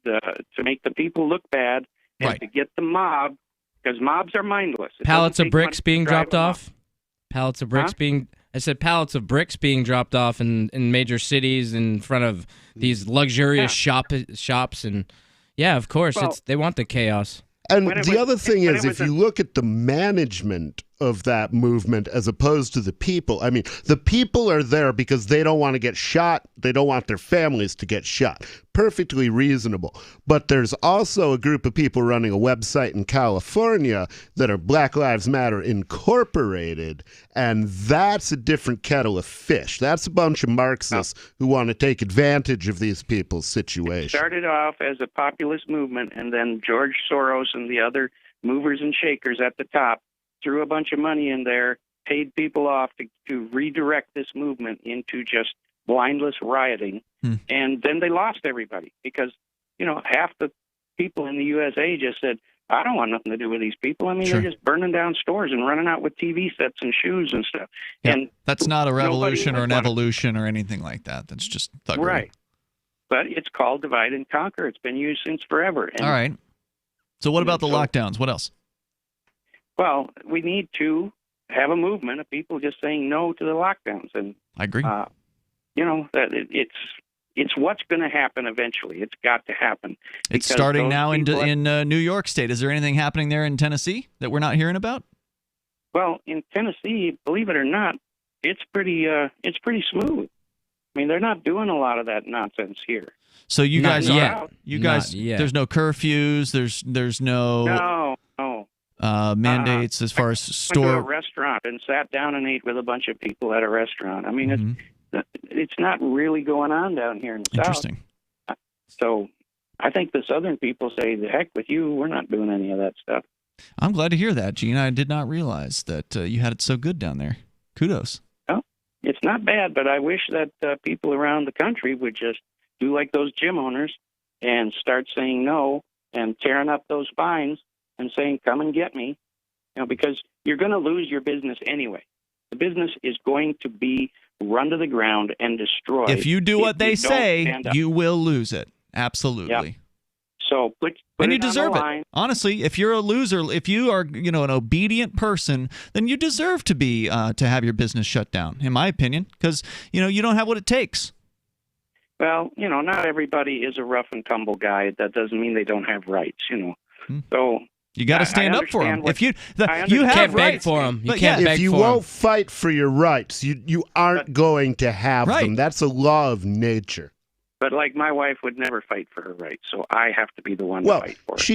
to make the people look bad and to get the mob, because mobs are mindless. Pallets of bricks being dropped off. Pallets of bricks being. I said pallets of bricks being dropped off in major cities in front of these luxurious shops, and of course, they want the chaos. And the other thing is, if you look at the management of that movement as opposed to the people, I mean, the people are there because they don't want to get shot. They don't want their families to get shot. Perfectly reasonable. But there's also a group of people running a website in California that are Black Lives Matter Incorporated, and that's a different kettle of fish. That's a bunch of Marxists who want to take advantage of these people's situation. It started off as a populist movement, and then George Soros and the other movers and shakers at the top threw a bunch of money in there, paid people off to redirect this movement into just blindless rioting. And then they lost everybody because, half the people in the USA just said, I don't want nothing to do with these people. I mean, they're just burning down stores and running out with TV sets and shoes and stuff. Yeah, and that's not a revolution or an evolution or anything like that. That's just thuggery. Right. But it's called divide and conquer. It's been used since forever. And, all right. So what about the lockdowns? What else? Well, we need to have a movement of people just saying no to the lockdowns. And I agree. That it's what's going to happen eventually. It's got to happen. It's starting now in New York State. Is there anything happening there in Tennessee that we're not hearing about? Well, in Tennessee, believe it or not, it's pretty smooth. I mean, they're not doing a lot of that nonsense here. So you guys, there's no curfews. There's no mandates as far as store. Went to a restaurant and sat down and ate with a bunch of people at a restaurant. I mean, it's not really going on down here in the Interesting. South. So I think the Southern people say, the heck with you, we're not doing any of that stuff. I'm glad to hear that, Gene. I did not realize that you had it so good down there. Kudos. Well, it's not bad, but I wish that people around the country would just do like those gym owners and start saying no and tearing up those fines and saying, come and get me, because you're going to lose your business anyway. The business is going to be run to the ground and destroyed. If you do what they say, you will lose it. Absolutely. Yep. So put and you it on deserve the it. line. Honestly, if you're a loser, if you are, an obedient person, then you deserve to be to have your business shut down, in my opinion, because you don't have what it takes. Well, not everybody is a rough and tumble guy. That doesn't mean they don't have rights. So you got to stand up for them. If you have can't rights beg for them. You but can't yeah, beg If you for won't 'em. fight for your rights, you aren't going to have them. That's a law of nature. But like my wife would never fight for her rights, so I have to be the one Well, to fight for it.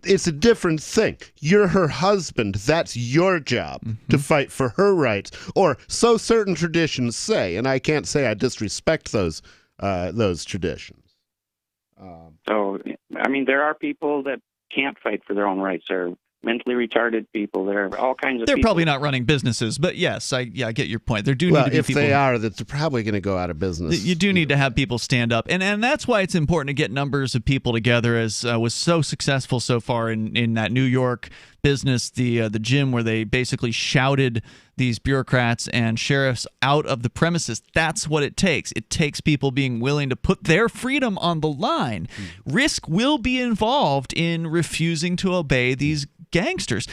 it's a different thing. You're her husband. That's your job to fight for her rights, or so certain traditions say. And I can't say I disrespect those traditions. So, there are people that can't fight for their own rights. There are mentally retarded people. There are all kinds of They're people. probably not running businesses, but yes, I get your point. There do need Well, to be if people. they are, that they're probably going to go out of business. You do need to have people stand up, and that's why it's important to get numbers of people together, as was so successful so far in that New York business, the gym, where they basically shouted these bureaucrats and sheriffs out of the premises. That's what it takes. It takes people being willing to put their freedom on the line. Risk will be involved in refusing to obey these gangsters.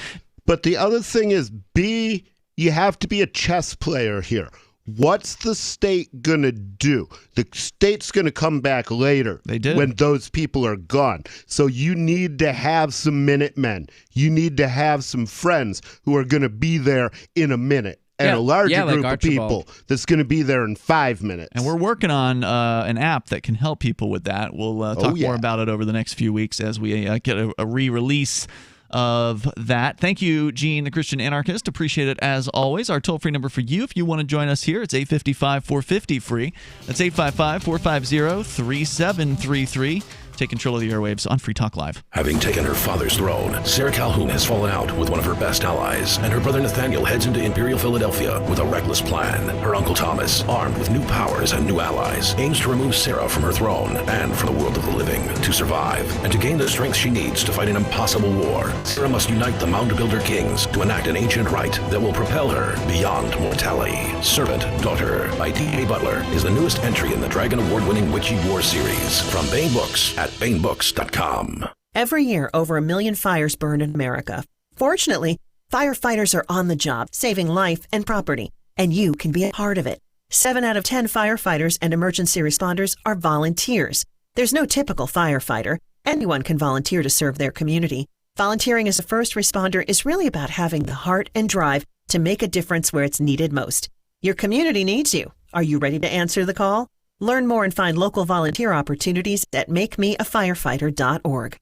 But the other thing is, you have to be a chess player here. What's the state going to do? The state's going to come back later. They did. When those people are gone. So you need to have some Minutemen. You need to have some friends who are going to be there in a minute. And a larger like group of Archibald. people that's going to be there in 5 minutes. And we're working on an app that can help people with that. We'll talk more about it over the next few weeks as we get a re-release of that. Thank you, Gene, the Christian Anarchist. Appreciate it as always. Our toll-free number for you, if you want to join us here, it's 855-450-FREE. That's 855-450-3733. Take control of the airwaves on Free Talk Live. Having taken her father's throne, Sarah Calhoun has fallen out with one of her best allies, and her brother Nathaniel heads into Imperial Philadelphia with a reckless plan. Her uncle Thomas, armed with new powers and new allies, aims to remove Sarah from her throne and from the world of the living. To survive and to gain the strength she needs to fight an impossible war, Sarah must unite the Mound Builder Kings to enact an ancient rite that will propel her beyond mortality. Servant Daughter by D.A. Butler is the newest entry in the Dragon Award-winning Witchy War series from Bain Books at BainBooks.com. Every year, over 1 million fires burn in America. Fortunately, firefighters are on the job, saving life and property, and you can be a part of it. 7 out of 10 firefighters and emergency responders are volunteers. There's no typical firefighter. Anyone can volunteer to serve their community. Volunteering as a first responder is really about having the heart and drive to make a difference where it's needed most. Your community needs you. Are you ready to answer the call? Learn more and find local volunteer opportunities at makemeafirefighter.org.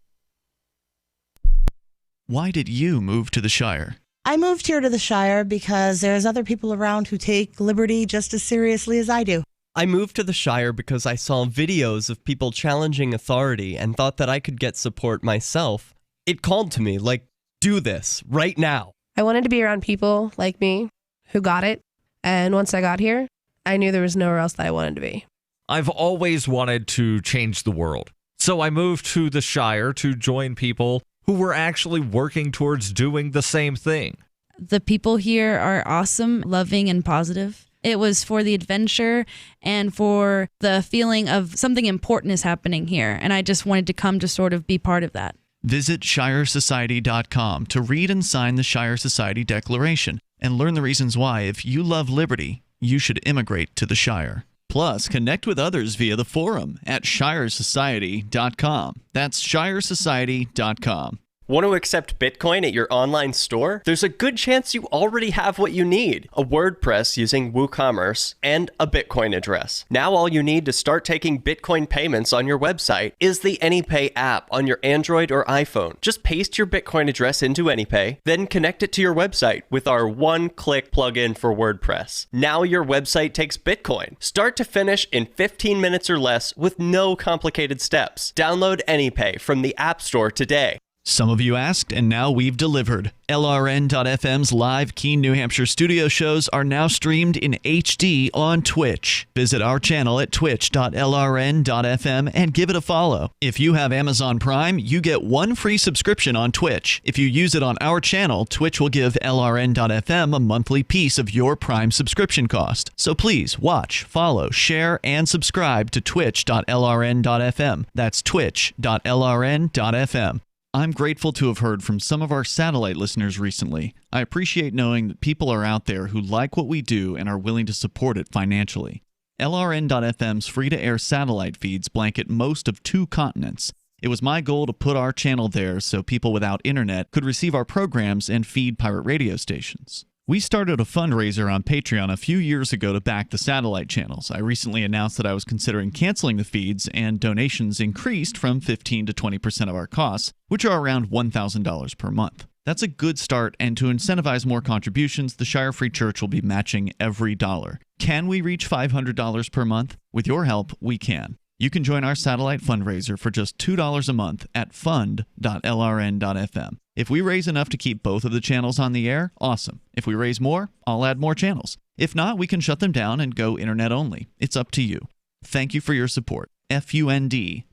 Why did you move to the Shire? I moved here to the Shire because there's other people around who take liberty just as seriously as I do. I moved to the Shire because I saw videos of people challenging authority and thought that I could get support myself. It called to me, like, do this, right now. I wanted to be around people like me who got it, and once I got here, I knew there was nowhere else that I wanted to be. I've always wanted to change the world. So I moved to the Shire to join people who were actually working towards doing the same thing. The people here are awesome, loving, and positive. It was for the adventure and for the feeling of something important is happening here. And I just wanted to come to sort of be part of that. Visit ShireSociety.com to read and sign the Shire Society Declaration and learn the reasons why, if you love liberty, you should immigrate to the Shire. Plus, connect with others via the forum at ShireSociety.com. That's ShireSociety.com. Want to accept Bitcoin at your online store? There's a good chance you already have what you need: a WordPress using WooCommerce and a Bitcoin address. Now all you need to start taking Bitcoin payments on your website is the AnyPay app on your Android or iPhone. Just paste your Bitcoin address into AnyPay, then connect it to your website with our one-click plugin for WordPress. Now your website takes Bitcoin, start to finish in 15 minutes or less with no complicated steps. Download AnyPay from the App Store today. Some of you asked, and now we've delivered. LRN.FM's live Keene, New Hampshire studio shows are now streamed in HD on Twitch. Visit our channel at twitch.lrn.fm and give it a follow. If you have Amazon Prime, you get one free subscription on Twitch. If you use it on our channel, Twitch will give LRN.FM a monthly piece of your Prime subscription cost. So please watch, follow, share, and subscribe to twitch.lrn.fm. That's twitch.lrn.fm. I'm grateful to have heard from some of our satellite listeners recently. I appreciate knowing that people are out there who like what we do and are willing to support it financially. LRN.FM's free-to-air satellite feeds blanket most of 2 continents. It was my goal to put our channel there so people without internet could receive our programs and feed pirate radio stations. We started a fundraiser on Patreon a few years ago to back the satellite channels. I recently announced that I was considering canceling the feeds, and donations increased from 15 to 20% of our costs, which are around $1,000 per month. That's a good start, and to incentivize more contributions, the Shire Free Church will be matching every dollar. Can we reach $500 per month? With your help, we can. You can join our satellite fundraiser for just $2 a month at fund.lrn.fm. If we raise enough to keep both of the channels on the air, awesome. If we raise more, I'll add more channels. If not, we can shut them down and go internet only. It's up to you. Thank you for your support. fund.lrn.fm.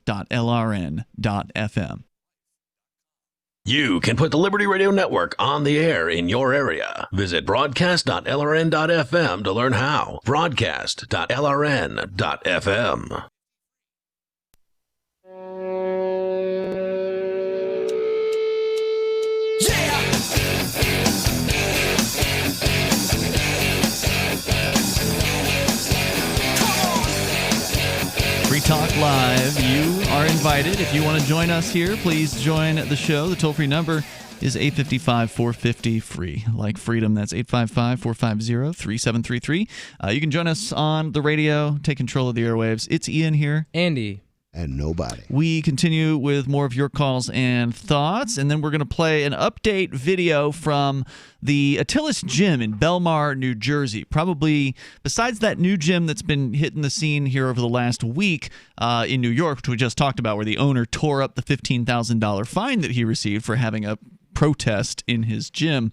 You can put the Liberty Radio Network on the air in your area. Visit broadcast.lrn.fm to learn how. Broadcast.lrn.fm. Free Talk Live. You are invited. If you want to join us here, please join the show. The toll-free number is 855-450-FREE. Like freedom, that's 855-450-3733. You can join us on the radio, take control of the airwaves. It's Ian here. Andy. And nobody. We continue with more of your calls and thoughts, and then we're going to play an update video from the Attilis Gym in Belmar, New Jersey. Probably, besides that new gym that's been hitting the scene here over the last week in New York, which we just talked about, where the owner tore up the $15,000 fine that he received for having a protest in his gym.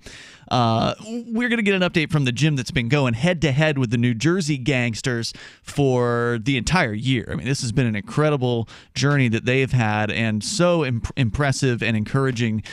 We're going to get an update from the gym that's been going head-to-head with the New Jersey gangsters for the entire year. I mean, this has been an incredible journey that they've had, and so impressive and encouraging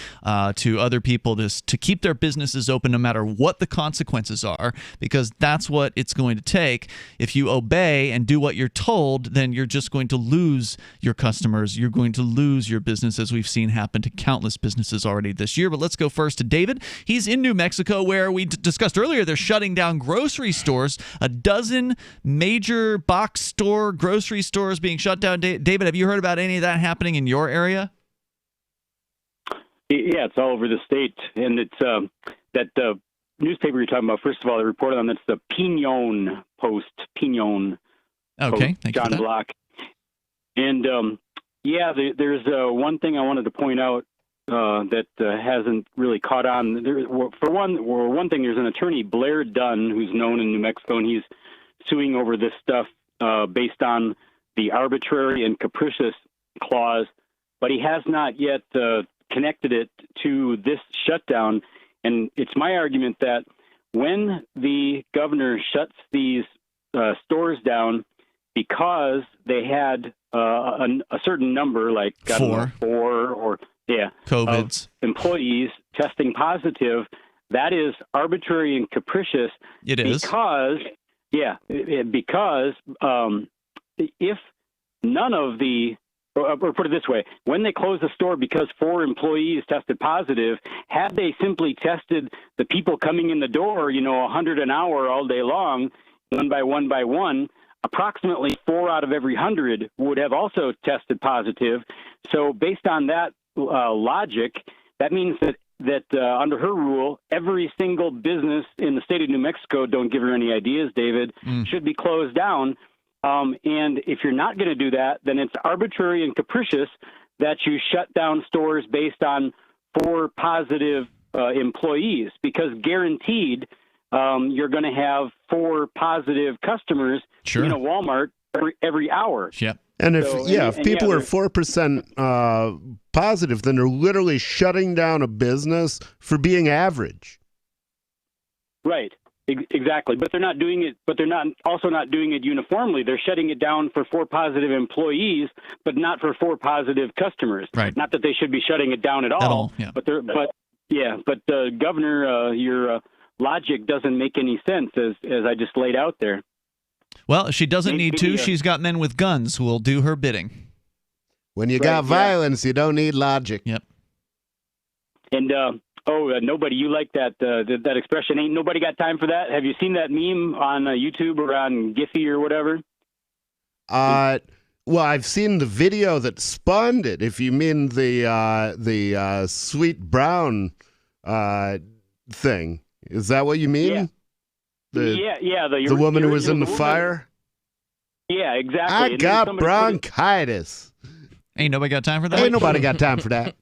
to other people to keep their businesses open no matter what the consequences are, because that's what it's going to take. If you obey and do what you're told, then you're just going to lose your customers. You're going to lose your business, as we've seen happen to countless businesses already this year. But let's go first to David. He's in New Mexico, where we discussed earlier they're shutting down grocery stores. A dozen major box store grocery stores being shut down. David, have you heard about any of that happening in your area? Yeah, it's all over the state, and it's that newspaper you're talking about. First of all, they reported on that's the Pinon Post. Pinon. Okay, Post, thank John you for that. Block. And there's one thing I wanted to point out that hasn't really caught on. For one thing, there's an attorney, Blair Dunn, who's known in New Mexico, and he's suing over this stuff based on the arbitrary and capricious clause, but he has not yet connected it to this shutdown. And it's my argument that when the governor shuts these stores down because they had a certain number, like four or COVIDs, of employees testing positive, that is arbitrary and capricious. It is. Because if none of the, or put it this way, when they closed the store because 4 employees tested positive, had they simply tested the people coming in the door, 100 an hour all day long, one by one, approximately 4 out of every 100 would have also tested positive. So based on that logic, that means that under her rule, every single business in the state of New Mexico, don't give her any ideas, David, should be closed down. And if you're not going to do that, then it's arbitrary and capricious that you shut down stores based on 4 positive employees, because guaranteed you're going to have 4 positive customers. Sure. Walmart every hour. Yep. And if So, if and people yeah, are 4% positive, then they're literally shutting down a business for being average. Right. Exactly. But they're not doing it. But they're not doing it uniformly. They're shutting it down for 4 positive employees, but not for 4 positive customers. Right. Not that they should be shutting it down at all. Yeah. But Governor, your logic doesn't make any sense as I just laid out there. Well, if she doesn't need to, she's got men with guns who will do her bidding. When you got violence, you don't need logic. Yep. And nobody, you like that that expression? Ain't nobody got time for that? Have you seen that meme on YouTube or on Giphy or whatever? Well, I've seen the video that spawned it. If you mean the Sweet Brown thing, is that what you mean? Yeah. The woman who was in the fire. Yeah, exactly. I got bronchitis. Ain't nobody got time for that. Ain't nobody got time for that.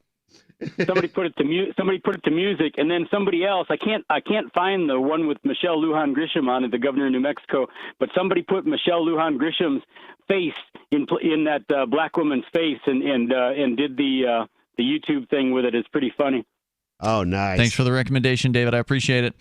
Somebody put it to music, and then somebody else. I can't find the one with Michelle Lujan Grisham on it, the governor of New Mexico. But somebody put Michelle Lujan Grisham's face in that black woman's face, and did the YouTube thing with it. It's pretty funny. Oh, nice. Thanks for the recommendation, David. I appreciate it.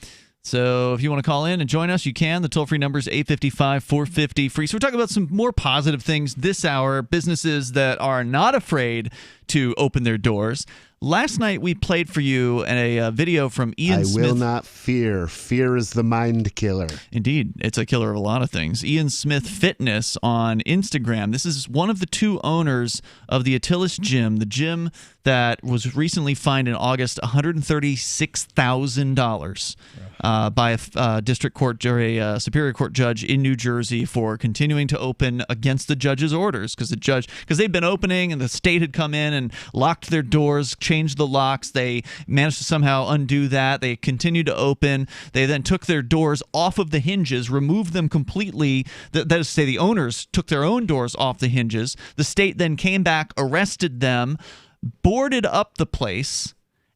So if you want to call in and join us, you can. The toll-free number is 855-450-FREE. So we're talking about some more positive things this hour, businesses that are not afraid to open their doors. Last night we played for you a video from Ian Smith. I will not fear. Fear is the mind killer. Indeed. It's a killer of a lot of things. Ian Smith Fitness on Instagram. This is one of the 2 owners of the Attilis Gym, the gym that was recently fined in August $136,000 by a district court or a superior court judge in New Jersey for continuing to open against the judge's orders, because they'd been opening and the state had come in and locked their doors, changed the locks. They managed to somehow undo that. They continued to open. They then took their doors off of the hinges, removed them completely. That is to say, the owners took their own doors off the hinges. The state then came back, arrested them, boarded up the place,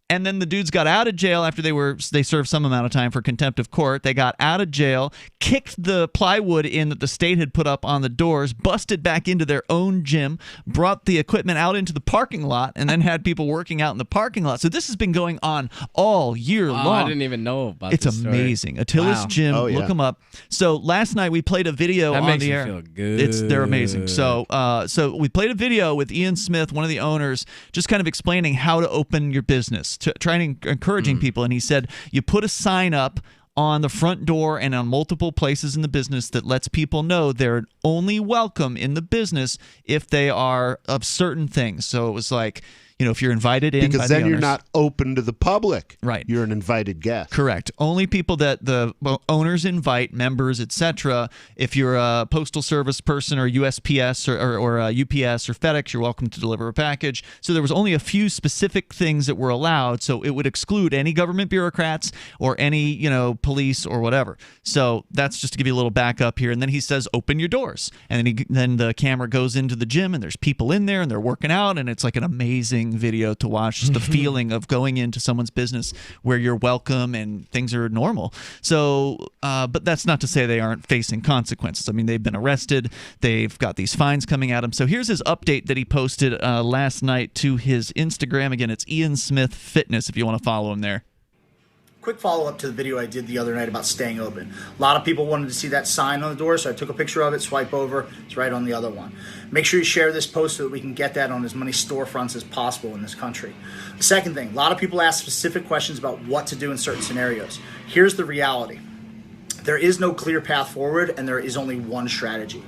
and then the dudes got out of jail after they served some amount of time for contempt of court. They got out of jail, kicked the plywood in that the state had put up on the doors, busted back into their own gym, brought the equipment out into the parking lot, and then had people working out in the parking lot. So this has been going on all year long. I didn't even know about it's this story. Amazing. Attilis Gym, look them up. So last night we played a video that on makes the me air. Feel good. They're amazing. So we played a video with Ian Smith, one of the owners, just kind of explaining how to open your business, trying to encouraging people. And he said, you put a sign up on the front door and on multiple places in the business that lets people know they're only welcome in the business if they are of certain things. So it was like, if you're invited in, because then you're not open to the public. Right. You're an invited guest. Correct. Only people that the owners invite, members, etc. If you're a postal service person or USPS or UPS or FedEx, you're welcome to deliver a package. So there was only a few specific things that were allowed. So it would exclude any government bureaucrats or any, police or whatever. So that's just to give you a little backup here. And then he says, open your doors. And then the camera goes into the gym and there's people in there and they're working out, and it's like an amazing video to watch, just the feeling of going into someone's business where you're welcome and things are normal. So but that's not to say they aren't facing consequences. I mean, they've been arrested, they've got these fines coming at them. So here's his update that he posted last night to his Instagram. Again, it's Ian Smith Fitness if you want to follow him there. Quick follow-up to the video I did the other night about staying open. A lot of people wanted to see that sign on the door, so I took a picture of it, swipe over, it's right on the other one. Make sure you share this post so that we can get that on as many storefronts as possible in this country. The second thing, a lot of people ask specific questions about what to do in certain scenarios. Here's the reality. There is no clear path forward, and there is only one strategy.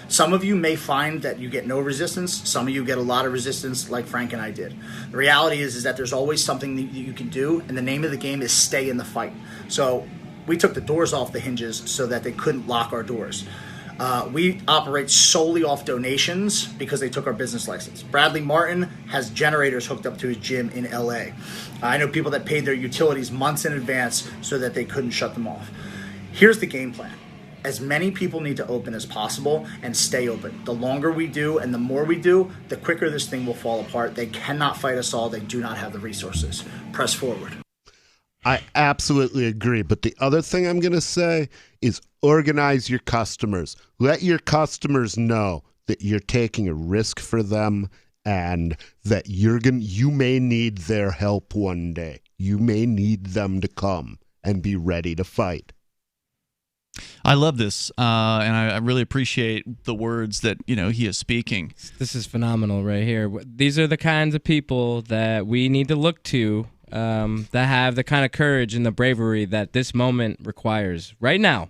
Some of you may find that you get no resistance. Some of you get a lot of resistance like Frank and I did. The reality is that there's always something that you can do, and the name of the game is stay in the fight. So we took the doors off the hinges so that they couldn't lock our doors. We operate solely off donations because they took our business license. Bradley Martin has generators hooked up to his gym in LA. I know people that paid their utilities months in advance so that they couldn't shut them off. Here's the game plan. As many people need to open as possible and stay open. The longer we do and the more we do, the quicker this thing will fall apart. They cannot fight us all. They do not have the resources. Press forward. I absolutely agree. But the other thing I'm going to say is organize your customers. Let your customers know that you're taking a risk for them and that you may need their help one day. You may need them to come and be ready to fight. I love this, and I really appreciate the words that he is speaking. This is phenomenal right here. These are the kinds of people that we need to look to, that have the kind of courage and the bravery that this moment requires right now.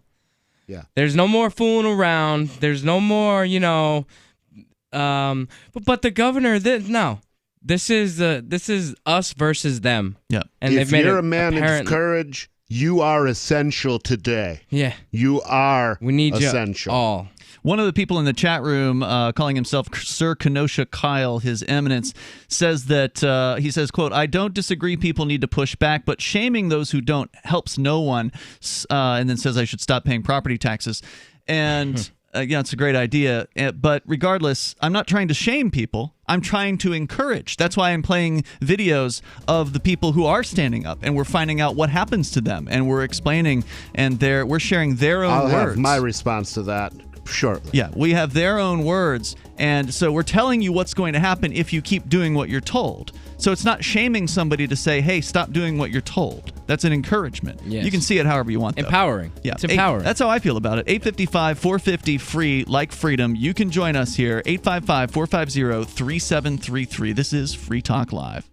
Yeah. There's no more fooling around. There's no more, but the governor, no. This is us versus them. Yeah. And if they've made you're it a man apparent. of courage, you are essential today. Yeah. You are We need essential. you all. One of the people in the chat room, calling himself Sir Kenosha Kyle, His Eminence, says that, he says, quote, "I don't disagree people need to push back, but shaming those who don't helps no one," and then says I should stop paying property taxes. And it's a great idea. But regardless, I'm not trying to shame people. I'm trying to encourage. That's why I'm playing videos of the people who are standing up, and we're finding out what happens to them, and we're explaining, and we're sharing their own words. I'll have my response to that shortly. Yeah, we have their own words, and so we're telling you what's going to happen if you keep doing what you're told. So it's not shaming somebody to say, hey, stop doing what you're told. That's an encouragement. Yes. You can see it however you want, though. Empowering. Yeah, It's empowering. That's how I feel about it. 855-450-FREE, like freedom. You can join us here, 855-450-3733. This is Free Talk Live.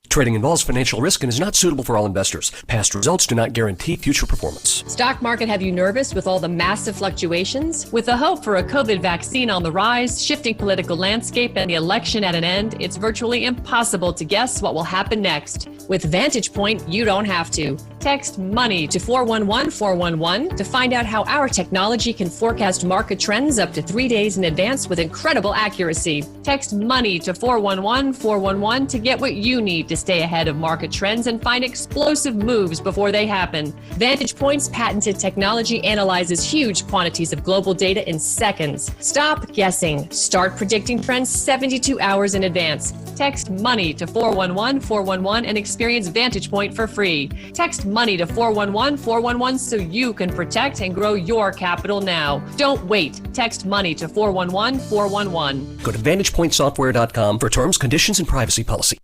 Trading involves financial risk and is not suitable for all investors. Past results do not guarantee future performance. Stock market have you nervous with all the massive fluctuations? With the hope for a COVID vaccine on the rise, shifting political landscape, and the election at an end, it's virtually impossible to guess what will happen next. With Vantage Point, you don't have to. Text MONEY to 411-411 to find out how our technology can forecast market trends up to 3 days in advance with incredible accuracy. Text MONEY to 411-411 to get what you need to stay ahead of market trends and find explosive moves before they happen. Vantage Point's patented technology analyzes huge quantities of global data in seconds. Stop guessing. Start predicting trends 72 hours in advance. Text MONEY to 411-411 and experience Vantage Point for free. Text MONEY to 411-411 so you can protect and grow your capital now. Don't wait. Text MONEY to 411-411. Go to VantagePointSoftware.com for terms, conditions, and privacy policy.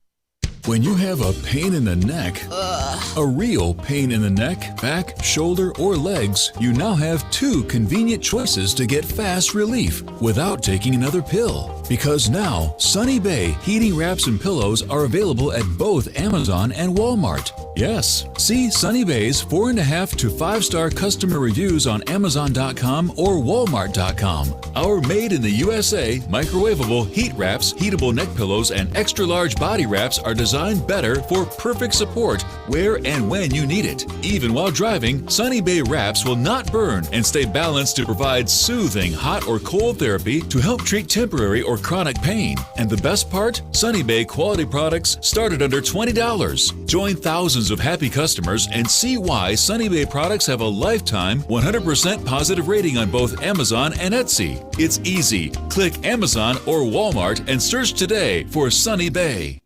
When you have a pain in the neck, a real pain in the neck, back, shoulder, or legs, you now have 2 convenient choices to get fast relief without taking another pill. Because now, Sunny Bay heating wraps and pillows are available at both Amazon and Walmart. Yes, see Sunny Bay's 4.5 to 5-star customer reviews on Amazon.com or Walmart.com. Our made in the USA microwavable heat wraps, heatable neck pillows, and extra large body wraps are designed better for perfect support where and when you need it. Even while driving, Sunny Bay wraps will not burn and stay balanced to provide soothing hot or cold therapy to help treat temporary or chronic pain. And the best part? Sunny Bay quality products start at under $20. Join thousands of happy customers and see why Sunny Bay products have a lifetime 100% positive rating on both Amazon and Etsy. It's easy. Click Amazon or Walmart and search today for Sunny Bay.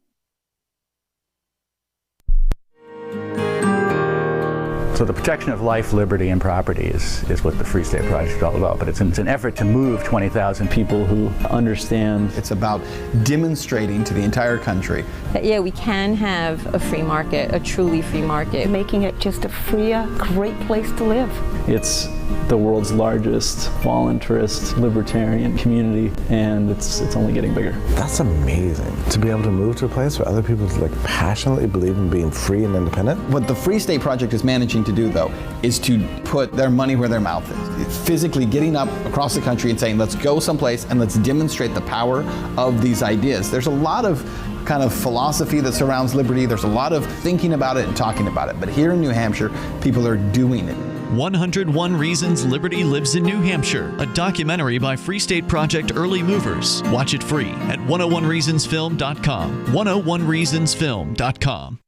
So the protection of life, liberty, and property is what the Free State Project is all about. But it's an effort to move 20,000 people who understand. It's about demonstrating to the entire country that, yeah, we can have a free market, a truly free market. Making it just a freer, great place to live. It's the world's largest voluntarist libertarian community, and it's only getting bigger. That's amazing. To be able to move to a place where other people passionately believe in being free and independent. What the Free State Project is managing to do, though, is to put their money where their mouth is. It's physically getting up across the country and saying, let's go someplace and let's demonstrate the power of these ideas. There's a lot of kind of philosophy that surrounds liberty. There's a lot of thinking about it and talking about it. But here in New Hampshire, people are doing it. 101 Reasons Liberty Lives in New Hampshire, a documentary by Free State Project Early Movers. Watch it free at 101reasonsfilm.com. 101reasonsfilm.com.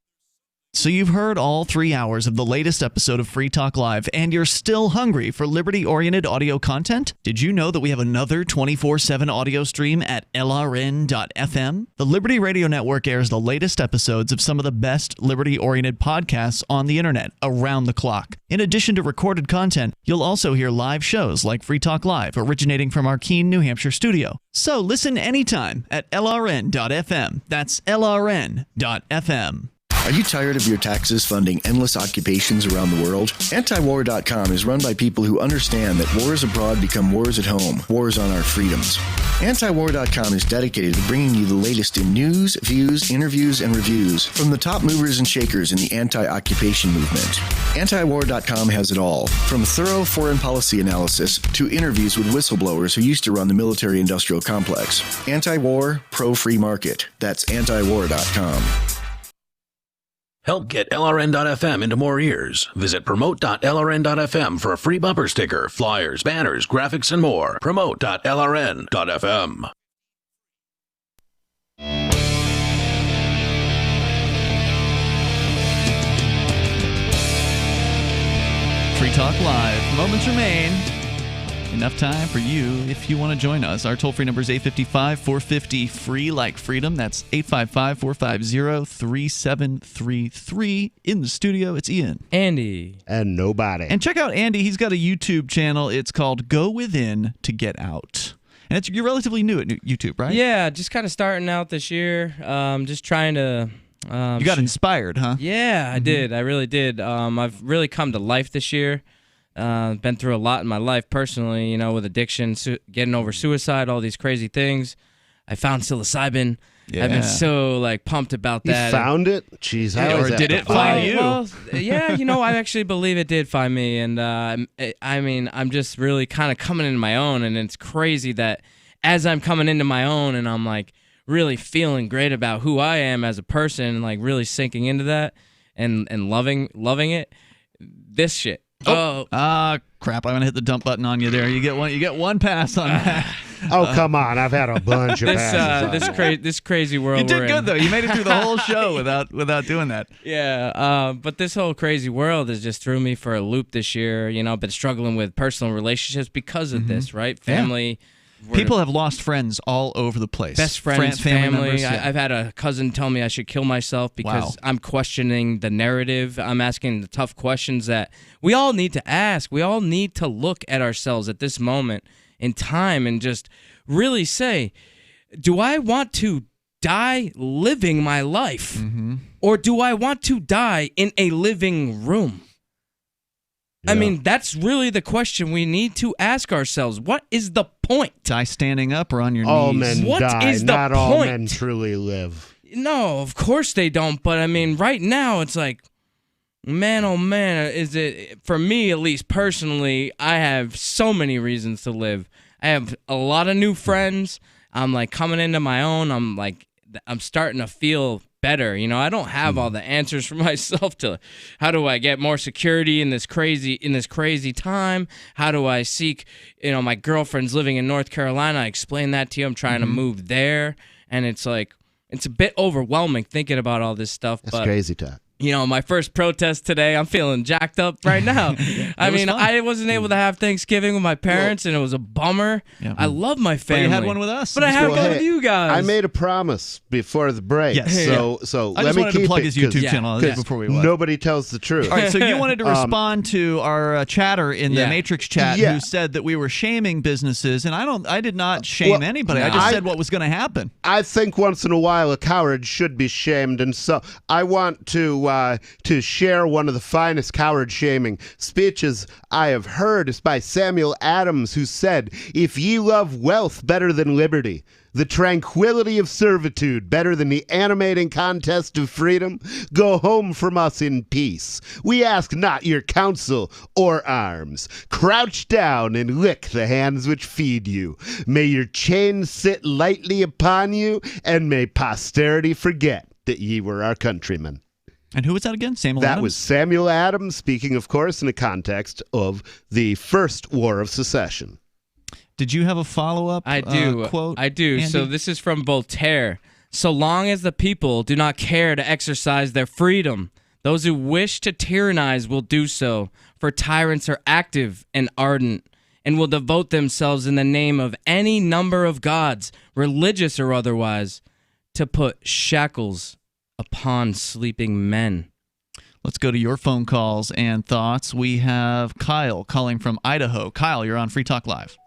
So you've heard all 3 hours of the latest episode of Free Talk Live, and you're still hungry for liberty-oriented audio content? Did you know that we have another 24/7 audio stream at LRN.FM? The Liberty Radio Network airs the latest episodes of some of the best liberty-oriented podcasts on the internet around the clock. In addition to recorded content, you'll also hear live shows like Free Talk Live, originating from our Keene, New Hampshire studio. So listen anytime at LRN.FM. That's LRN.FM. Are you tired of your taxes funding endless occupations around the world? Antiwar.com is run by people who understand that wars abroad become wars at home, wars on our freedoms. Antiwar.com is dedicated to bringing you the latest in news, views, interviews, and reviews from the top movers and shakers in the anti-occupation movement. Antiwar.com has it all, from thorough foreign policy analysis to interviews with whistleblowers who used to run the military-industrial complex. Anti-war, pro-free market. That's antiwar.com. Help get LRN.FM into more ears. Visit promote.lrn.fm for a free bumper sticker, flyers, banners, graphics, and more. Promote.lrn.fm. Free Talk Live. Moments remain. Enough time for you if you want to join us. Our toll-free number is 855-450-FREE like freedom. That's 855-450-3733. In the studio, it's Ian. Andy. And nobody. And check out Andy. He's got a YouTube channel. It's called Go Within to Get Out. And you're relatively new at YouTube, right? Yeah, just kind of starting out this year. Just trying to... you got inspired, huh? Yeah, I did. I really did. I've really come to life this year. Been through a lot in my life personally, you know, with addiction, getting over suicide, all these crazy things. I found psilocybin. Yeah. I've been so pumped about that. You found it? Jeez, how or did it find you? Well, yeah, I actually believe it did find me, and I'm just really kind of coming into my own, and it's crazy that as I'm coming into my own, and I'm really feeling great about who I am as a person, and really sinking into that, and loving it. This shit. Crap! I'm gonna hit the dump button on you there. You get one pass on that. Oh, come on! I've had a bunch of passes. This crazy world. You did we're good in. though. You made it through the whole show without doing that. Yeah, but this whole crazy world has just threw me for a loop this year. You know, I've been struggling with personal relationships because of this, right? Family. People have lost friends all over the place. Best friends, family family. members, yeah. I've had a cousin tell me I should kill myself because I'm questioning the narrative. I'm asking the tough questions that we all need to ask. We all need to look at ourselves at this moment in time and just really say, do I want to die living my life? Or do I want to die in a living room? Yeah. I mean, that's really the question we need to ask ourselves. What is the point? Die standing up or on your all knees? Men what die. is the Not point? all men truly live. No, of course they don't. But I mean, right now it's man, oh man, is it, for me at least personally, I have so many reasons to live. I have a lot of new friends. I'm coming into my own. I'm starting to feel better. You know, I don't have all the answers for myself to how do I get more security in this crazy time? How do I seek, my girlfriend's living in North Carolina. I explained that to you. I'm trying to move there. And it's it's a bit overwhelming thinking about all this stuff. That's crazy talk. My first protest today, I'm feeling jacked up right now. I mean, I wasn't able to have Thanksgiving with my parents, and it was a bummer. Yeah. I love my family. But you had one with us. But I had one with you guys. I made a promise before the break. Yes. So I let just me wanted keep to plug it, his YouTube channel before we went. Nobody tells the truth. All right, so you wanted to respond to our chatter in the Matrix chat who said that we were shaming businesses, and I did not shame anybody. I just said what was going to happen. I think once in a while a coward should be shamed, and so I want to share one of the finest coward shaming speeches I have heard is by Samuel Adams, who said, "If ye love wealth better than liberty, the tranquility of servitude better than the animating contest of freedom, go home from us in peace. We ask not your counsel or arms. Crouch down and lick the hands which feed you. May your chains sit lightly upon you, and may posterity forget that ye were our countrymen." And who was that again? Samuel Adams? That was Samuel Adams, speaking, of course, in the context of the First War of Secession. Did you have a follow-up quote? I do. Andy? So this is from Voltaire. So long as the people do not care to exercise their freedom, Those who wish to tyrannize will do so, for tyrants are active and ardent, and will devote themselves in the name of any number of gods, religious or otherwise, to put shackles upon sleeping men. Let's go to your phone calls and thoughts. We have Kyle calling from Idaho. Kyle, you're on Free Talk Live.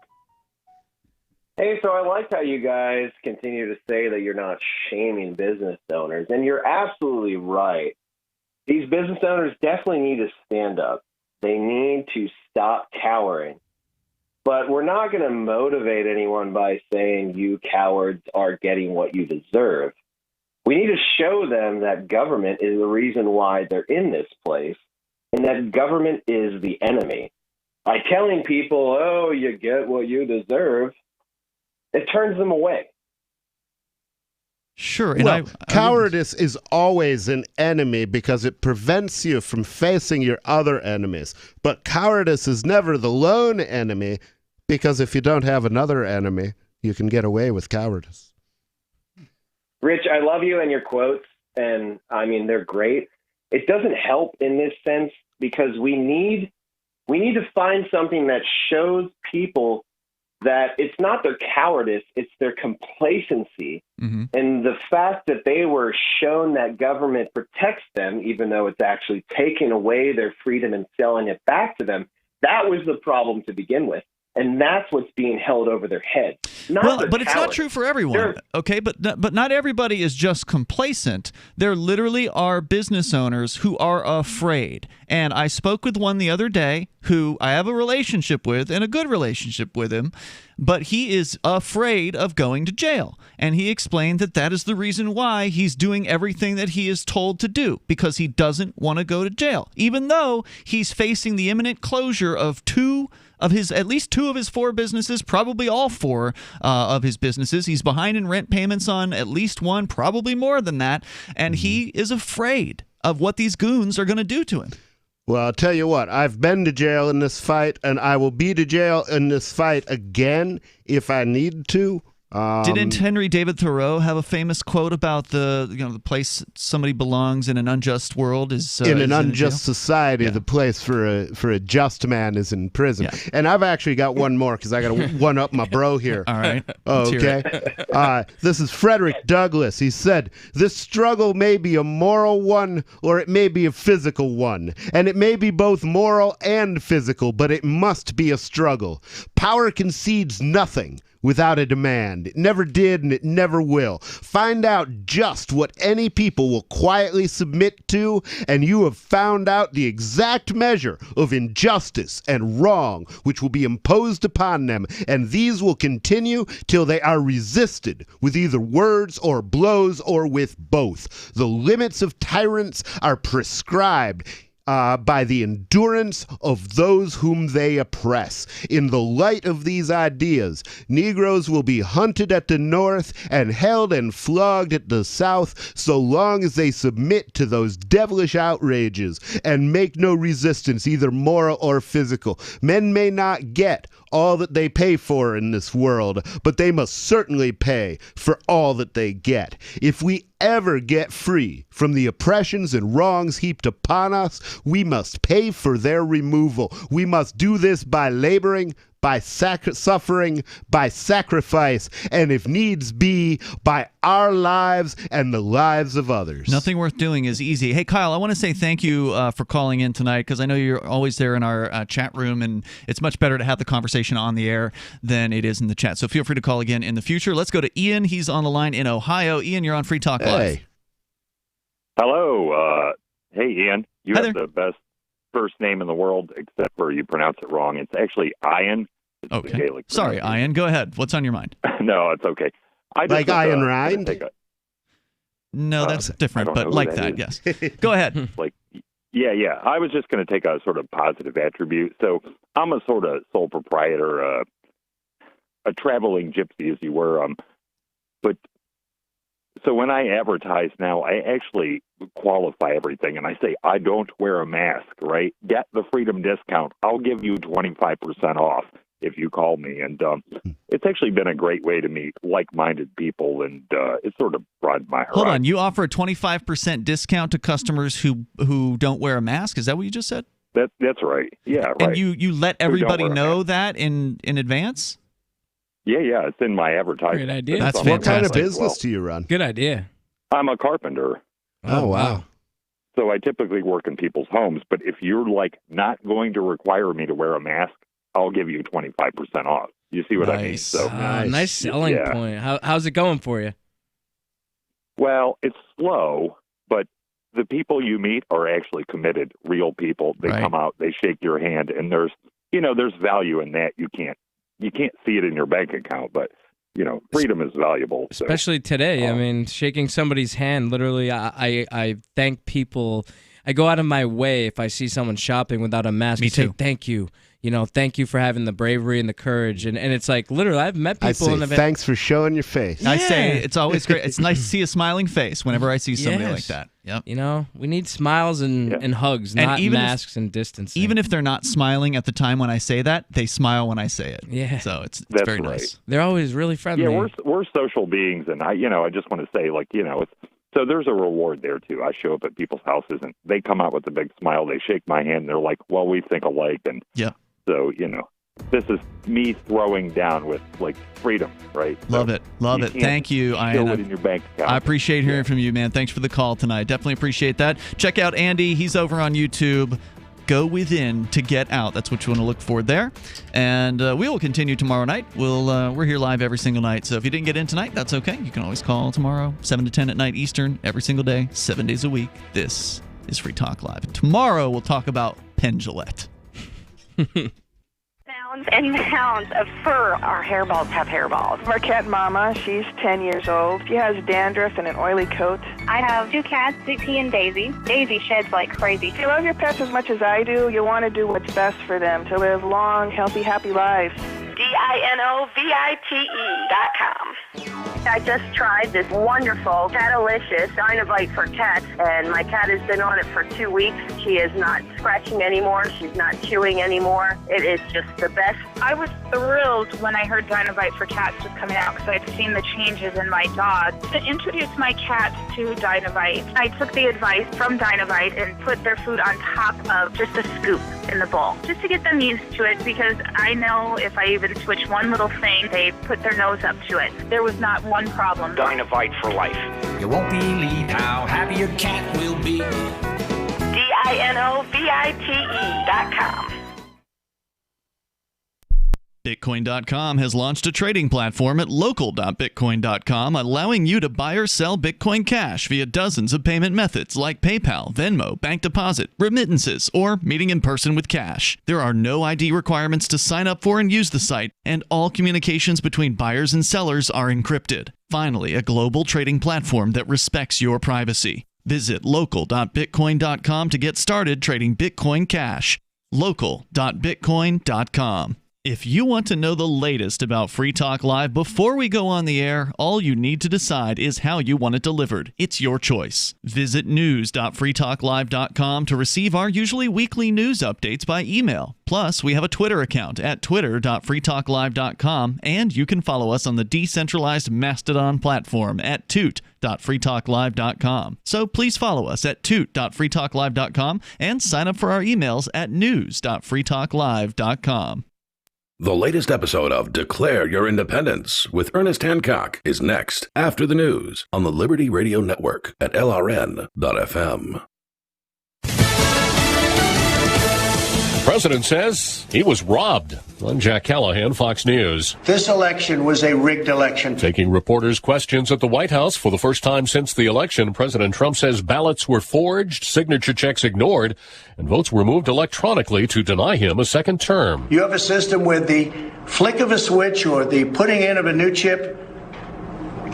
Hey, so I like how you guys continue to say that you're not shaming business owners, and you're absolutely right. These business owners definitely need to stand up. They need to stop cowering. But we're not going to motivate anyone by saying you cowards are getting what you deserve. We need to show them that government is the reason why they're in this place, and that government is the enemy. By telling people, oh, you get what you deserve, it turns them away. Sure. And cowardice is always an enemy because it prevents you from facing your other enemies. But cowardice is never the lone enemy, because if you don't have another enemy, you can get away with cowardice. Rich, I love you and your quotes, and I mean, they're great. It doesn't help in this sense because we need to find something that shows people that it's not their cowardice, it's their complacency. Mm-hmm. And the fact that they were shown that government protects them, even though it's actually taking away their freedom and selling it back to them, that was the problem to begin with. And that's what's being held over their head. But it's not true for everyone, okay? But not everybody is just complacent. There literally are business owners who are afraid. And I spoke with one the other day who I have a relationship with, and a good relationship with him, but he is afraid of going to jail. And he explained that that is the reason why he's doing everything that he is told to do, because he doesn't want to go to jail, even though he's facing the imminent closure of at least two of his four businesses, probably all four of his businesses. He's behind in rent payments on at least one, probably more than that. And he is afraid of what these goons are going to do to him. Well, I'll tell you what, I've been to jail in this fight, and I will be to jail in this fight again if I need to. Didn't Henry David Thoreau have a famous quote about the place somebody belongs in an unjust world is in an unjust society, the place for a just man is in prison. Yeah. And I've actually got one more because I got to one up my bro here. All right. Okay. This is Frederick Douglass. He said, "This struggle may be a moral one or it may be a physical one, and it may be both moral and physical, but it must be a struggle. Power concedes nothing without a demand. It never did and it never will. Find out just what any people will quietly submit to, and you have found out the exact measure of injustice and wrong which will be imposed upon them, and these will continue till they are resisted with either words or blows or with both. The limits of tyrants are prescribed by the endurance of those whom they oppress. In the light of these ideas, Negroes will be hunted at the North and held and flogged at the South so long as they submit to those devilish outrages and make no resistance, either moral or physical. Men may not get all that they pay for in this world, but they must certainly pay for all that they get. If we ever get free from the oppressions and wrongs heaped upon us, we must pay for their removal. We must do this by laboring, by suffering, by sacrifice, and if needs be, by our lives and the lives of others." Nothing worth doing is easy. Hey, Kyle, I want to say thank you for calling in tonight, because I know you're always there in our chat room, and it's much better to have the conversation on the air than it is in the chat. So feel free to call again in the future. Let's go to Ian. He's on the line in Ohio. Ian, you're on Free Talk Live. Hey. Hello. Hey, Ian. You have the best first name in the world, except for you pronounce it wrong. It's actually Ian. It's okay. Sorry, Ian. Go ahead. What's on your mind? No, it's okay. Like Ian Rind? No, that's different, but like that, yes. Go ahead. Yeah. I was just going to take a sort of positive attribute. So I'm a sort of sole proprietor, a traveling gypsy, as you were. But so when I advertise now, I actually qualify everything, and I say, I don't wear a mask, right? Get the freedom discount. I'll give you 25% off. if you call me. And it's actually been a great way to meet like-minded people, and it's sort of broadened my horizon. Hold on, you offer a 25% discount to customers who don't wear a mask? Is that what you just said? That's right. Yeah, right. And you let everybody know that in advance? Yeah, it's in my advertising. Great idea. That's What kind of fantastic. business do you run? Good idea. I'm a carpenter. Oh, wow. So I typically work in people's homes, but if you're not going to require me to wear a mask, I'll give you 25% off. You see what I mean? So Nice selling point. How's it going for you? Well, it's slow, but the people you meet are actually committed, real people. They come out, they shake your hand, and there's value in that. You can't see it in your bank account, but freedom is valuable. So. Especially today. I mean, shaking somebody's hand, literally, I thank people. I go out of my way if I see someone shopping without a mask. Me to say, too. thank you. Thank you for having the bravery and the courage. And it's like, literally, I've met people I say, in the thanks for showing your face. I say it's always great. It's nice to see a smiling face whenever I see somebody like that. Yep. We need smiles and hugs, And not even masks and distancing. Even if they're not smiling at the time when I say that, they smile when I say it. Yeah. So it's That's very right. nice. They're always really friendly. Yeah, we're social beings, and I just want to say, so there's a reward there too. I show up at people's houses, and they come out with a big smile. They shake my hand. And they're like, "Well, we think alike," and so this is me throwing down with freedom, right? Love it. Thank you, Show Ian. it in your bank account. I appreciate hearing from you, man. Thanks for the call tonight. Definitely appreciate that. Check out Andy. He's over on YouTube. Go within to get out. That's what you want to look for there. And we will continue tomorrow night. We're here live every single night. So if you didn't get in tonight, that's okay. You can always call tomorrow, 7 to 10 at night Eastern, every single day, 7 days a week. This is Free Talk Live. Tomorrow we'll talk about Penn Jillette. Mounds and mounds of fur. Our hairballs have hairballs. Marquette Mama, she's 10 years old. She has dandruff and an oily coat. I have 2 cats, Zippy and Daisy. Daisy sheds like crazy. If you love your pets as much as I do, you want to do what's best for them to live long, healthy, happy lives. DINOVITE.com. I just tried this wonderful Catalicious Dynovite for cats, and my cat has been on it for 2 weeks. She is not scratching anymore. She's not chewing anymore. It is just the best. I was thrilled when I heard Dynovite for cats was coming out because I'd seen the changes in my dog. To introduce my cats to Dynovite, I took the advice from Dynovite and put their food on top of just a scoop in the bowl, just to get them used to it, because I know if I even switch one little thing, they put their nose up to it. There was not one problem. Dynovite for life. You won't believe how happy your cat will be. DINOVITE.com. Bitcoin.com has launched a trading platform at local.bitcoin.com, allowing you to buy or sell Bitcoin Cash via dozens of payment methods like PayPal, Venmo, bank deposit, remittances, or meeting in person with cash. There are no ID requirements to sign up for and use the site, and all communications between buyers and sellers are encrypted. Finally, a global trading platform that respects your privacy. Visit local.bitcoin.com to get started trading Bitcoin Cash. local.bitcoin.com. If you want to know the latest about Free Talk Live before we go on the air, all you need to decide is how you want it delivered. It's your choice. Visit news.freetalklive.com to receive our usually weekly news updates by email. Plus, we have a Twitter account at twitter.freetalklive.com, and you can follow us on the decentralized Mastodon platform at toot.freetalklive.com. So please follow us at toot.freetalklive.com and sign up for our emails at news.freetalklive.com. The latest episode of Declare Your Independence with Ernest Hancock is next after the news on the Liberty Radio Network at LRN.FM. The president says he was robbed. I'm Jack Callahan, Fox News. This election was a rigged election. Taking reporters' questions at the White House for the first time since the election, President Trump says ballots were forged, signature checks ignored, and votes were moved electronically to deny him a second term. You have a system where the flick of a switch or the putting in of a new chip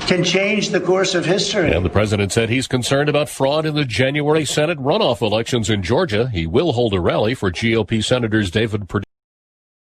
can change the course of history. And the president said he's concerned about fraud in the January Senate runoff elections in Georgia. He will hold a rally for GOP Senators David Perdue